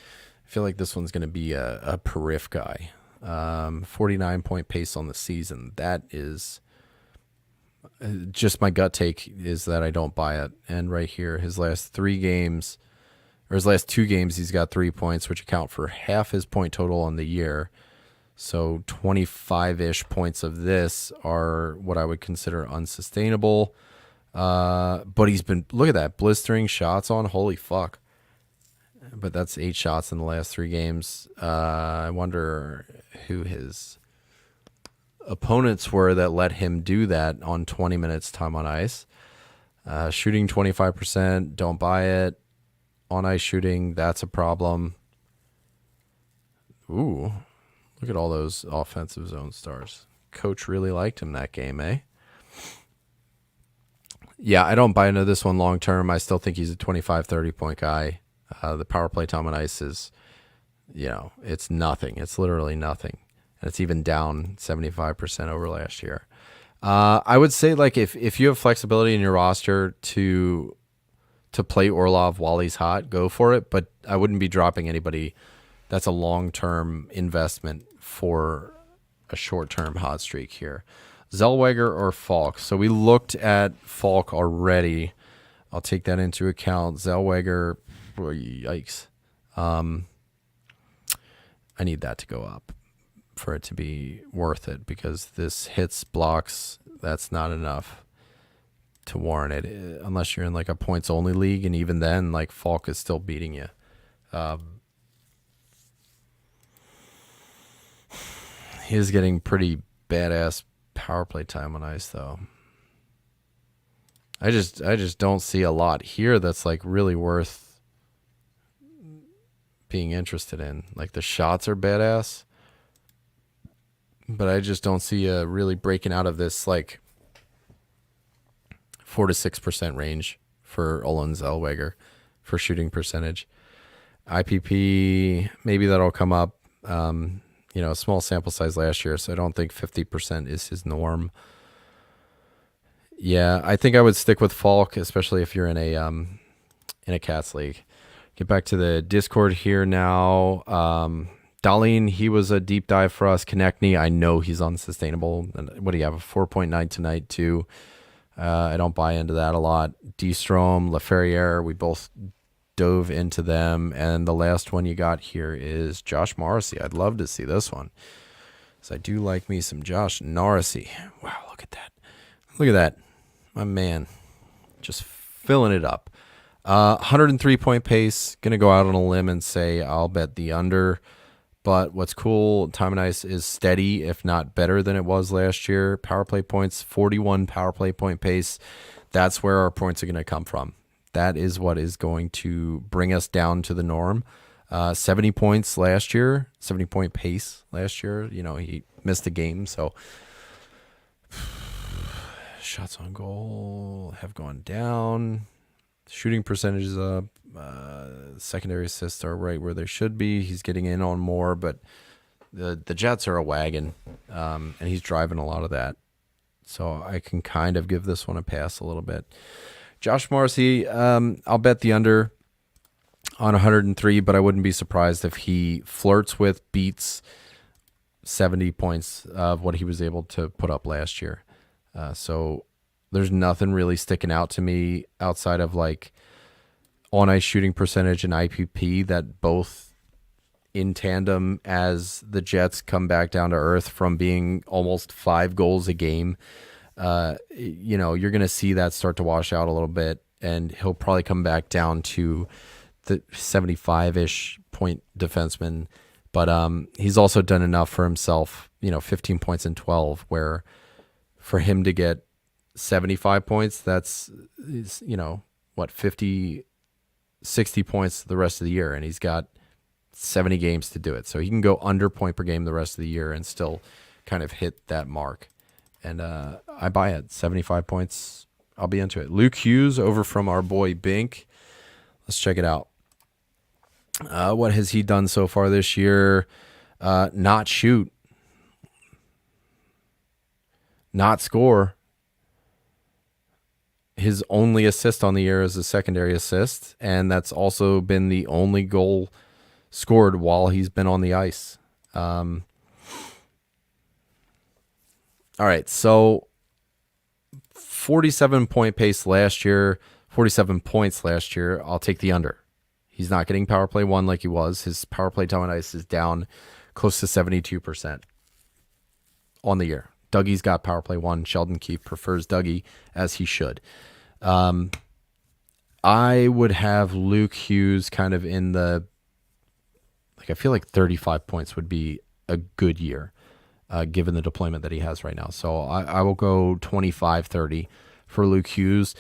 feel like this one's going to be a perif guy. 49-point pace on the season. That is just my gut take is that I don't buy it. And right here, his last 2 games, he's got 3 points, which account for half his point total on the year. So 25-ish points of this are what I would consider unsustainable. But he's been, look at that, blistering shots on, holy fuck. But that's 8 shots in the last 3 games. I wonder who his opponents were that let him do that on 20 minutes time on ice. Shooting 25%, don't buy it. On ice shooting, that's a problem. Ooh. Look at all those offensive zone stars. Coach really liked him that game, eh? Yeah, I don't buy into this one long term. I still think he's a 25, 30-point guy. The power play time on ice is, it's nothing. It's literally nothing. And it's even down 75% over last year. I would say, like, if you have flexibility in your roster to to play Orlov while he's hot, go for it. But I wouldn't be dropping anybody. That's a long-term investment for a short-term hot streak here. Zellweger or Falk? So we looked at Falk already. I'll take that into account. Zellweger, yikes. I need that to go up for it to be worth it, because this hits blocks, that's not enough to warrant it, unless you're in like a points only league, and even then, like, Falk is still beating you. He is getting pretty badass power play time on ice, though. I just don't see a lot here that's like really worth being interested in. Like, the shots are badass, but I just don't see a really breaking out of this like 4 to 6% range for Olin Zellweger for shooting percentage. IPP, maybe that'll come up. A small sample size last year, so I don't think 50% is his norm. Yeah, I think I would stick with Falk, especially if you're in a Cats league. Get back to the Discord here now. Darlene, he was a deep dive for us. Konechny, I know he's unsustainable. And what do you have? A 4.9 tonight too. I don't buy into that a lot. D-Strom, Laferriere, we both dove into them. And the last one you got here is Josh Morrissey. I'd love to see this one, because I do like me some Josh Morrissey. Wow, look at that. Look at that. My man, just filling it up. 103-point pace. Going to go out on a limb and say I'll bet the under. But what's cool, time and ice is steady, if not better than it was last year. Power play points, 41 power play point pace. That's where our points are going to come from. That is what is going to bring us down to the norm. 70 points last year, 70-point pace last year. He missed a game, so shots on goal have gone down. Shooting percentage is up. Secondary assists are right where they should be. He's getting in on more, but the Jets are a wagon, and he's driving a lot of that. So I can kind of give this one a pass a little bit. Josh Morrissey, I'll bet the under on 103, but I wouldn't be surprised if he flirts with, beats 70 points of what he was able to put up last year. So there's nothing really sticking out to me outside of like on-ice shooting percentage and IPP that both in tandem as the Jets come back down to earth from being almost 5 goals a game. You're going to see that start to wash out a little bit, and he'll probably come back down to the 75-ish point defenseman. But he's also done enough for himself, 15 points in 12, where for him to get 75 points, that's, 50, 60 points the rest of the year, and he's got 70 games to do it. So he can go under point per game the rest of the year and still kind of hit that mark. And I buy it. 75 points, I'll be into it. Luke Hughes over from our boy Bink. Let's check it out. What has he done so far this year? Not shoot. Not score. His only assist on the year is a secondary assist, and that's also been the only goal scored while he's been on the ice. All right, so 47-point pace last year, 47 points last year. I'll take the under. He's not getting power play 1 like he was. His power play time on ice is down close to 72% on the year. Dougie's got power play 1. Sheldon Keefe prefers Dougie, as he should. I would have Luke Hughes kind of in the, I feel like 35 points would be a good year, given the deployment that he has right now. So I will go 25-30 for Luke Hughes.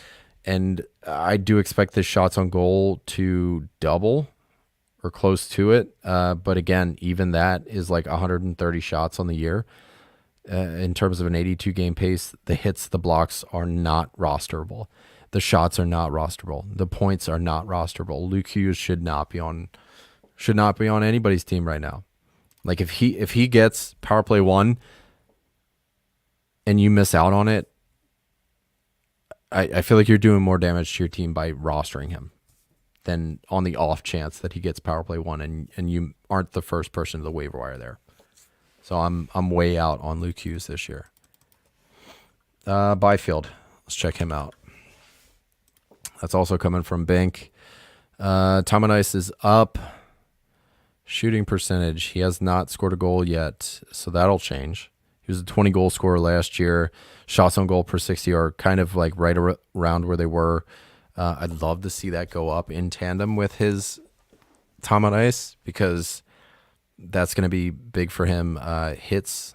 And I do expect the shots on goal to double or close to it. But again, even that is like 130 shots on the year. In terms of an 82-game pace, the hits, the blocks are not rosterable. The shots are not rosterable. The points are not rosterable. Luke Hughes should not be on anybody's team right now. Like if he gets power play 1 and you miss out on it, I feel like you're doing more damage to your team by rostering him than on the off chance that he gets power play 1 and you aren't the first person to the waiver wire there. So I'm way out on Luke Hughes this year. Byfield. Let's check him out. That's also coming from Bink. Tom and Ice is up. Shooting percentage. He has not scored a goal yet, so that'll change. He was a 20 goal scorer last year. Shots on goal per 60 are kind of like right around where they were. I'd love to see that go up in tandem with his Tom on Ice because that's going to be big for him. Hits,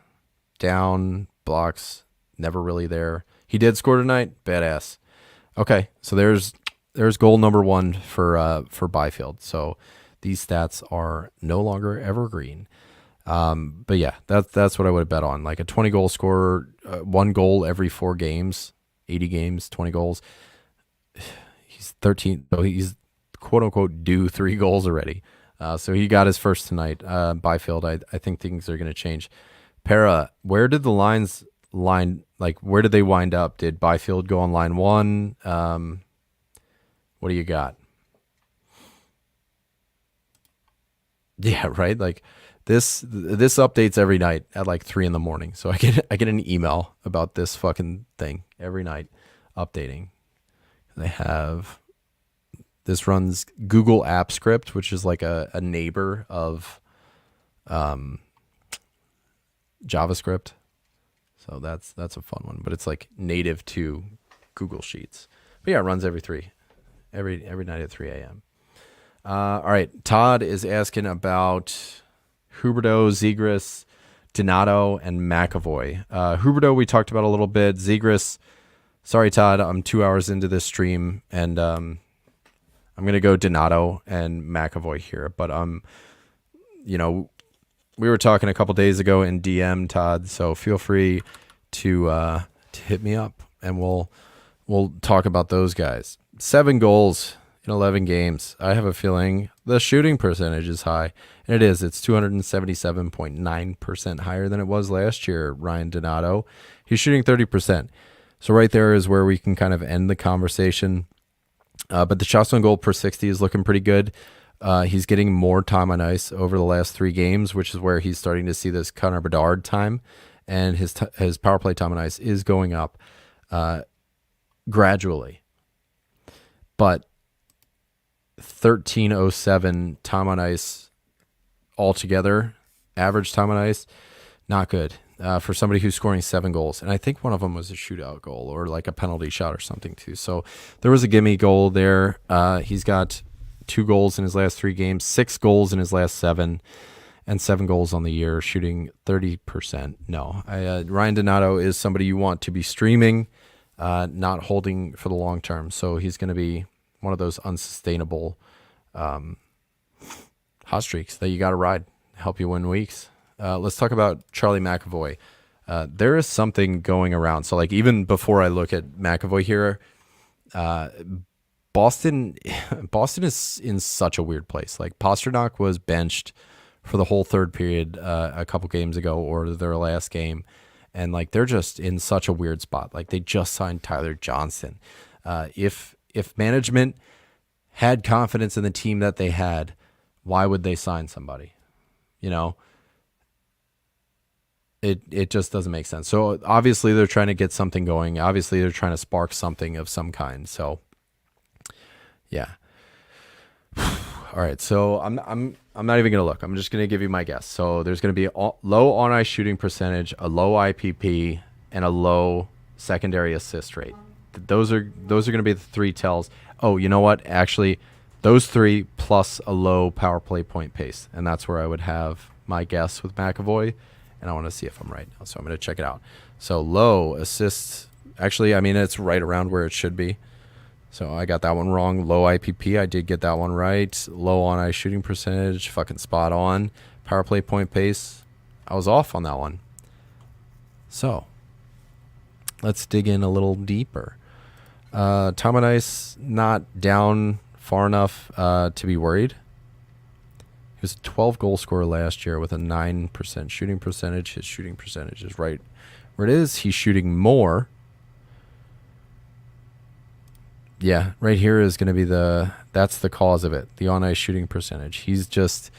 down, blocks, never really there. He did score tonight. Badass. Okay, so there's goal number 1 for Byfield. So these stats are no longer evergreen. But yeah, that's what I would bet on. Like a 20 goal scorer, 1 goal every 4 games, 80 games, 20 goals. He's 13, so he's quote unquote due 3 goals already. So he got his first tonight. Byfield, I think things are going to change. Para, where did the lines where did they wind up? Did Byfield go on line 1? What do you got? Yeah, right. Like this updates every night at like 3 a.m. So I get an email about this fucking thing every night, updating. They have this runs Google App Script, which is like a neighbor of JavaScript. So that's a fun one, but it's like native to Google Sheets. But yeah, it runs every night at 3 a.m. All right, Todd is asking about Huberdeau, Zegras, Donato, and McAvoy. Huberdeau we talked about a little bit. Zegras, sorry Todd, I'm 2 hours into this stream, and I'm gonna go Donato and McAvoy here. But we were talking a couple days ago in DM, Todd, so feel free to hit me up, and we'll talk about those guys. 7 goals in 11 games. I have a feeling the shooting percentage is high, and it is. It's 277.9% higher than it was last year, Ryan Donato. He's shooting 30%. So right there is where we can kind of end the conversation. But the shots on goal per 60 is looking pretty good. He's getting more time on ice over the last 3 games, which is where he's starting to see this Connor Bedard time, and his power play time on ice is going up gradually. But 1307 time on ice altogether, average time on ice, not good for somebody who's scoring 7 goals. And I think one of them was a shootout goal or like a penalty shot or something too. So there was a gimme goal there. He's got 2 goals in his last 3 games, 6 goals in his last 7, and 7 goals on the year, shooting 30%. No, Ryan Donato is somebody you want to be streaming, not holding for the long term. So he's going to be one of those unsustainable hot streaks that you got to ride, help you win weeks. Let's talk about Charlie McAvoy. There is something going around. So like even before I look at McAvoy here, Boston is in such a weird place. Like Pasternak was benched for the whole third period a couple games ago, or their last game, and like they're just in such a weird spot. Like they just signed Tyler Johnson. If management had confidence in the team that they had, why would they sign somebody? You know, it just doesn't make sense. So obviously they're trying to get something going. Obviously they're trying to spark something of some kind. So yeah. All right. So I'm not even gonna look. I'm just gonna give you my guess. So there's gonna be a low on ice shooting percentage, a low IPP, and a low secondary assist rate. Those are going to be the 3 tells. Oh, you know what? Actually, those 3 plus a low power play point pace, and that's where I would have my guess with McAvoy. And I want to see if I'm right now, so I'm going to check it out. So low assists. Actually, I mean it's right around where it should be. So I got that one wrong. Low IPP, I did get that one right. Low on ice shooting percentage, fucking spot on. Power play point pace, I was off on that one. So let's dig in a little deeper. Tom and Ice not down far enough to be worried. He was a 12 goal scorer last year with a 9% shooting percentage. His shooting percentage is right where it is. He's shooting more Yeah, right here is going to be that's the cause of it. The on ice shooting percentage. He's just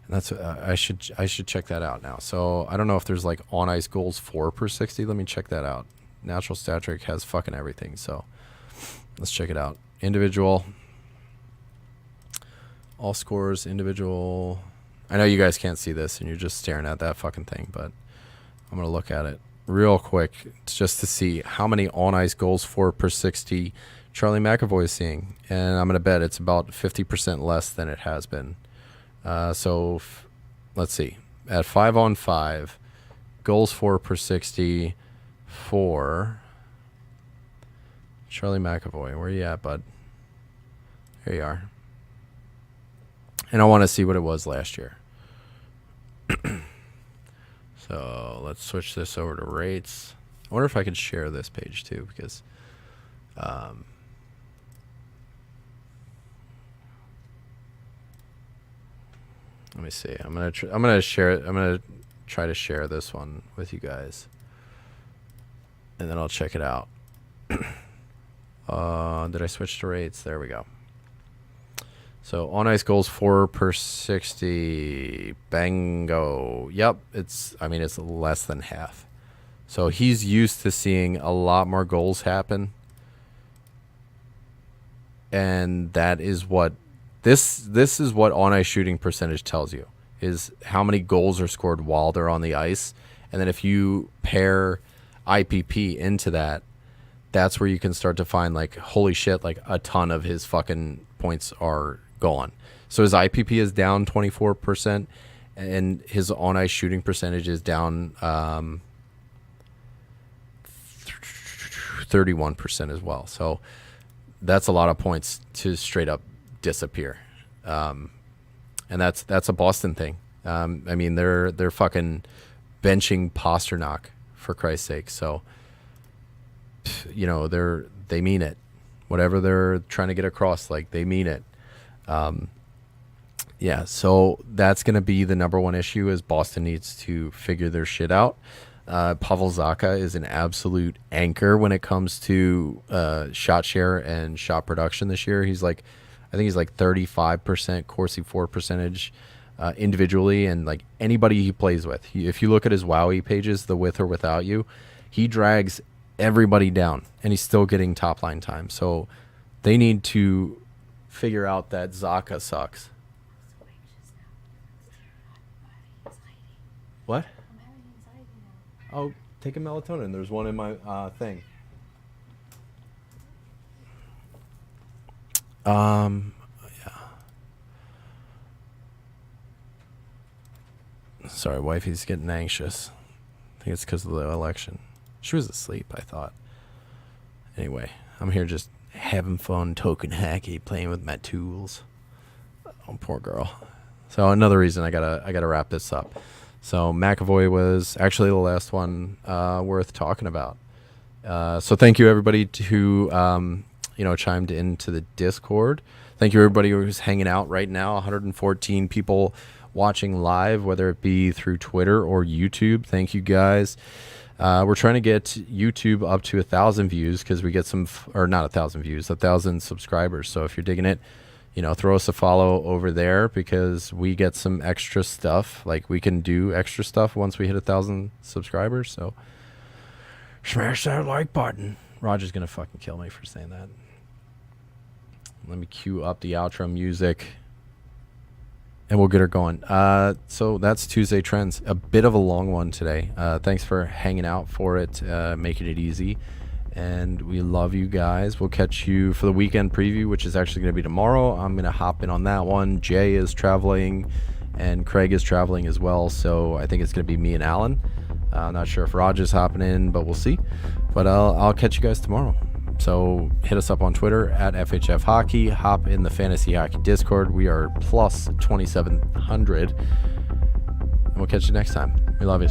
I should check that out now. So I don't know if there's like on ice goals for per 60. Let me check that out. Natural Stat Trick has fucking everything. So let's check it out. Individual, all scores, individual. I know you guys can't see this and you're just staring at that fucking thing, but I'm gonna look at it real quick just to see how many on ice goals for per 60 Charlie McAvoy is seeing, and I'm gonna bet it's about 50% less than it has been. So let's see. At 5-on-5, goals for per 60 for Charlie McAvoy. Where you at, bud? Here you are. And I want to see what it was last year. So let's switch this over to rates. I wonder if I could share this page too, because let me see. I'm gonna share it. I'm gonna try to share this one with you guys, and then I'll check it out. Did I switch to rates? There we go. So on ice goals for per 60. Bango. Yep, it's less than half. So he's used to seeing a lot more goals happen, and that is what this is what on ice shooting percentage tells you, is how many goals are scored while they're on the ice. And then if you pair IPP into that, that's where you can start to find like, holy shit, like a ton of his fucking points are gone. So his IPP is down 24%, and his on ice shooting percentage is down 31% as well. So that's a lot of points to straight up disappear. And that's a Boston thing. I mean, they're fucking benching Pasternak, for Christ's sake. So, you know, they mean it. Whatever they're trying to get across, like, they mean it. Yeah, so that's going to be the number one issue, is Boston needs to figure their shit out. Pavel Zacha is an absolute anchor when it comes to shot share and shot production this year. I think he's like 35% Corsi 4 percentage individually, and like anybody he plays with. If you look at his WoWE pages, the with or without you, he drags everybody down, and he's still getting top line time. So they need to figure out that Zacha sucks. What? Oh, take a melatonin. There's one in my thing. Yeah. Sorry, wifey's getting anxious. I think it's because of the election. She was asleep, I thought. Anyway, I'm here just having fun, token hacky, playing with my tools. Oh, poor girl. So another reason I gotta wrap this up. So McAvoy was actually the last one worth talking about. So thank you everybody who chimed into the Discord. Thank you everybody who's hanging out right now. 114 people watching live, whether it be through Twitter or YouTube. Thank you guys. We're trying to get YouTube up to 1,000 views, because we get or not 1,000 views, 1,000 subscribers. So if you're digging it, throw us a follow over there, because we get some extra stuff. Like, we can do extra stuff once we hit 1,000 subscribers. So smash that like button. Roger's gonna fucking kill me for saying that. Let me cue up the outro music, and we'll get her going. So that's Tuesday Trends. A bit of a long one today. Thanks for hanging out for it, making it easy. And we love you guys. We'll catch you for the weekend preview, which is actually going to be tomorrow. I'm going to hop in on that one. Jay is traveling, and Craig is traveling as well. So I think it's going to be me and Alan. I'm not sure if Roger's hopping in, but we'll see. But I'll catch you guys tomorrow. So hit us up on Twitter at FHF Hockey. Hop in the Fantasy Hockey Discord. We are plus 2,700. And we'll catch you next time. We love you.